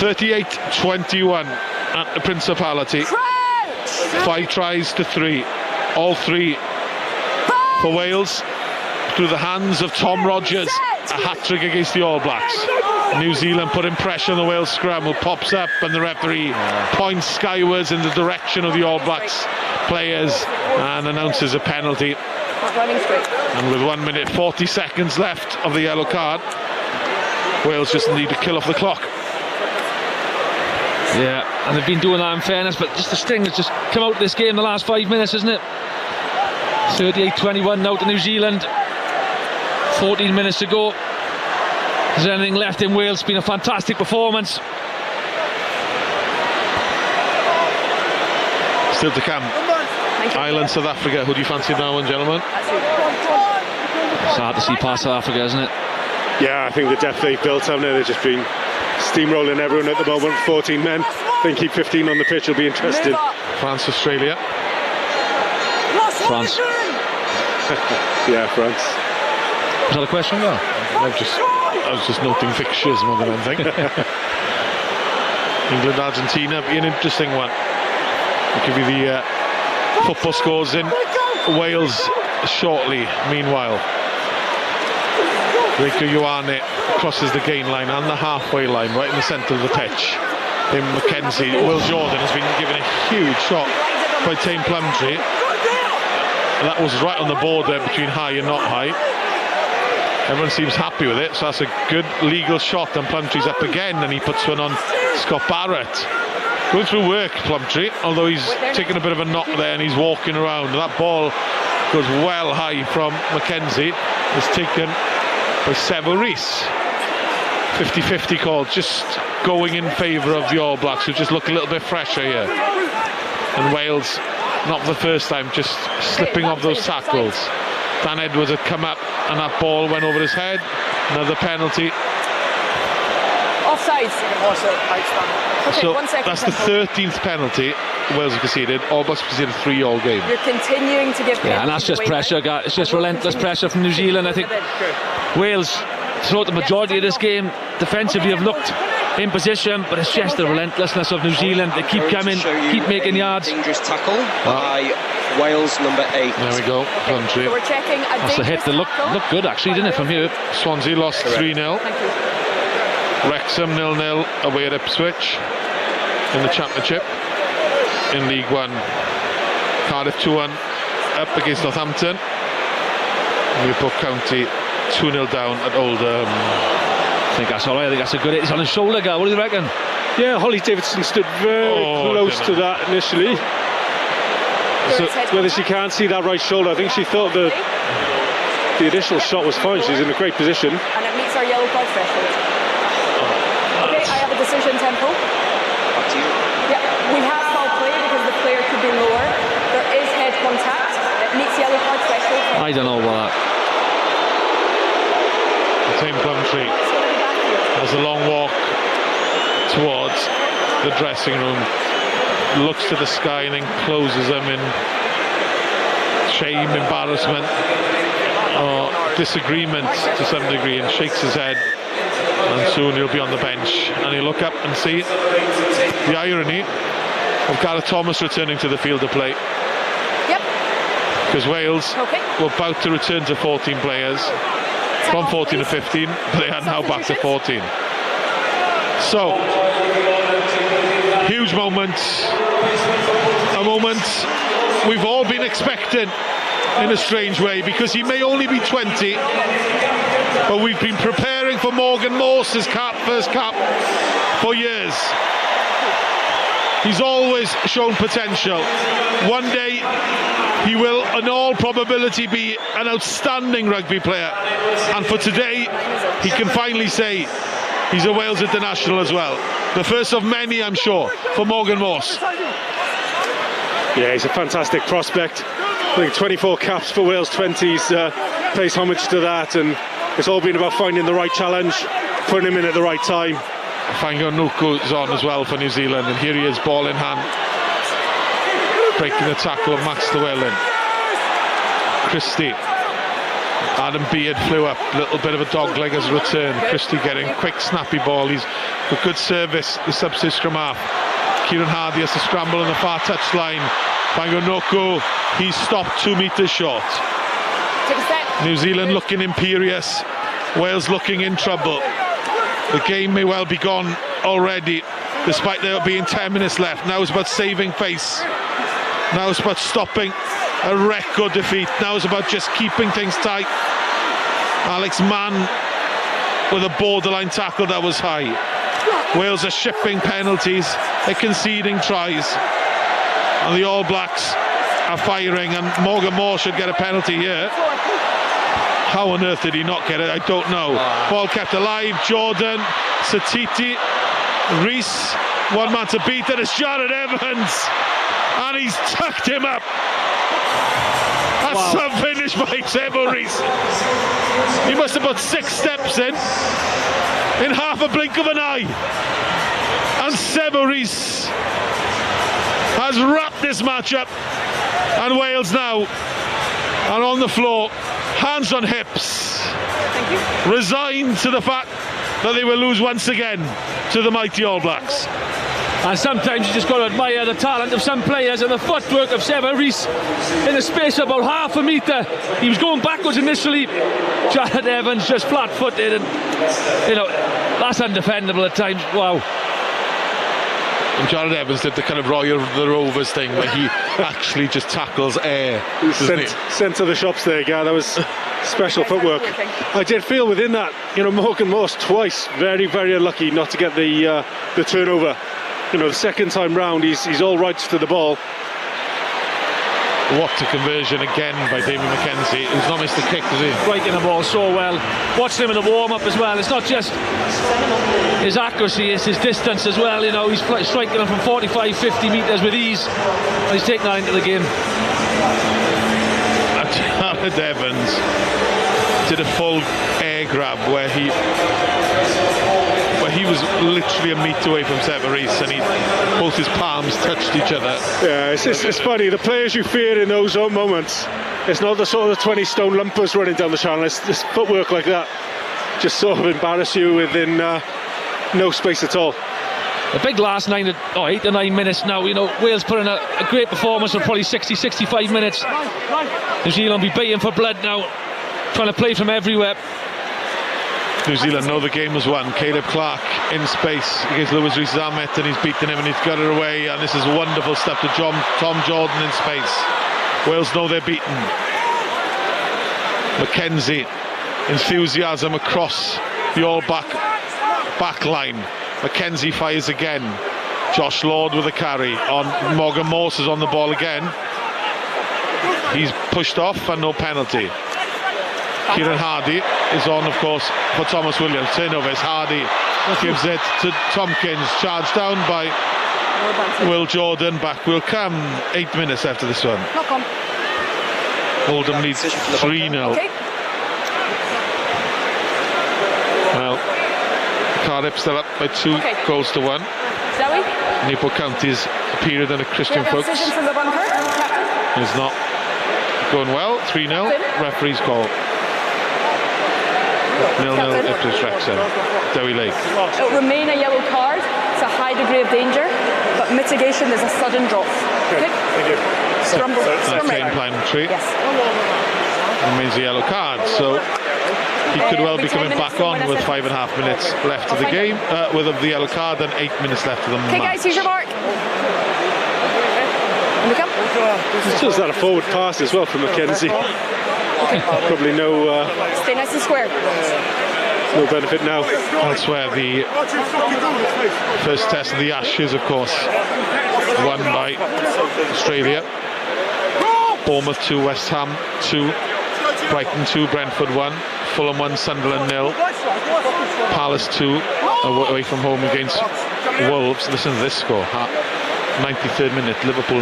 Speaker 2: (38-21) at the Principality. 5 tries to 3. All 3 for Wales through the hands of Tom Rogers. A hat-trick against the All Blacks. New Zealand putting pressure on the Wales scrum, who pops up, and the referee points skywards in the direction of the All Blacks players and announces a penalty. And with 1 minute 40 seconds left of the yellow card, Wales just need to kill off the clock.
Speaker 3: Yeah, and they've been doing that in fairness, but just the sting has just come out of this game the last 5 minutes, isn't it? 38-21 now to New Zealand. 14 minutes to go. Is there anything left in Wales? It's been a fantastic performance.
Speaker 2: Still to come. Ireland, South Africa. Who do you fancy now, gentlemen?
Speaker 3: It's hard to see past South Africa, isn't it?
Speaker 4: Yeah, I think the depth they've built, haven't they? They've just been steamrolling everyone at the moment. 14 men. I think keep 15 on the pitch will be interesting.
Speaker 2: France, Australia.
Speaker 3: France.
Speaker 4: Yeah, France.
Speaker 3: Was that a question? No.
Speaker 2: I was just noting fixtures more than anything. England, Argentina, be an interesting one. I'll give you the football scores in Wales shortly. Meanwhile, Rieko Ioane crosses the gain line and the halfway line, right in the centre of the pitch. In Mackenzie, Will Jordan has been given a huge shot by Tame Plumtree. That was right on the border between high and not high. Everyone seems happy with it, so that's a good legal shot, and Plumtree's up again, and he puts one on Scott Barrett. Going through work, Plumtree, although he's taken a bit of a knock there and he's walking around. That ball goes well high from Mackenzie. It's taken by Sebo Rees. 50-50 call, just going in favour of the All Blacks, who just look a little bit fresher here. And Wales, not for the first time, just slipping off those tackles. Dan Edwards had come up and that ball went over his head. Another penalty.
Speaker 5: Offside. Okay,
Speaker 2: So
Speaker 5: 1 second.
Speaker 2: that's the 13th penalty Wales have conceded. All Blacks conceded 3 all game.
Speaker 5: You're continuing to give.
Speaker 3: Yeah, and that's just pressure. It's just relentless pressure from New Zealand. I think Wales, throughout the majority of this game, defensively have looked in position, but it's just the relentlessness of New Zealand. They keep coming, keep making yards.
Speaker 13: Dangerous tackle by Wales number 8.
Speaker 2: There we go. Plumtree.
Speaker 5: So we're checking a
Speaker 3: That's the hit that looked good actually, didn't it, from here?
Speaker 2: Swansea lost 3-0. Wrexham 0-0 away at Ipswich in the Championship. In League One, Cardiff 2-1 up against Northampton. Newport County 2-0 down at Oldham.
Speaker 3: I think that's all right. I think that's a good hit. It's on his shoulder, guy. What do you reckon?
Speaker 4: Yeah, Holly Davidson stood very close to that initially. So whether she can't see that right shoulder, I think she thought the initial shot was fine. She's in a great position.
Speaker 5: And it meets our yellow card threshold. Okay, I have a decision, Temple.
Speaker 13: Up to you.
Speaker 5: Yeah, we have foul play because the player could be lower. There is head contact. It meets yellow card threshold.
Speaker 3: I don't know about that.
Speaker 2: Tame Plumtree has a long walk towards the dressing room, looks to the sky and then closes them in shame, embarrassment or disagreement to some degree, and shakes his head, and soon he'll be on the bench and he'll look up and see the irony of Gareth Thomas returning to the field to play.
Speaker 5: Yep.
Speaker 2: Because Wales were about to return to 14 players from 14 to 15, but they are now back to 14. So, huge moment, a moment we've all been expecting in a strange way, because he may only be 20, but we've been preparing for Morgan Morse's first cap for years. He's always shown potential. One day he will in all probability be an outstanding rugby player, and for today he can finally say he's a Wales international as well. The first of many, I'm sure, for Morgan Morse.
Speaker 4: Yeah, he's a fantastic prospect. I think 24 caps for Wales 20s pays homage to that, and it's all been about finding the right challenge, putting him in at the right time.
Speaker 2: Fainga'anuku is on as well for New Zealand, and here he is, ball in hand, breaking the tackle of Max Llewellyn. Christie, Adam Beard flew up, little bit of a dog leg as a return. Christie getting a quick snappy ball. He's got good service, the substitute scrum half. Kieran Hardy has to scramble on the far touchline. Fainga'anuku, he's stopped 2 metres short. New Zealand looking imperious, Wales looking in trouble. The game may well be gone already, despite there being 10 minutes left. Now it's about saving face. Now it's about stopping a record defeat. Now it's about just keeping things tight. Alex Mann with a borderline tackle that was high. Wales are shipping penalties, they're conceding tries, and the All Blacks are firing, and Morgan Moore should get a penalty here. How on earth did he not get it? I don't know. Ball kept alive. Jordan, Satiti, Rees, one man to beat, and it's Jared Evans, and he's tucked him up. That's a finish by Sebo Rees. He must have put 6 steps in half a blink of an eye, and Sebo Rees has wrapped this match up, and Wales now are on the floor, hands on hips, resigned to the fact that they will lose once again to the mighty All Blacks.
Speaker 3: And sometimes you just got to admire the talent of some players and the footwork of Sever Rees in the space of about half a metre. He was going backwards initially. Jared Evans just flat-footed, and that's undefendable at times. Wow.
Speaker 2: And Jared Evans did the kind of Roy of the Rovers thing where he actually just tackles air.
Speaker 4: Sent to the shops there, Gar. That was special footwork. I did feel within that, Morgan Morse twice very, very unlucky not to get the turnover. The second time round, he's all right to the ball.
Speaker 2: What a conversion again by David McKenzie, who's not missed a kick, has he?
Speaker 3: Striking the ball so well. Watching him in the warm-up as well. It's not just his accuracy, it's his distance as well. He's striking them from 45, 50 metres with ease. And he's taking that into the game.
Speaker 2: Jared Evans did a full air grab where he was literally a metre away from Sever Rees, and both his palms touched each other.
Speaker 4: Yeah, it's funny, the players you fear in those moments, it's not the sort of 20-stone lumpers running down the channel, it's footwork like that just sort of embarrass you within no space at all.
Speaker 3: The big last 8 to 9 minutes now. Wales put in a great performance for probably 60-65 minutes. New Zealand be beating for blood now, trying to play from everywhere.
Speaker 2: New Zealand know the game was won. Caleb Clark in space against Lewis Rees-Zammit, and he's beaten him and he's got it away, and this is wonderful stuff to Tom Jordan in space. Wales know they're beaten. McKenzie, enthusiasm across the All back line. McKenzie fires again. Josh Lord with a carry on. Morgan Morse is on the ball again. He's pushed off and no penalty. Kieran Hardy is on, of course, for Thomas Williams. Turnover is Hardy gives it to Tompkins, charged down by Will Jordan. Back will come. 8 minutes after this one. Oldham leads 3-0. Well, Cardiff still up by 2 goals to 1. Newport County's period under Christian Fuchs is not going well. 3-0. Referee's call. 0-0 Ipswich Wrexham. Dewi Lake.
Speaker 5: It will remain a yellow card. It's a high degree of danger, but mitigation, there's a sudden drop. Okay.
Speaker 4: Thank you.
Speaker 2: Complimentary. Yes. Remains a yellow card, so he could well be coming back on with 5.5 minutes left of the game, with the yellow card and 8 minutes left of the match.
Speaker 5: Okay, guys, here's your mark.
Speaker 4: It's just that a forward pass as well from McKenzie. Probably no.
Speaker 5: Stay nice and square.
Speaker 4: No benefit now.
Speaker 2: Elsewhere, the first test of the Ashes, of course, won by Australia. Bournemouth 2, West Ham 2, Brighton 2, Brentford 1, Fulham 1, Sunderland 0, Palace 2 away from home against Wolves. Listen to this score. 93rd minute, Liverpool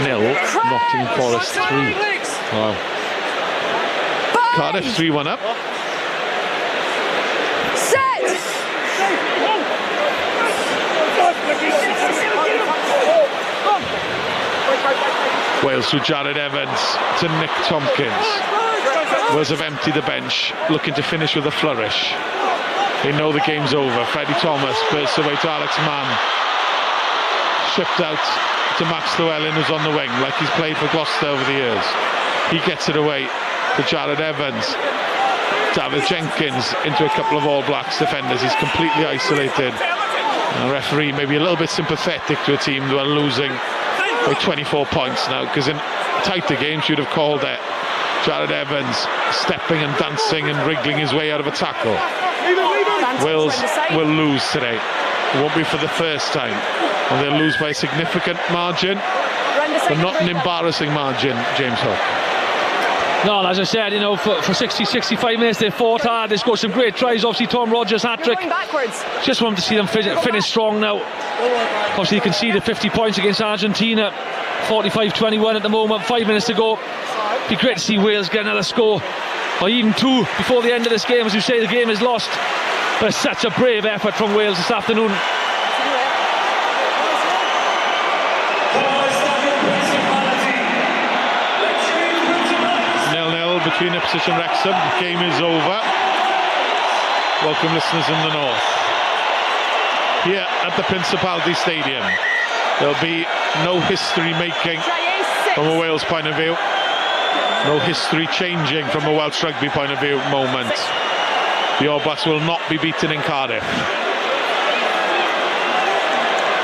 Speaker 2: 0, Nottingham Forest 3. Wow. Cardiff 3-1 up.
Speaker 5: Set!
Speaker 2: Wales through Jared Evans to Nick Tompkins. Wales have emptied the bench, looking to finish with a flourish. They know the game's over. Freddie Thomas bursts away to Alex Mann. Shipped out to Max Llewellyn, who's on the wing, like he's played for Gloucester over the years. He gets it away to Jared Evans. David Jenkins into a couple of All Blacks defenders. He's completely isolated. And the referee maybe a little bit sympathetic to a team who are losing by 24 points now, because in tighter games you'd have called it. Jared Evans stepping and dancing and wriggling his way out of a tackle. Wales will lose today. It won't be for the first time, and they'll lose by a significant margin, but not an embarrassing margin, James Hook.
Speaker 3: No, as I said, for 60-65 minutes they fought hard. They scored some great tries. Obviously, Tom Rogers hat-trick. Just want to see them finish strong now. Obviously, you can see the 50 points against Argentina. 45-21 at the moment. 5 minutes to go. Be great to see Wales get another score, or even 2 before the end of this game. As you say, the game is lost. But it's such a brave effort from Wales this afternoon.
Speaker 2: 0-0 between Ipswich and Wrexham. The game is over. Welcome, listeners in the north. here at the Principality Stadium. There'll be no history making from a Wales point of view. No history changing from a Welsh rugby point of view moment. The All Blacks will not be beaten in Cardiff.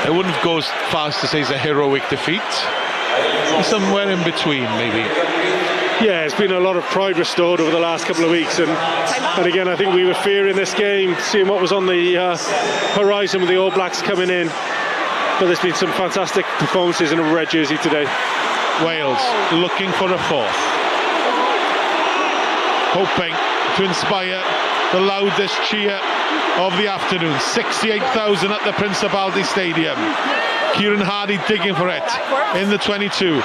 Speaker 2: I wouldn't go as far as to say it's a heroic defeat. Somewhere in between, maybe.
Speaker 4: Yeah, it's been a lot of pride restored over the last couple of weeks, and again, I think we were fearing this game, seeing what was on the horizon with the All Blacks coming in. But there's been some fantastic performances in a red jersey today.
Speaker 2: Wales looking for a fourth, hoping to inspire the loudest cheer of the afternoon. 68,000 at the Principality Stadium. Kieran Hardy digging for it in the 22.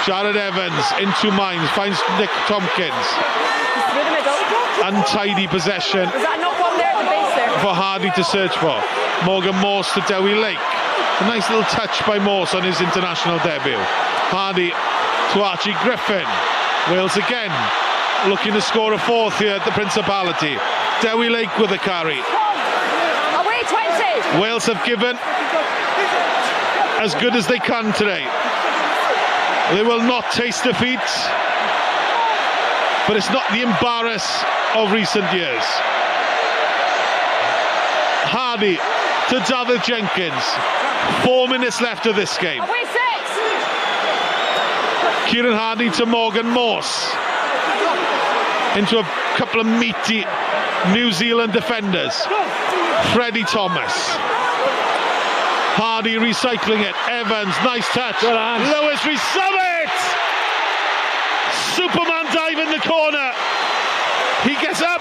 Speaker 2: Jared Evans into Mines, finds Nick Tompkins. Untidy possession for Hardy to search for. Morgan Morse to Dewi Lake. A nice little touch by Morse on his international debut. Hardy to Archie Griffin. Wales again looking to score a fourth here at the Principality. Dewi Lake with a carry.
Speaker 5: Away 20.
Speaker 2: Wales have given as good as they can today. They will not taste defeat, but it's not the embarrass of recent years. Hardy to David Jenkins. 4 minutes left of this game.
Speaker 5: Away 6.
Speaker 2: Kieran Hardy to Morgan Morse. Into a couple of meaty New Zealand defenders. Freddie Thomas. Hardy recycling it. Evans, nice touch. Lewis Rees-Zammit! Superman dive in the corner. He gets up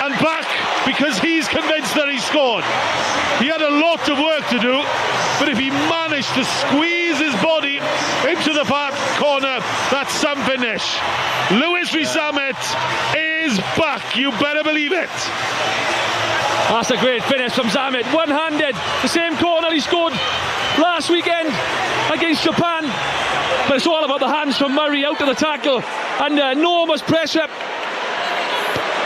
Speaker 2: and back because he's convinced that he scored. He had a lot of work to do, but if he managed to squeeze his body into the far corner, that's some finish. Lewis Rees-Zammit is back. You better believe it.
Speaker 3: That's a great finish from Zammit. One-handed, the same corner he scored last weekend against Japan. But it's all about the hands from Murray out of the tackle. Under enormous pressure.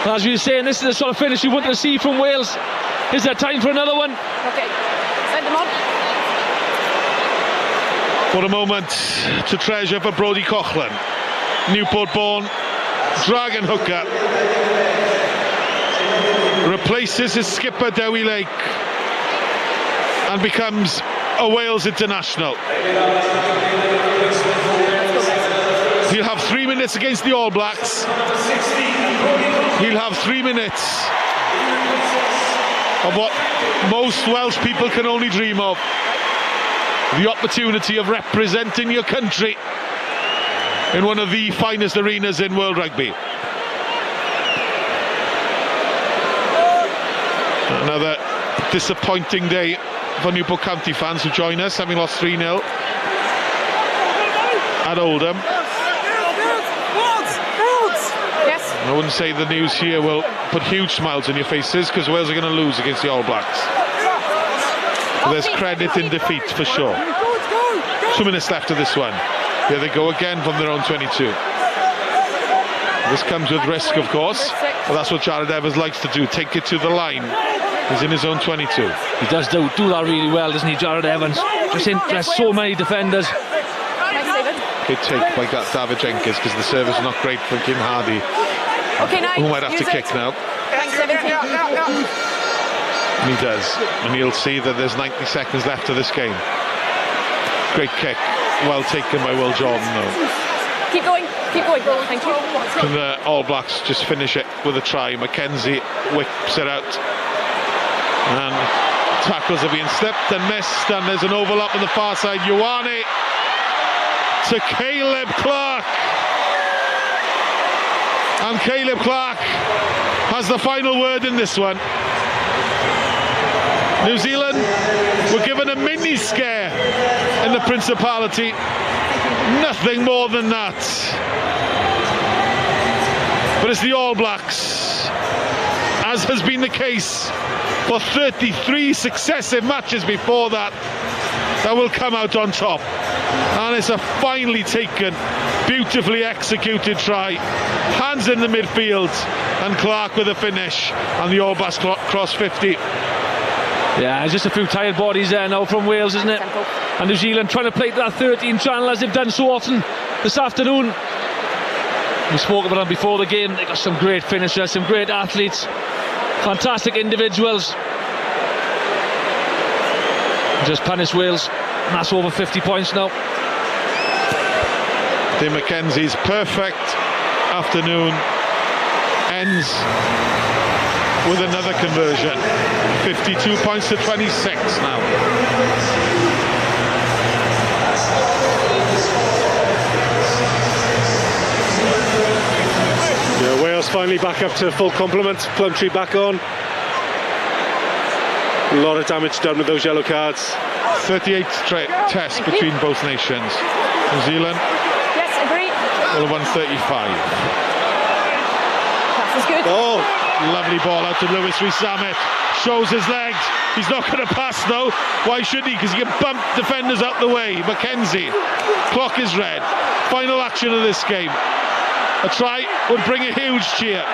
Speaker 3: As you were saying, this is the sort of finish you wanted to see from Wales. Is there time for another one?
Speaker 5: Okay, send them on.
Speaker 2: What a moment to treasure for Brodie Coughlin. Newport-born dragon hooker. Replaces his skipper Dewi Lake and becomes a Wales international. He'll have 3 minutes against the All Blacks. He'll have 3 minutes of what most Welsh people can only dream of. The opportunity of representing your country in one of the finest arenas in world rugby. Another disappointing day for Newport County fans who join us, having lost 3-0 at Oldham.
Speaker 5: Yes.
Speaker 2: I wouldn't say the news here will put huge smiles on your faces, because Wales are going to lose against the All Blacks. But there's credit in defeat for sure. 2 minutes left of this one. Here they go again from their own 22. This comes with risk, of course, but that's what Jared Evans likes to do, take it to the line. He's in his own 22.
Speaker 3: He does do that really well, doesn't he, Jared Evans? Just interests so many defenders.
Speaker 2: Good take by David Jenkins, because the service is not great from Kim Hardy, who might have to kick now.
Speaker 5: Thanks, 17.
Speaker 2: And he does, and you'll see that there's 90 seconds left of this game. Great kick, well taken by Will Jordan though.
Speaker 5: Keep going, thank you.
Speaker 2: Can the All Blacks just finish it with a try? Mackenzie whips it out, and tackles are being slipped and missed, and there's an overlap on the far side. Ioane to Caleb Clark, and Caleb Clark has the final word in this one. New Zealand were given a mini scare in the Principality, nothing more than that. But it's the All Blacks, as has been the case for 33 successive matches before that, that will come out on top. And it's a finely taken, beautifully executed try. Hands in the midfield, and Clark with a finish, and the All Blacks cross 50.
Speaker 3: Yeah, just a few tired bodies there now from Wales, isn't it? And New Zealand trying to play to that 13 channel as they've done so often this afternoon. We spoke about them before the game. They've got some great finishers, some great athletes, fantastic individuals. Just punish Wales, and that's over 50 points now.
Speaker 2: Tim Mackenzie's perfect afternoon ends with another conversion. 52 points to 26 now.
Speaker 4: Yeah, Wales finally back up to full complement. Plumtree back on. A lot of damage done with those yellow cards.
Speaker 2: 38 tests between both nations. New Zealand will have won 35.
Speaker 5: Pass is good.
Speaker 2: Oh, lovely ball out to Lewis Rees-Zammit. Shows his legs. He's not going to pass though. Why should he? Because he can bump defenders out the way. Mackenzie. Clock is red. Final action of this game. A try would bring a huge cheer.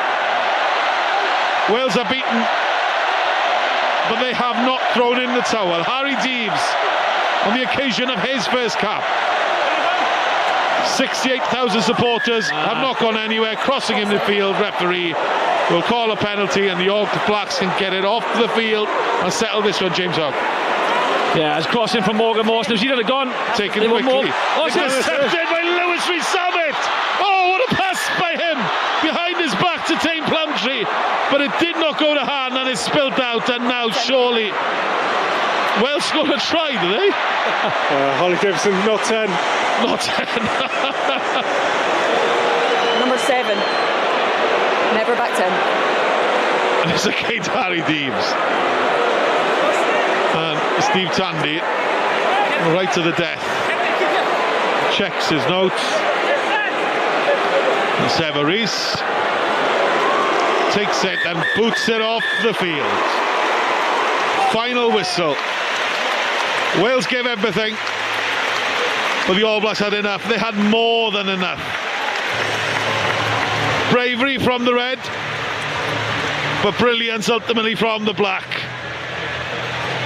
Speaker 2: Wales are beaten, but they have not thrown in the towel. Harry Deeves, on the occasion of his first cap. 68,000 supporters have not gone anywhere. Crossing in the field, referee will call a penalty, and the All Blacks can get it off the field and settle this one. James Hogg.
Speaker 3: Yeah, it's crossing from Morgan Morse. New Zealand are gone.
Speaker 2: Taken quickly.
Speaker 3: Oh, it's
Speaker 2: intercepted by Lewis Rees-Zammit. Oh, what a pass by him behind his back to Tame Plumtree, but it did not go to hand and it spilt out. And now surely Wales scored a try, do they?
Speaker 4: Holly Davidson, not 10.
Speaker 2: Not 10.
Speaker 5: Number 7. Never back 10.
Speaker 2: And it's against Harry Deeves. And Steve Tandy, right to the death, checks his notes. And Severis takes it and boots it off the field. Final whistle. Wales gave everything, but the All Blacks had enough. They had more than enough. Bravery from the red, but brilliance ultimately from the black.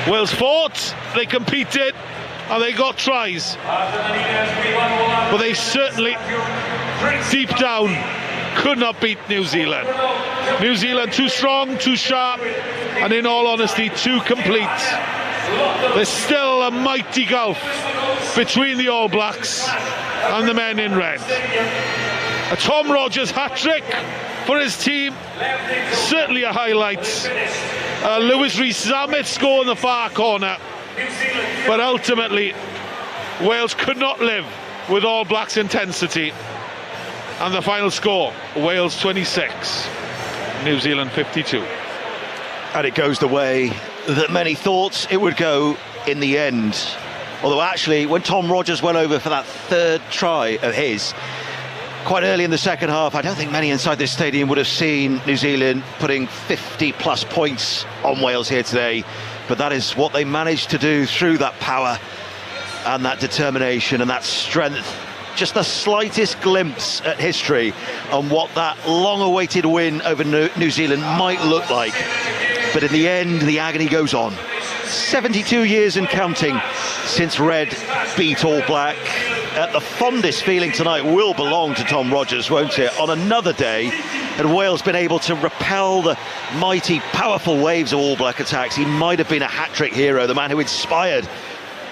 Speaker 2: Wales fought, they competed, and they got tries. But they certainly, deep down, could not beat New Zealand. New Zealand too strong, too sharp, and in all honesty, too complete. There's still a mighty gulf between the All Blacks and the men in red. A Tom Rogers hat-trick for his team, certainly a highlight. Lewis Rees-Zammit score in the far corner, but ultimately Wales could not live with All Blacks intensity. And the final score, Wales 26, New Zealand 52.
Speaker 1: And it goes the way that many thought it would go in the end. Although actually, when Tom Rogers went over for that third try of his, quite early in the second half, I don't think many inside this stadium would have seen New Zealand putting 50 plus points on Wales here today. But that is what they managed to do through that power and that determination and that strength. Just the slightest glimpse at history on what that long-awaited win over New Zealand might look like. But in the end, the agony goes on. 72 years and counting since Red beat All Black. The fondest feeling tonight will belong to Tom Rogers, won't it? On another day, had Wales been able to repel the mighty, powerful waves of All Black attacks, he might have been a hat-trick hero, the man who inspired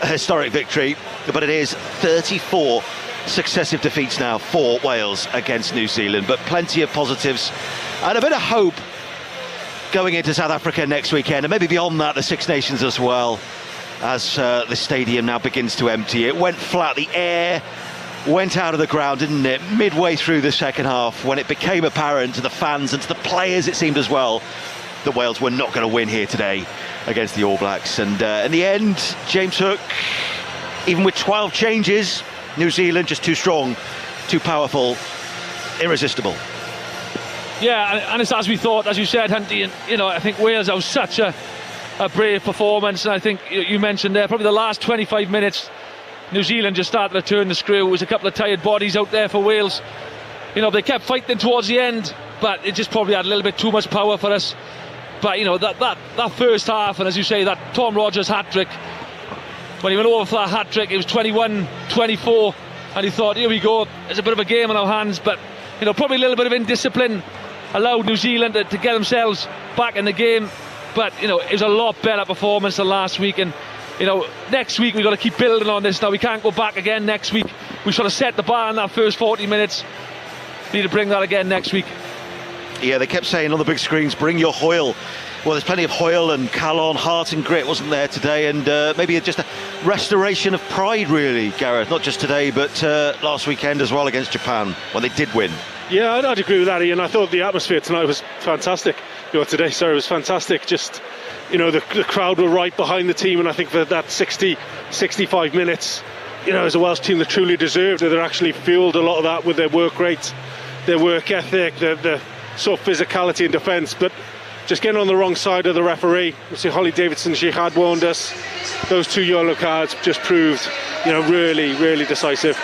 Speaker 1: a historic victory. But it is 34 successive defeats now for Wales against New Zealand. But plenty of positives and a bit of hope going into South Africa next weekend, and maybe beyond that, the Six Nations as well, as the stadium now begins to empty. It went flat, the air went out of the ground, didn't it, midway through the second half, when it became apparent to the fans and to the players, it seemed as well, that Wales were not going to win here today against the All Blacks. And in the end, James Hook, even with 12 changes, New Zealand just too strong, too powerful, irresistible.
Speaker 3: Yeah, and it's as we thought, as you said, Hunty, and you know, I think Wales have such a brave performance, and I think you mentioned there, probably the last 25 minutes, New Zealand just started to turn the screw. It was a couple of tired bodies out there for Wales. You know, they kept fighting towards the end, but it just probably had a little bit too much power for us. But, you know, that first half, and as you say, that Tom Rogers hat-trick, when he went over for that hat-trick, it was 21-24, and he thought, here we go, there's a bit of a game on our hands, but, you know, probably a little bit of indiscipline allowed New Zealand to get themselves back in the game. But, you know, it was a lot better performance than last week, and, you know, next week we've got to keep building on this. Now, we can't go back again next week. We sort of set the bar in that first 40 minutes. We need to bring that again next week.
Speaker 1: Yeah, they kept saying on the big screens, bring your Hoyle. Well, there's plenty of Hoyle and Callon, heart and grit wasn't there today, and maybe just a restoration of pride, really, Gareth. Not just today, but last weekend as well against Japan, when they did win.
Speaker 4: Yeah, I'd agree with that, Ian. I thought the atmosphere tonight was fantastic. Today, sorry, was fantastic. Just, you know, the crowd were right behind the team, and I think that 65 minutes, you know, as a Welsh team that truly deserved it, they actually fueled a lot of that with their work rate, their work ethic, the sort of physicality and defence. But just getting on the wrong side of the referee. You see, Holly Davidson, she had warned us. Those 2 yellow cards just proved, you know, really, really decisive.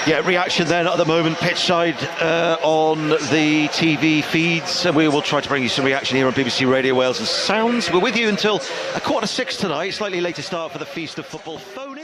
Speaker 1: Yeah, reaction then at the moment, pitch side on the TV feeds, and we will try to bring you some reaction here on BBC Radio Wales and Sounds. We're with you until 6:15 tonight, slightly later start for the Feast of Football. Phone